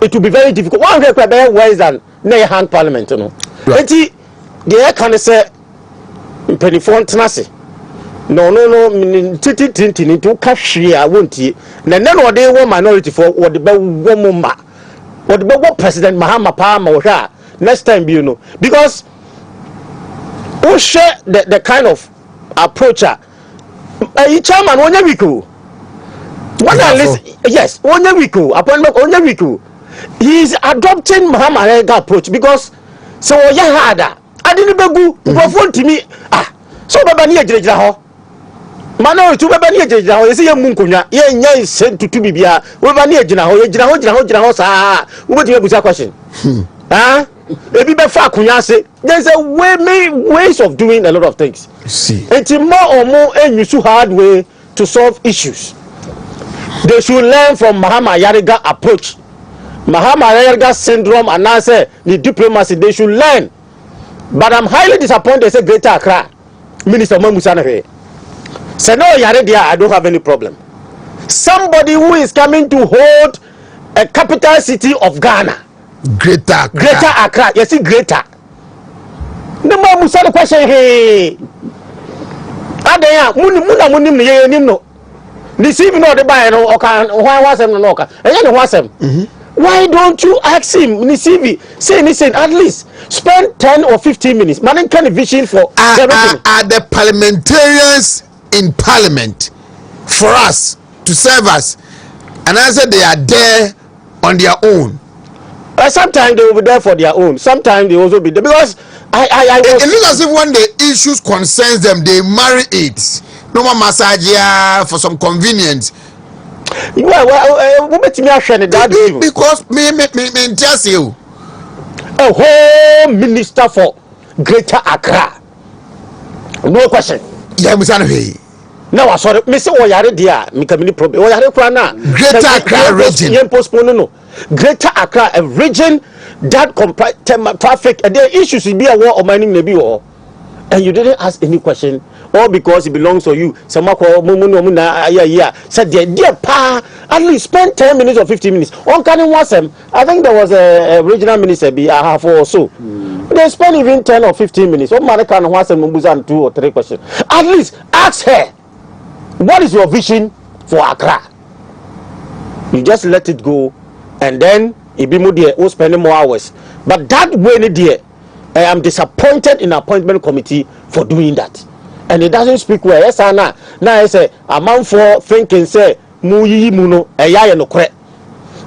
it will be very difficult. One way ways than they hand parliament, you know. Right. The can say Penifon Tenase. No, titi to cashier won't ye. Then what they want minority for what the woman, what the President Mahama Palmer or her next time, you know, because who share the kind of approach chairman one week. Yes, 1 week appointment 1 week. He is adopting Mahama Yariga approach because so harder. I didn't go phone to me. So Babani Ejra Mano to Babani Ejra is a munkunya, ye sent to Bibia, Babani Ejra, what you have a question? There's a ways of doing a lot of things. See, it's more or more a new hard way to solve issues. They should learn from Mahama Yariga approach. Mahama Yariga syndrome and now say the diplomacy they should learn. But I'm highly disappointed. Say Greater Accra, Minister Mamusana. Say no, Yaridia, I don't have any problem. Somebody who is coming to hold a capital city of Ghana. Greater Accra. You see, greater. The Mamusana question, hey. Adaya, Muna, no. This evening, no, the buyer, no, why was him no, and you was him. Why don't you ask him, Nisivi, say, listen, at least spend 10 or 15 minutes. Man, can vision for are the parliamentarians in parliament for us to serve us, and I said they are there on their own. Sometimes they will be there for their own. Sometimes they also be there because I was. It looks as if when the issues concerns them, they marry it. No more massage for some convenience. Well, because me just you. A whole minister for Greater Accra. No question. Yeah, no, I saw it. Mister Oyare dia, mi kamini problem. Oyare kwa na. Greater Accra region. Yen postpone no. Greater Accra, a region that comprise traffic and there issues will be a war of mining maybe or. And you didn't ask any question, all because it belongs to you. Samako mumuna yeah. Said dear pa, at least spend 10 minutes or 15 minutes. On can was I think there was a regional minister be a half or so. They spend even 10 or 15 minutes. What man can was and 2 or 3 questions. At least ask her, what is your vision for Accra? You just let it go, and then it be more dear, we'll spend more hours. But that way, dear, I am disappointed in the appointment committee for doing that. And it doesn't speak well. Yes, now I say, a man for thinking, say, Muyi Muno, a ya no cre.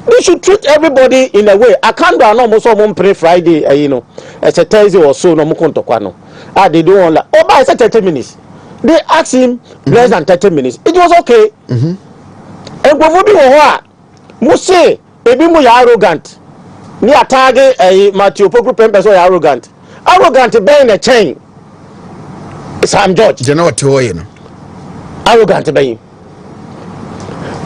They should treat everybody in a way. I can't do almost on pray Friday, it's a Thursday or so, no mukonto kwano. They don't want like, oh, but it's 30 minutes. They asked him less than 30 minutes. It was okay. And when we were Muse, ebi mu ya arrogant. Ni atage Matthew Poku Pempe so arrogant. Arrogant be in a chain. Sam George. You know what to you know. Arrogant be.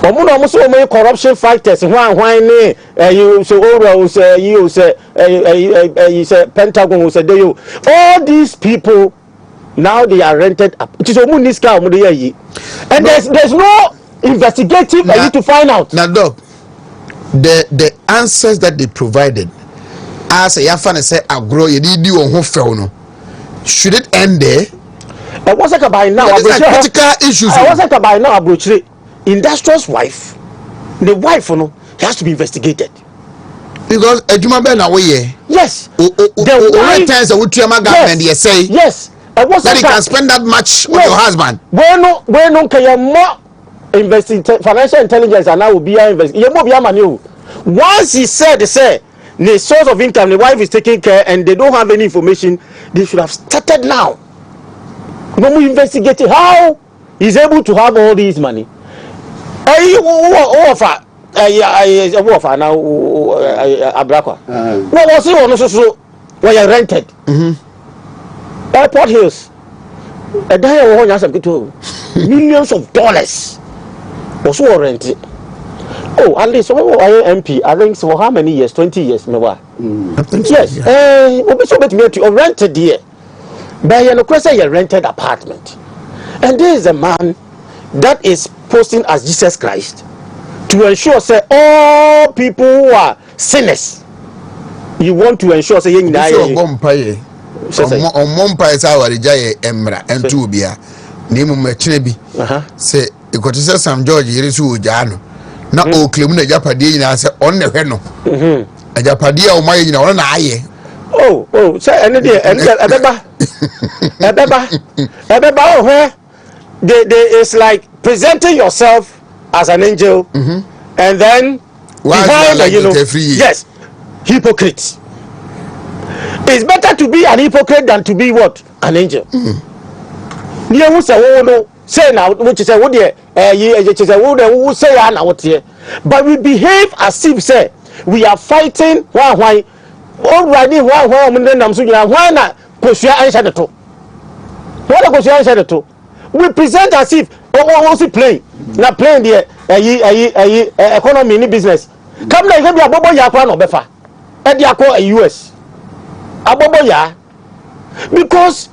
Omuno muso mo corruption fighters hwan ni you so overall say you say you say Pentagon say do you. All these people now they are rented up. It is omuniska omude yi. And there's no investigative I need to find out. Now doc, the answers that they provided as a yafane say agro ye di won ho few no, should it end there? I wasn't by now critical issues. I wasn't by now abrochire industrial's wife, the wife no, he has to be investigated because ejuma be na we ye. Yes, the right times that we government they say yes, I was that he can spend that much on your husband. When no can you more financial intelligence and now will be once he said the source of income, the wife is taking care and they don't have any information, they should have started now. No more investigating how he's able to have all this money. Offer now Abrakwa. What was he on so where you rented? Airport Hills. A day millions of dollars. Also rented. Oh, at least MP. I think for how many years? 20 years, maybe. Yes. So to rented here. But you know, you rented apartment, and there is a man that is posting as Jesus Christ to ensure say all people who are sinners. You want to ensure say you know. Emra and two bia. Name Mechinebi. Say ikotise Sam George yirisu ojano na o claim na japade nyina se on ne hwe no ajapade a o maye nyina on na aye say ene de ebeba o hwe they is like presenting yourself as an angel and then behind like yes, hypocrite. It's better to be an hypocrite than to be what? An angel. Niye who say no say now which is what there who say na what here, but we behave as if say we are fighting why already why nam so why na kosua answer the to what kosua answer the to we present as if also playing na playing there economy ni business come na be abobo ya kwa no befa e dia ko US abobo ya because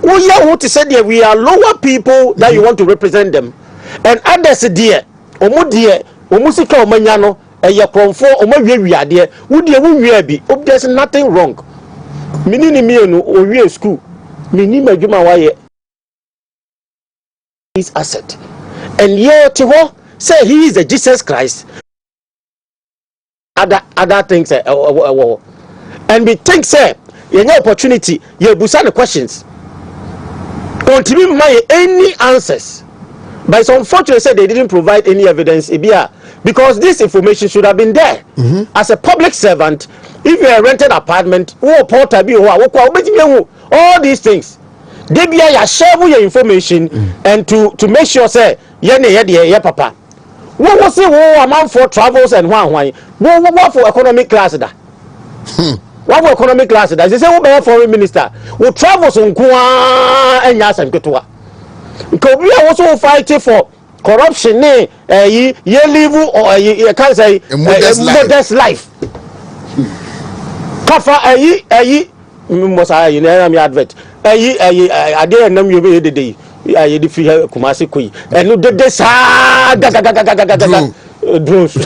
we are what to say there we are lower people that you want to represent them and others there omusika omanya no eye konfo omawiawia there wo die wo wia bi there's nothing wrong minini mienu owie school mini madwuma waye his asset and yet say he is a Jesus Christ other things and we think say any opportunity you busa the questions continue my any answers But it's unfortunate that they didn't provide any evidence, because this information should have been there. As a public servant, if you are rented apartment, all these things, they be share your information and to make sure say papa. What was it? Amount for travels and why? What for economic class da? What for economic class da? They say what foreign minister? What travels on Kwa and Yasan Ketua? Because we are also fighting for corruption, ye live or you can't say a modest life. Kafa must I in enemy advert. I dare name you the day. I did feel Kumasi Kui and look at this drones.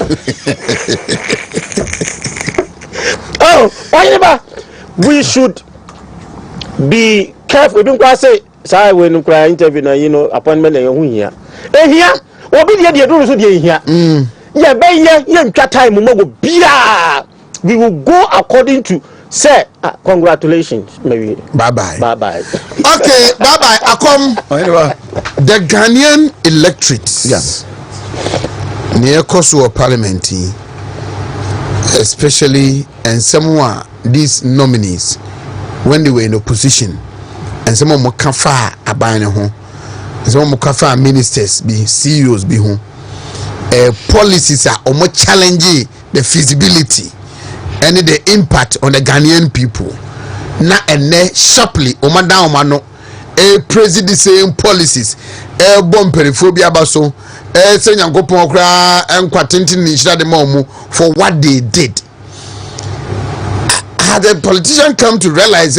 Oh, Oheneba, we should be careful. We don't say. Say when you cry interview, appointment here. Here, obedient the rules here. Time we will go according to say congratulations. Maybe bye. Okay, bye. The Ghanaian electorate, near Kosovo Parliamentary, especially and someone these nominees when they were in opposition. And some of them kafa abane ho, some of them kafa ministers be CEOs be ho. Policies are omo challenge the feasibility and the impact on the Ghanaian people. Na ene sharply omada omano praise the same policies bomb periphobia baso say nyankopon kra enkwatenti ni hira de mamu for what they did. Had the politician come to realize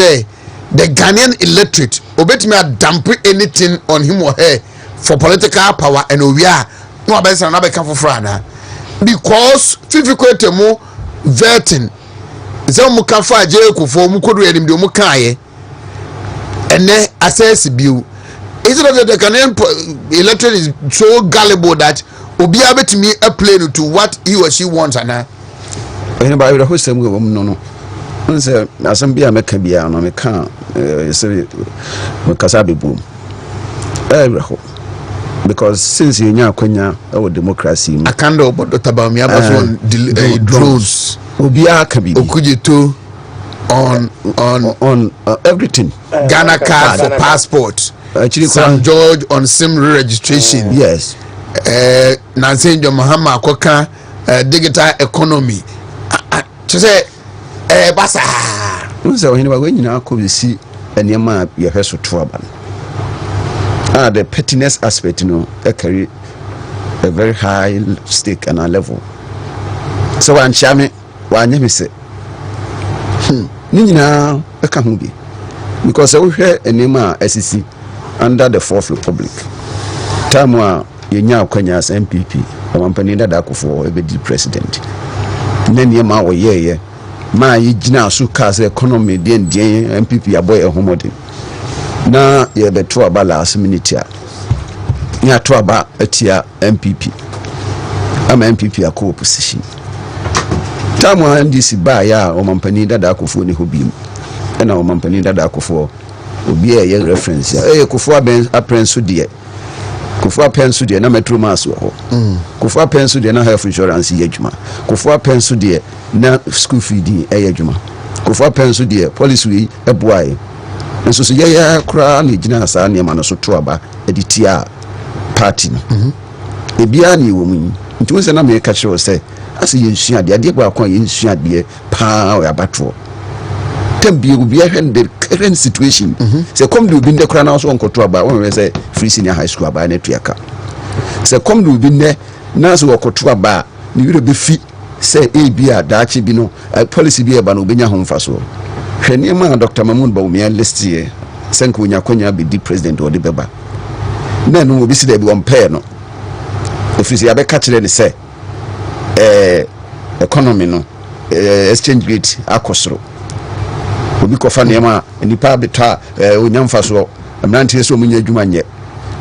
the Ghanaian electorate obetimi dampen anything on him or her for political power and we are no abesa na beka fofrana because fifikwetemu vetting ze mu kafa je ekufo mu kodu enim de mu kaaye ene assess biu. Is it that the Ghanaian electorate is so gullible that obi abetimi a play to what he or she wants ana anybody the host no say asambia meka bia no meka say mekasa bebum because since you nya akwanya our democracy akanda obodo tabami abaso drones obia ka bibi okujeto on everything Ghana card for passport St. George on SIM registration yes Nansenjo Mahama akoka digital economy to say basa unse Oheneba we nyina akobisi enema ye hweso to aba the pettiness aspect carry a very high stake and a level so wan chame wanye me se ni nyina eka ho bi because we hwe enema asisi under the Fourth Republic time a yenya akwanya as MPP omampani dada akofo ebedi president nene ma wo yeye ma yigina so cars economy den MPP aboy ehomode na ye beto aba last minute a ya to aba atia MPP ama MPP akọ opposition tamu NDC ba ya omampani dada akofo ni hobim na omampani dada akofo obi ye reference ya kofo aben aprenso de kofo apenso de na metro mass ho kofo apenso de na health insurance ye adwuma kofo apenso de na school fee di adwuma kofo apenso de police wi eboae nso so ye kura na gina asa na ma no so to aba editia party no ebia na ewo mu nti won se na me ka kire se ase ye nsua de gba akon ye nsua de pa o abatro tambie obi ahwe the current situation se come do bi nde kura na so onkoto aba won we say free senior high school aba na tuaka se come do bi nde na so okoto aba ni wire be fi se ebia daachi bi no policy bi eba no obenya ho mfaso hwene ma Dr. Mahmoud Bawumia list here senko nya konya be di president or the beba na no obi si da bi on pair no ofisi ya be ka kire ni se economy no exchange rate akosoro obi kofa nema nipa beta onyamfa so amnante so munya adwuma nye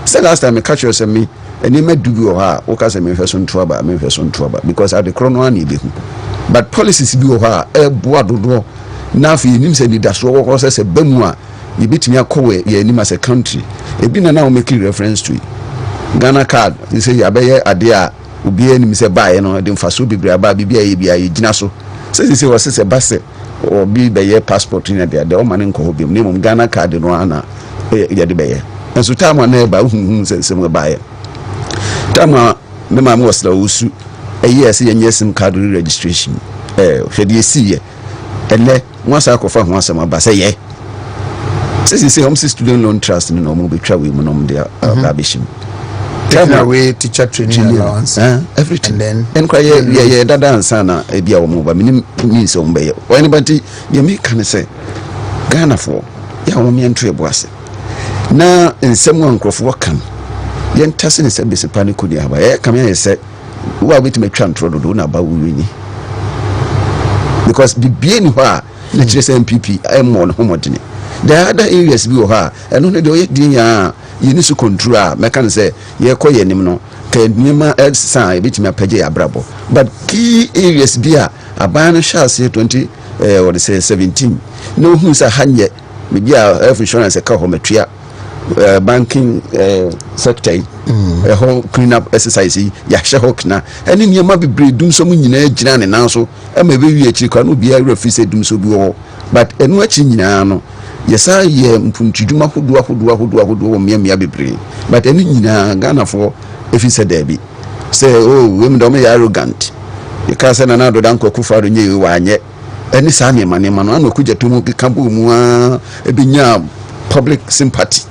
say last time catch you say me eni madubi o ha o ka say me hweso nto aba because at the chrono an ibe but policies bi o ha boa dodo na fi nim say leadership wo say bamu a yebetimi akowe ye nim as a country ebi na o make reference to Ghana card you say abeye ade a obi anim say buy no de mfaso bibira ba bibia ye bia ye gina so say was say basse or be beye passport in there the man nko ho bim nem Ghana card no ana ye de beye enso time na ba hu say we buy time me ma was la usu yes ye sim card registration hwede esi ye ele wasa akofa ho asema ba say ye say home student loan trust no mo betwa we mo no mo dia abishim taking away teacher training allowance everything and then yeah that answer na e bia wo mo ba minim means o mbe ye anybody ye me kan say Ghana for ya wo me ntwe boase na nsem ankrofo kan ye ntase ne se bese panic dia ba ye kam ye se wo abeti metwa ntro do na ba wo wi because bibie ni ho a na kire se MPP I mo no homodene the other areas bi wo ha eno ne de din ya you need to control me can say ye ko ye nim no ka nima elsa e bitimi apage abrabo but key areas bi a aban no sha say 20 what say 17 no hu sa hanye me bi a health insurance ka ho matua banking sector whole clean up exercise ya hye hokna ene nima bi bredum so mu nyina gina ne nan so e ma be wi akiri kwa no bi a refi dum so bi wo but enu achi nyina no yesa ye mpuntuduma hodo miamia bebre but eni nyina Ghana for if he said debi say oh we do me arrogant you can say na do dan kwakufa do nye wa anye eni sa ne mane no anokuja to mu kambu mu a ebinya public sympathy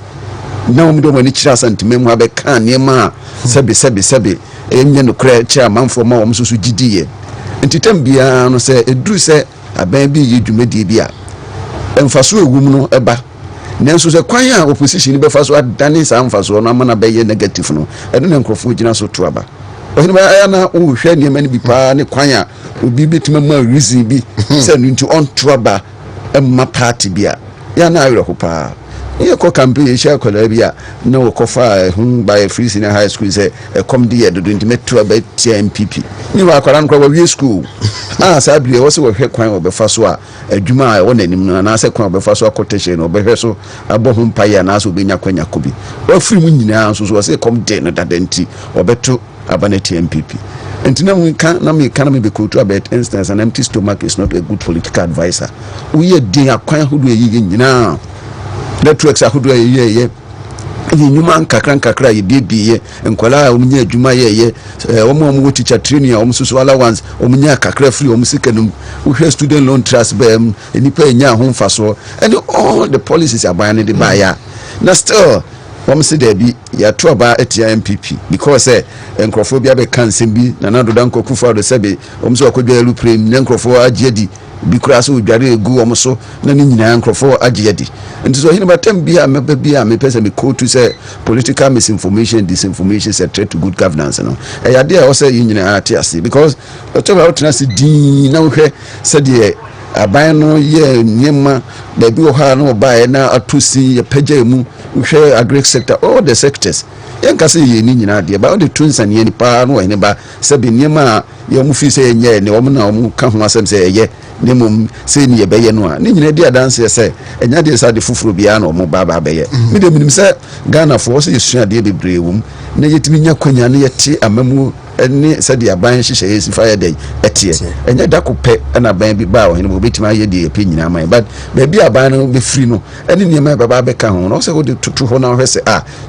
na wo do mani kira santime mu abeka ne ma sebe enye no kra kira manfo ma wo so gidiye entitam bia no say eduru say aban bi ye dwumadi bia emfaso ewum no eba nanso se kwan a opposition be faso adane sa emfaso no amana be ye negative no eno ne nkrofo gina so to aba Oheneba ya na wo hwe ne mani bi pa ne kwan a obi betima ma reason bi se no nti on to aba emma party bia ya na awre ho pa ye ko campaign sha kola bia na wo kofa by free senior high school say come there do nti meto aba TMPP ni wa akwara nkwa wa school sa bia wo se wo hwe kwan obefa so a adwuma a wo nanim no na se kwan obefa so akoteshe no obehwe so abohu mpaye na so obenya kwanya kobi wa free mu nyina so wo se come there no dadanti obeto abaneti MPP entina mu kan na me kan me be kotu about instance an empty stomach is not a good political advisor we dey akwan hodo eyi nyina networks ahodo ye nyuma nkakra ye bibie enkwala omunya adwuma ye omo teacher training omo susu allowance omunya kakra free omo sikanum uhwe student loan trust bem enipa enya ho mfaso and all the policies aban de baya na still omo se there bi ya to aba etia MPP because enkrofobia be kansem bi na nado danko kufa do sebe omo so akodwa elu prem na enkrofo agiedi bi kura so odware egu omo so na ni nyina enkrofo agiedi nti so Oheneba tem bi a meba bi a me pese me call to say political misinformation disinformation is a threat to good governance no ya de a o say nyina ate ase because whatever out na se din na hwe se de aban no ye nyema da bi o ha no ba na atosi ye pagya mu hwe agri sector all the sectors yenka se ye ni nyina de ba o de tunsan ye ni pa no Oheneba se bi nyema ye mu fi se ye nye ne o mu na o mu ka ho asem se ye ne mum se ni ye be ye no a ni nyina de adanse se enya de sa de fufuru bia na o mu ba be ye me de minim se Ghana for se yesua de bebre wum na yetimi nya kwanya na yete amamu eni se de aban hihye yesi fire day etie enya da kopɛ na ban bi ba Oheneba obetima aye de epe nyina man but ba bi aban no be free no eni niam ba be ka ho no se go de tutu ho na hwese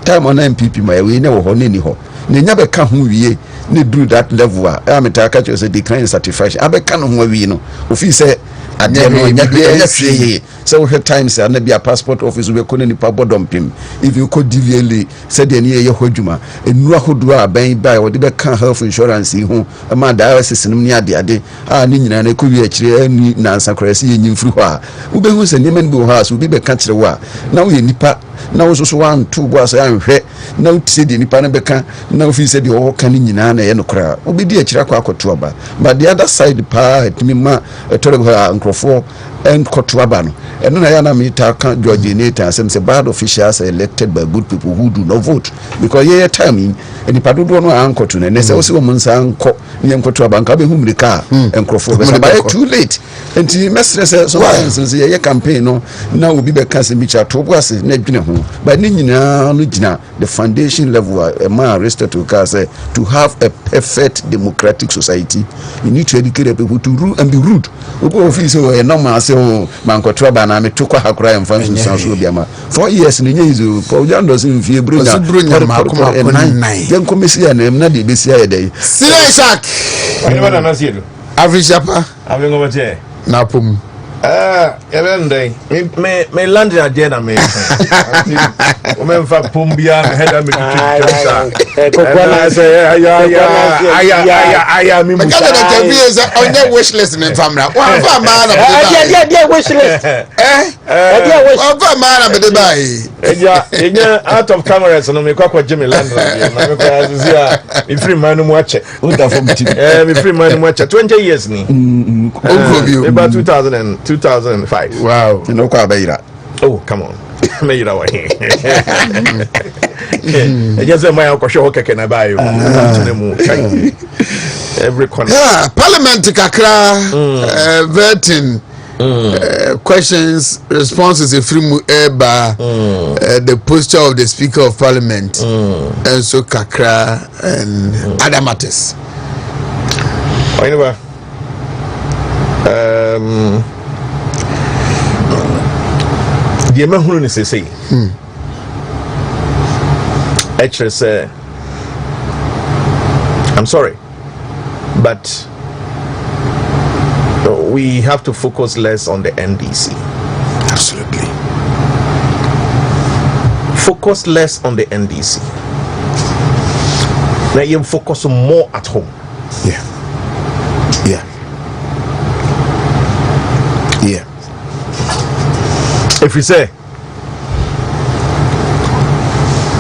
time on MPP ma we ne wo ho ne ni ho ne nya be ka ho wie ne do that level a meta ka che se decline satisfaction abeka no ho wi no ofi se ade no nya hwe so we times na bia passport office we ko ni pa bodompim if you could deviate said de ne ye hodwuma enu ahodo a ban ba we de be ka health insurance ho ma dialysis nim ni ade ni nyina na ko wi akire ani na ansakrase ye nyimfiri ho a wo be hu se ne man bi ho a so bi be ka kire wo a na wo ye nipa na wo so wan to bo asa anhwe na wo tse de nipa na be ka na wo fi se de wo ka ni nyina na ye no kra wo bi di akire akwa akoto ba but the other side pa etimi ma etore ho ankrofo and Kotwabano. And then I am George Nathan, and say bad officials are elected by good people who do not vote. Because yeah, timing, and if I don't know uncle to and say also woman's uncle, Kotwabanka, whom the car and Crawford, but too late. And the message says, so yeah, campaign, no, now will be back as a Micha Tobas, but Nina, the foundation level, a man arrested to have a perfect democratic society. You need to educate people to rule and be rude. A normal say, Manko Traba, and I took a cry and function sounds will be a 4 years in the years. Paul John doesn't feel brilliant. Young commission and not the BCI day. Silesak! Anyone Asiedu? Average Japa? I'm going over there. Napum. Even day, may land in a dinner, me. Women for Pumbia, head of me. I am in the wish list in family. One man wish list. One man of the buy. Out of cameras, and I'm a Jimmy Landry. I'm free man watch it. I'm free man watch it. 20 years, about 2005. Wow. You know, oh, come on. Meira wa he. Just my uncle show can I buy you. Every corner. Yeah, Parliamentary kakra vetting questions, responses if free eba the posture of the Speaker of Parliament and so kakra and other matters. Oheneba. The man say, actually say, I'm sorry, but we have to focus less on the NDC. Absolutely. Focus less on the NDC. Now you focus more at home. Yeah. Yeah. Yeah. If we say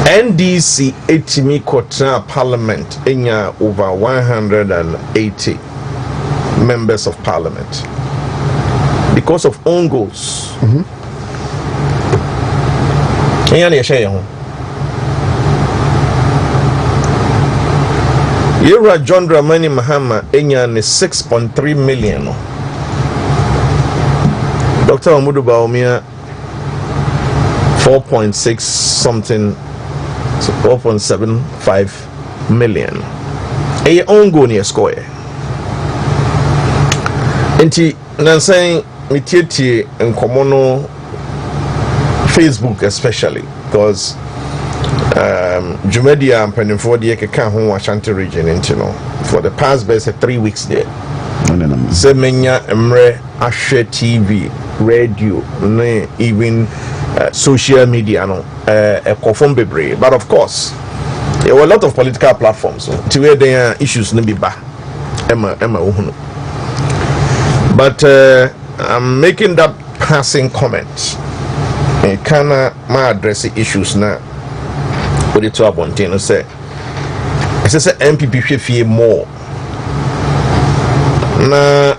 NDC etimi kotra parliament enya over 180 members of parliament because of own goals. Enya ne share ho. Yera John Dramani Mahama enya ne 6.3 million. Dr. Amudu Baumia 4.6 something, so 4.75 million. A own go near square. Enti Nansay Mitieti and Komono Facebook especially because Jumedia and Peniford Yeka home Ashanti region for the past best 3 weeks there. Semenya Emre Ashe TV, radio, even social media, but of course, there were a lot of political platforms to where there are issues. But I'm making that passing comment. Can I address the issues now? With it to Abontino say, I say MPP should feel more. Na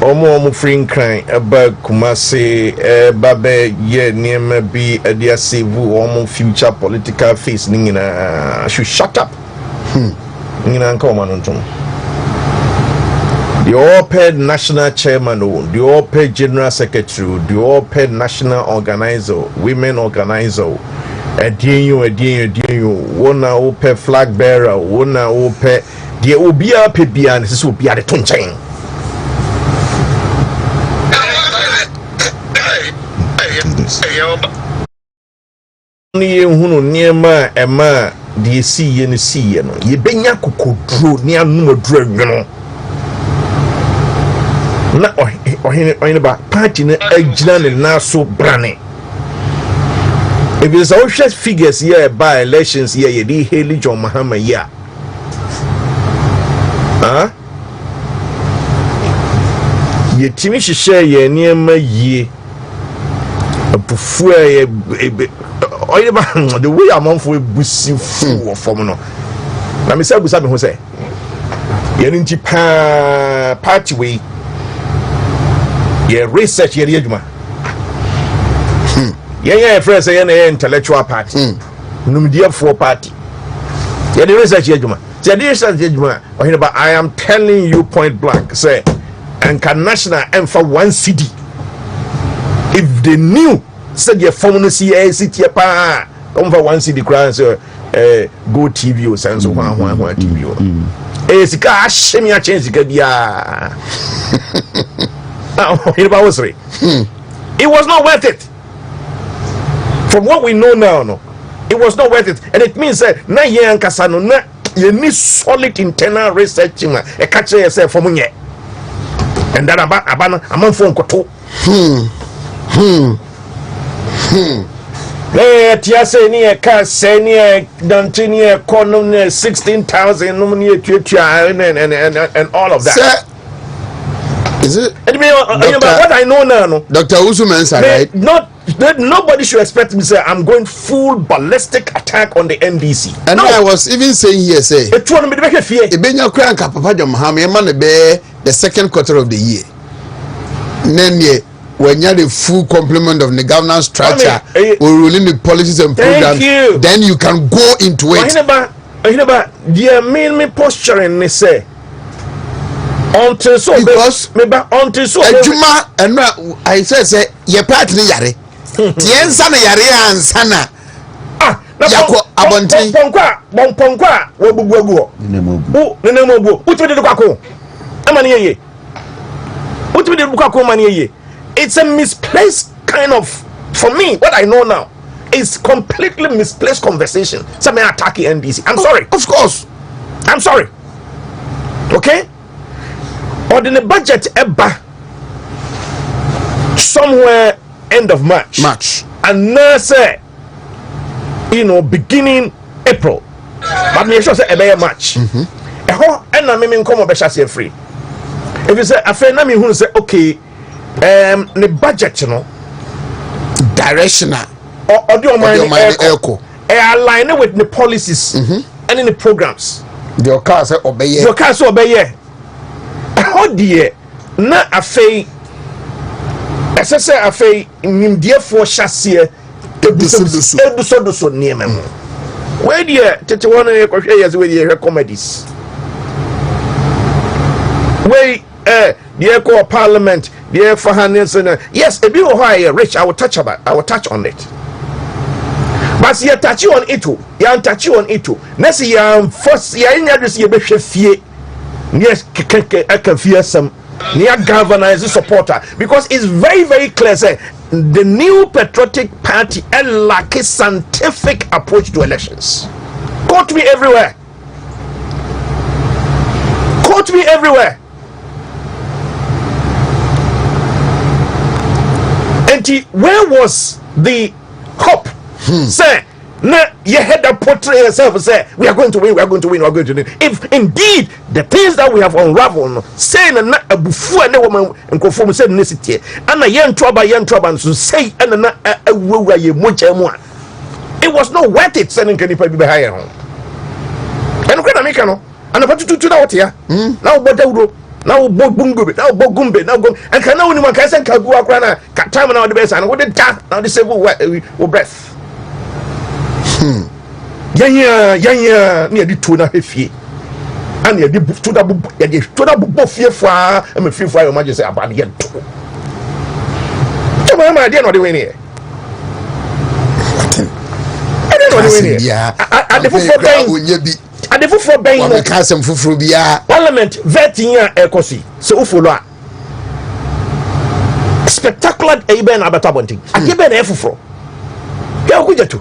omo free crime about Kumasi babe ye niema bi edia sevu omo future political face ningina should shut up. Ningina nka omo nontom. The all-paid national chairman, the all-paid general secretary, the all-paid national organizer, women organizer, edienyo, wona all-paid flag bearer, wona all-paid the obia pebia this will be at the tonchain. Ni hunu niema ema die si ye ne si ye no ye benya kokodro ni anu adro anwono na Oheneba party na agina ne naso brane. If it's all share figures here by elections here ye di Haley John Mahama here. Ye timi share ye niema ye before the way I'm on for a bussy fool from no. Now, Miss Abusabi who say, Yeninti party way Yeah, research here, Yajuma. Yeah, friends, say intellectual party. Numidia for party. Yeah, the research Yajuma. The research Yajuma. Oheneba, I am telling you point blank. Say, and can national and for one city. If they knew, said your phone to see a city pa come for one city crown, so go TV or sense of one TV. Sika ashemi a change sika bia. It was not worth it. From what we know now, no, it was not worth it, and it means that na ye ankasa no na you need solid internal research ma e catch yourself from ye, and that abana among phone koto. Tia say ni e ka say ni e dantini e kono ne 16,000 nominee and all of that. Sir, is it? What I know now, no. Dr. Usumensa, right? Nobody should expect me to say I'm going full ballistic attack on the NDC. And no. I was even saying here, say, the second quarter of the year. Then when you have the full complement of the governance structure, or ruling the policies and programs, then you can go into it. Dear me posturing, they say. Until so, because until so, Juma and I say, your partner yare. Tien sana yare and sana. Yako abonte. Bonkwa, wobugu. Nenemobu. Uti de kwako. Amani ye. Uti de kwako mani ye. It's a misplaced kind of, for me, what I know now is completely misplaced conversation. Somebody attacking NDC. I'm sorry. Of course. I'm sorry. Okay? Or in the budget eba somewhere end of March. And now say, beginning April. But me sure say eba March. And I mean come be share free. If you say afa na me hu say okay, the budget directional or the echo align with the policies and in the programs. Your car say obey. How dear na afei SSA afei nimdie for chassis eduso niema mu where dear tete one e kwhwe yes we dey comedies we dear call parliament dear for Hansen yes a bit higher rich I will touch on it but you touch on it next year first year in address you be fie yes I can fear some near galvanize supporter because it's very very clear say the new patriotic party lack a scientific approach to elections. Quote me everywhere. And where was the hope? Say now you had to portray yourself and say we are going to win. If indeed the things that we have unraveled, saying na abufu and woman and conform said necessity, and a young trouble and so say and na it was not worth it sending any people behind home. And when I make no, and about to out here now, but now Bogumbe, now go and can now anyone can send Kagua Krana, Katama now the best and what did that now the same breath. Yanya near the tuna fee. And you did to the fear for and fear for your majesty about the end. I didn't know the way here. I didn't know the way here. I the for bang the castle for Frubia Parliament vetting Ecosi. So Ufula spectacular Aben Abatabonting. I give an F for. Yeah, good to.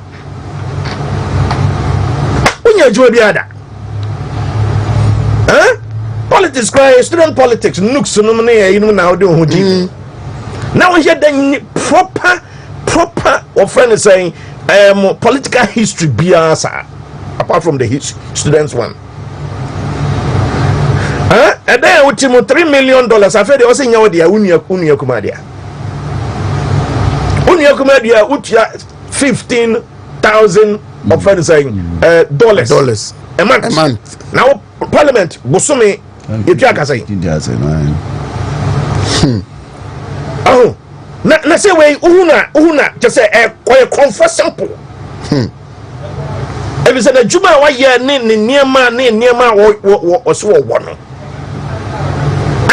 Politics cry student politics nooks nominee now do now we hear the proper or friend is saying political history biasa apart from the students one and then with him $3 million I feel they also know the unia kumadia utia 15,000 of friends saying dollars a month. Now Parliament Bosumi if you can say say we uhuna just say comfort sample ebi say na juma wa ye ne niema wo so wo no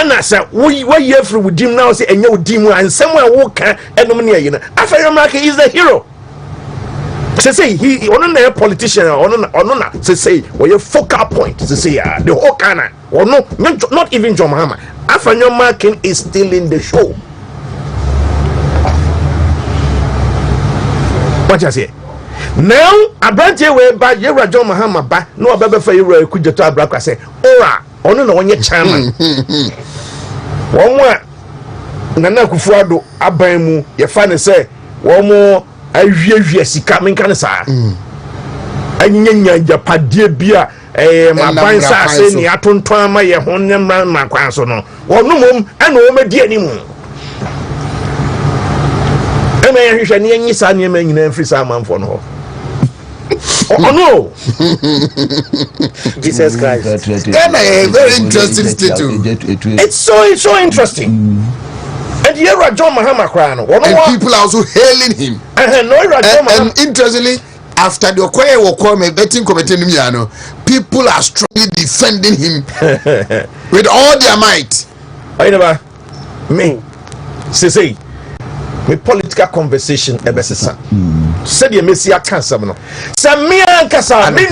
ana sa wo ye free wudim now say enye wudim ansem a wo ka enom ne ayi na Afenyomarkin is the hero. Say he a politician na say we a focal point say the whole Ghana or no not even John Mahama. Afenyomarkin is still in the show. What you say? Now abrantie we ba Yewra John Mahama ba no abebe fa Yewra Kujeto Abrakwa say ora ono na onye chairman. Wonwa Nana Akufo-Addo aban mu ye fa ne say womo awie sika menka ne saa anyanya japadie bia maban sa se ni atonton ama ye ho ne mran kwan so no wonu mom ana o medi animu ema ye hwehwe ne nyi saa ne ma nyina mfiri saa manfo no oh no Jesus Christ a very interesting statement. It's so interesting. And Yewra John Mahama crying. And people are also hailing him. And interestingly, after the Okoye betting committee, people are strongly defending him with all their might. I never me say me political conversation ebesesa. Said the Messiah cancer no. Samia kasa me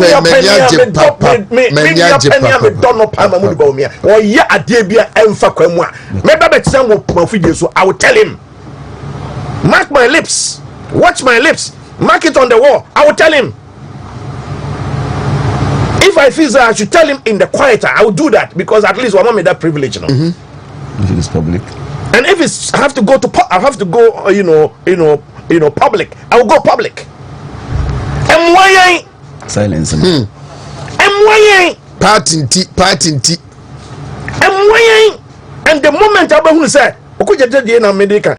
don't know pama mu go me. O ya ade bia emfa kwamu a. Me ba betisam wo mafidie so I will tell him. Mark my lips. Watch my lips. Mark it on the wall. I will tell him. If I feel that I should tell him in the quieter, I will do that because at least one made that privilege, you know. If it is public. And if it's I have to go public, I will go public. And why silence. And why parting tea. And why and the moment I say Okujeje na America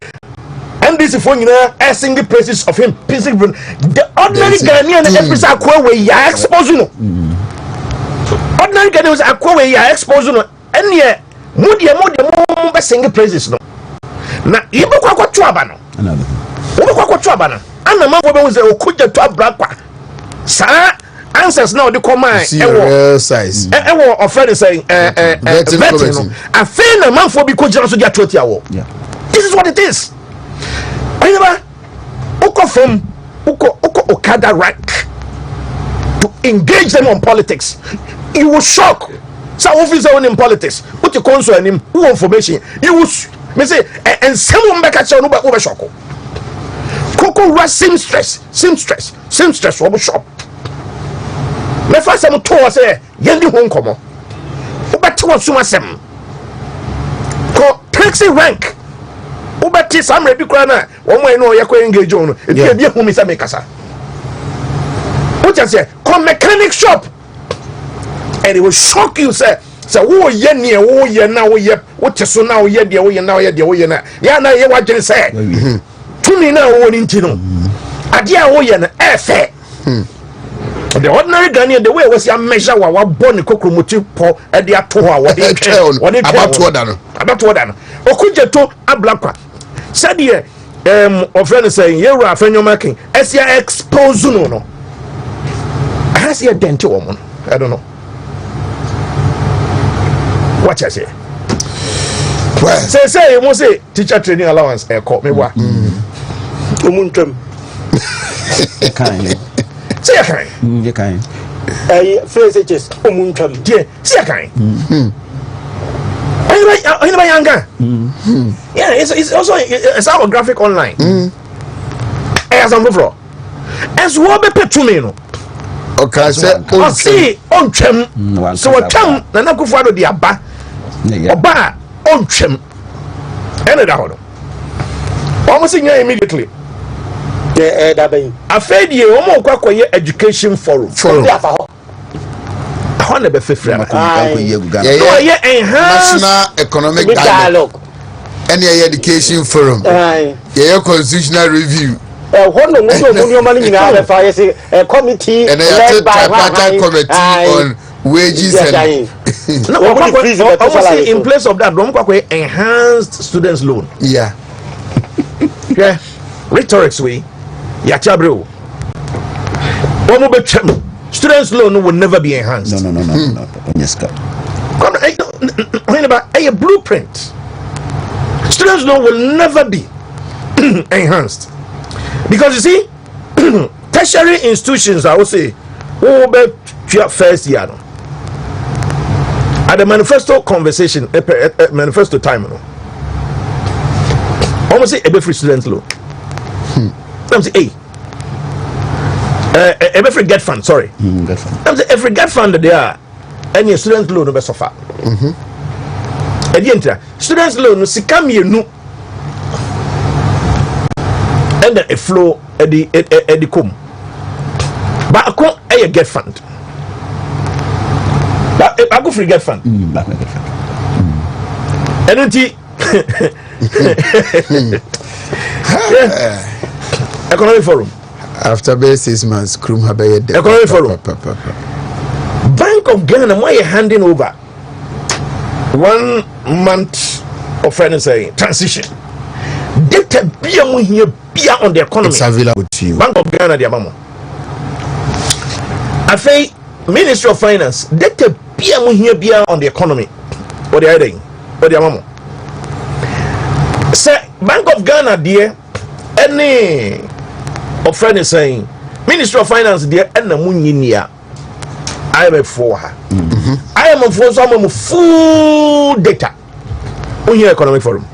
and this phone sing the praises of him. The ordinary Ghanaian episode akwa we ya expose no. Ordinary Ghanaians akwa we ya expose no. And mo be sing praises no. Na ibo kwa tuaba no. Wo kwa tuaba no. Ana manfo be say Okujeto Abrakwa. Sa answers now the command real size. Ewo offend say vetting no. Afen na manfo bi ko jira so dia troti awo. Yeah. This is what it is. Oheneba uko Okada rank to engage them on politics. You will shock. Some officers in politics. What you console him? Who information? You will me say and someone back at you no over shock. Koko rush same stress. Over shock. Me first time to say yendi ho nkomo. Obati won suma sem. Ko taxi rank. Ubati some ready crana, one way no yakwa engage on it. Be a home is a mekasa. What you say? Come mechanic shop, and it will shock you, sir. So, who ye near, who ye now, ye what you so now, ye dear, ye now, ye dear, ye na. Ya na ye what you say. To me now, one intino. Adia, oh, ye na fair. The ordinary Ghanaian, the way was your measure, what born cocomuti po at the atoa, what they tell, what they about what done. Okujeto Abrakwa. Said here, offend saying, Yewra Afenyomarkin, as you expose no. Has he a dental woman? I don't know. What I say? Well, say, you must say, teacher training allowance, call me what? Umuntum. Kindly. Say a kind. You kind. First, it is Umuntum. Yeah, say a kind. Anybody younger? Yeah, it's also it's our graphic online. As I'm over. As well be pet to me, no. Okay, I see on chem. So a chem, the Akufo-Addo the Aba. Oba on chem. Any that almost in immediately. Yeah, that be. I fed you almost quite education forum. I never feel free. Yeah, National Economic Dialogue. Any education forum. Yeah, constitutional review. Committee and a tripartite committee on wages and in place of that, don't enhanced students loan. Yeah. Yeah, rhetorics we yachabreo. One more term. Students' loan will never be enhanced. No. Yes, God. A blueprint. Students' loan will never be enhanced because you see, tertiary institutions, I would say, first year at the manifesto conversation, manifesto time, almost say a free students' loan. I'm saying, every get fund, sorry. Get fund. I'm saying every get fund that they are, any student loan no suffer. Students loan no sikam yenu, and a flow at the com. But I can't get fund. But I go free get fund. Get fund. And economic forum. After about 6 months, Krum Habaye. Economic forum. Bank of Ghana, why you handing over 1 month of financial transition? Data be on the economy. It's available to you. Bank of Ghana, the mama. I say Ministry of Finance. Data be on the economy. What they are doing? What they are mama? Say Bank of Ghana, dear, any of friends saying Ministry of Finance, dear, and the Muninia. I am for her. I am for some full data on your economic forum.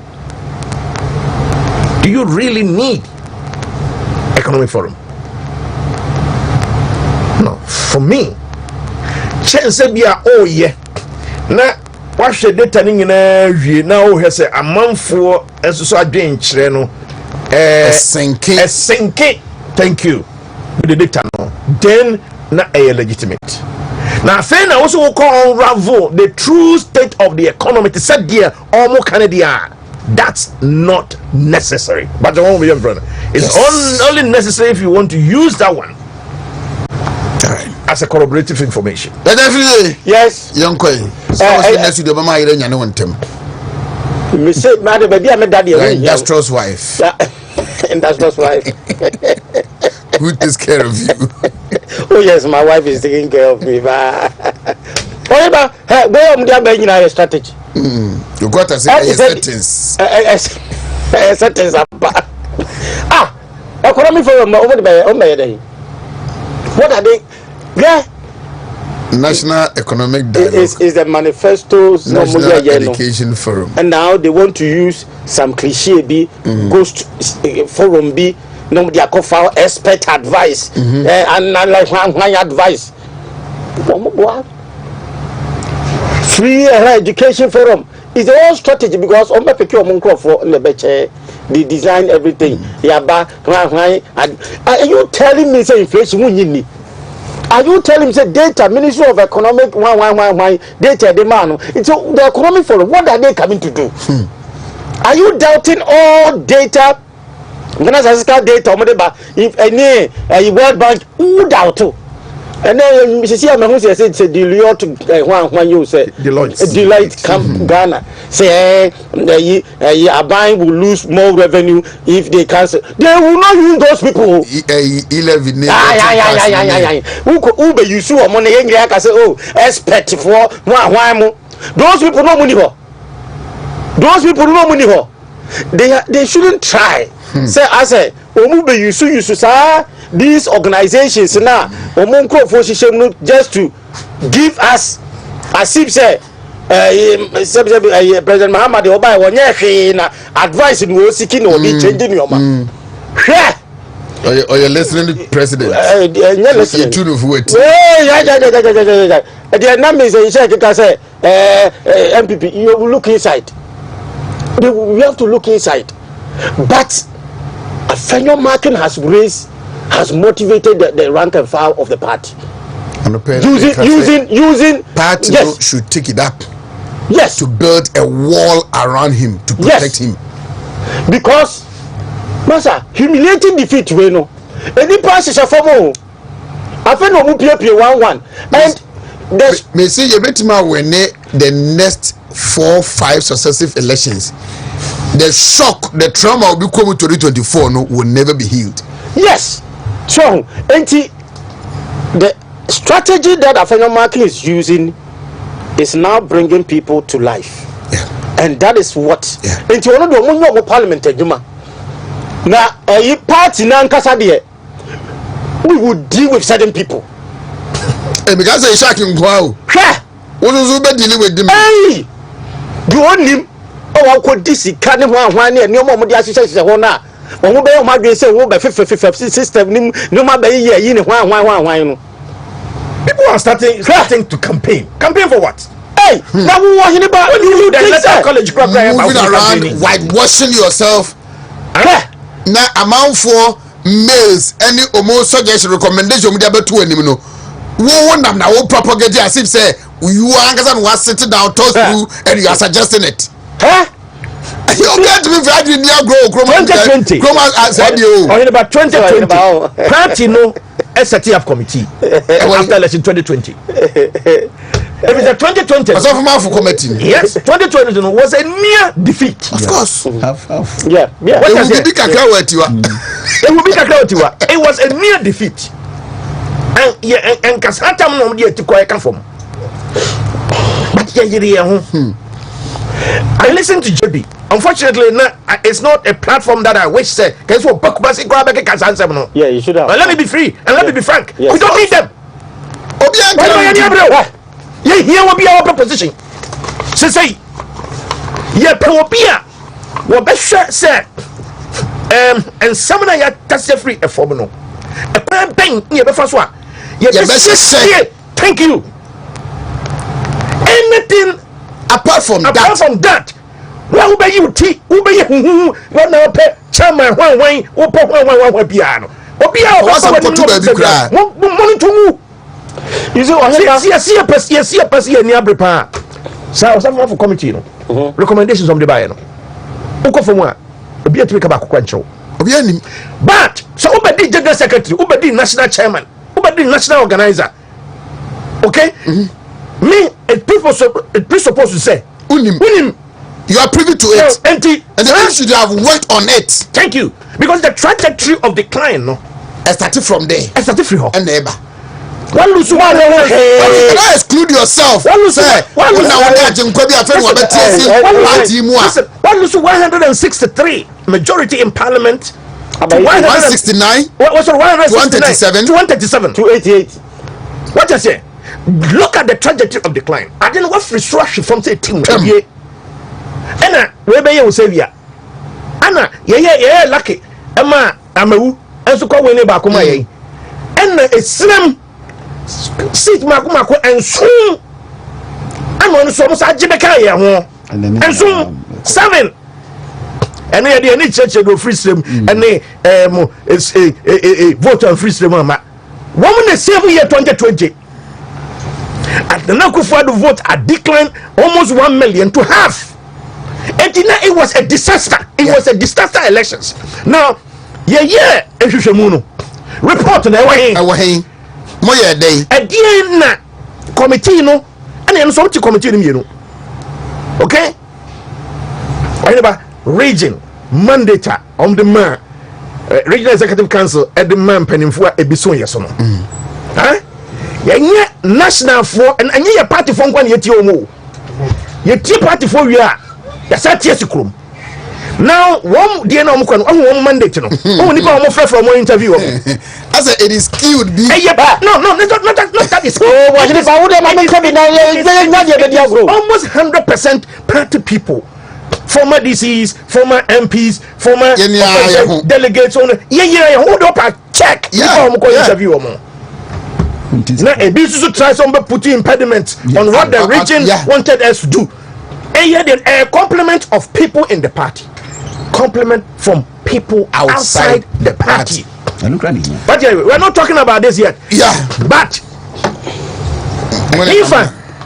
Do you really need economic forum? No. For me, chance be oh yeah. Now, watch the data now has a month for as so again chireno. Senke. Thank you. With the data no. Then not a legitimate. Now, I also call unravel the true state of the economy to set there almost Canada. That's not necessary. But the one we have, brother, it's only necessary if you want to use that one as a corroborative information. Definitely. Yes. Young Quay. So, the Mama Irene and one Tim. Me say, Madam, baby, I'm a daddy. Industrious wife. Industrious wife. Who takes care of you? Oh yes, my wife is taking care of me. Oheneba, where am I going to strategy? You got to say settings. Settings. Economic forum over the what are they? Yeah. National Economic Dialogue is the manifesto. National Education Forum. And now they want to use some cliche ghost forum no they are file expert advice and like one advice. Free education forum is the whole strategy because on my picture for they design everything. Are you telling me say inflation won't? Are you telling me say data Ministry of Economic data demand? It's the economic forum. What are they coming to do? Are you doubting all data? When I say data, if any World Bank, who doubt? And then see, I'm going to say Deloitte when you say Deloitte come Ghana say a bank will lose more revenue if they cancel. They will not use those people. 11. Who be you sue money? I say oh expert for one. Those people no money for. Those people no money for. They shouldn't try. Say I say who be you sue sir. These organizations now, just to give us, as if say, President Muhammad Obai advice in we seeking or changing your mind. Or you're listening to President. Listening to the their numbers say MPP, you will look inside. We have to look inside. But a final market has motivated the rank and file of the party. Using party should take it up. Yes. To build a wall around him to protect him. Because Masa, humiliating defeat we know. Any passes a form. I feel no mupia 1-1. And may say you bet me when the next 4-5 successive elections. the shock, the trauma will be coming to 2024 no will never be healed. Yes. So, the strategy that Afenyomarkin is using is now bringing people to life. Yeah. And that is what. Yeah. Into one of the Parliament now a party na nkasa de we would deal with certain people. Because they shocking wow. What is we dealing with them? Hey, you want him? Oh, I could this kind of one and no more association one now. When we be my say we be 50 system no more be here in one. People are starting to campaign. Campaign for what? Hey, now we want Oheneba. When you the college club moving around whitewashing yourself. Na amount for mails any almost suggestion recommendation with about 2 anymore. One nam na wo propagate as if say you are was sitting down toast through and you are suggesting it. You get me very near grow 2020. Asiedu. Only about 2020. Party no STF committee after election 2020. If it's a 2020, yes, 2020 was a near defeat. Of course. Yeah. It will be It was a near defeat. And Kasatam no dear to quite come from. But I listen to JB. Unfortunately, it's not a platform that I wish say. Yeah, you should have. But let me be free and let me be frank. Yes. We don't need them. Here will be our proposition. Say, yeah, Pawopia, what best said, and some of ya tax free a formula. A plan bank near the first one. Thank you. Anything apart from that, well, be you tea, who be you, one now pet, chairman, one piano. What's up to baby cry? Money to move. You see, a person near prepare. So, someone for committee, recommendations from the buyer. Uko for one, a beer to make about control. But, so Ubadi General Secretary, Ubadi National Chairman, Ubadi National Organizer. Okay? Me, it's presupposed to say, Unim, you are privy to it. And you should have worked on it. Thank you. Because the trajectory of decline, no? I started from there. I started from here. And neighbor. One lose one. You cannot exclude yourself. One lose 163 majority in parliament. 169. What's 167? 237. 288. What I say? Look at the trajectory of decline. I didn't know what restructure from say team. Anna, where be you say ya? Anna, yeah, lucky. Emma, Amaru, and so call Oheneba kuma ye. And a slim seat Makumako and soon I'm on so much Ajibeka and soon 7. And they need church to free stream and they vote on free stream. Woman, the same year 2020. At the Nakufado vote a decline almost 1 million to half. And it was a disaster. It was a disaster elections. Now, report on the Moya day. Again, committee no, and then so to committee no. Okay? Oheneba region mandator on the man, regional executive council at the man penning for a bison yesono. Huh? Yeah, national for and your party for one yet your mo. Your tea party for you are. Yes, I tear you. Now, one dear no one mandate no. Only from one interview. I said it is skewed. No, not that is. Almost 100% party people, former DCs, former MPs, former delegates. Hold up a check. Interview. Now, a business try some putting impediments on what the region wanted us to do. A complement of people in the party. Compliment from people outside the party. But we're not talking about this yet. Yeah. But if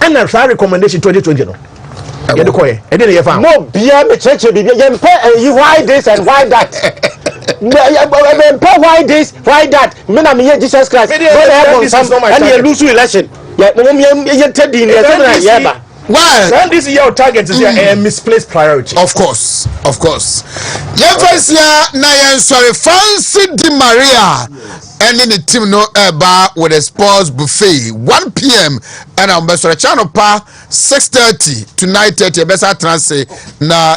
and a recommendation 2020 no. No, be church why this and why that. Why this, why that? Men are here Jesus Christ. And you lose election. well this year target is a misplaced priority. Of course. Yes, na yen sorry Fancy Di Maria and in the team no bar with a sports buffet 1 p.m. and I'm best channel pa 6:30 to 9:30 best transit na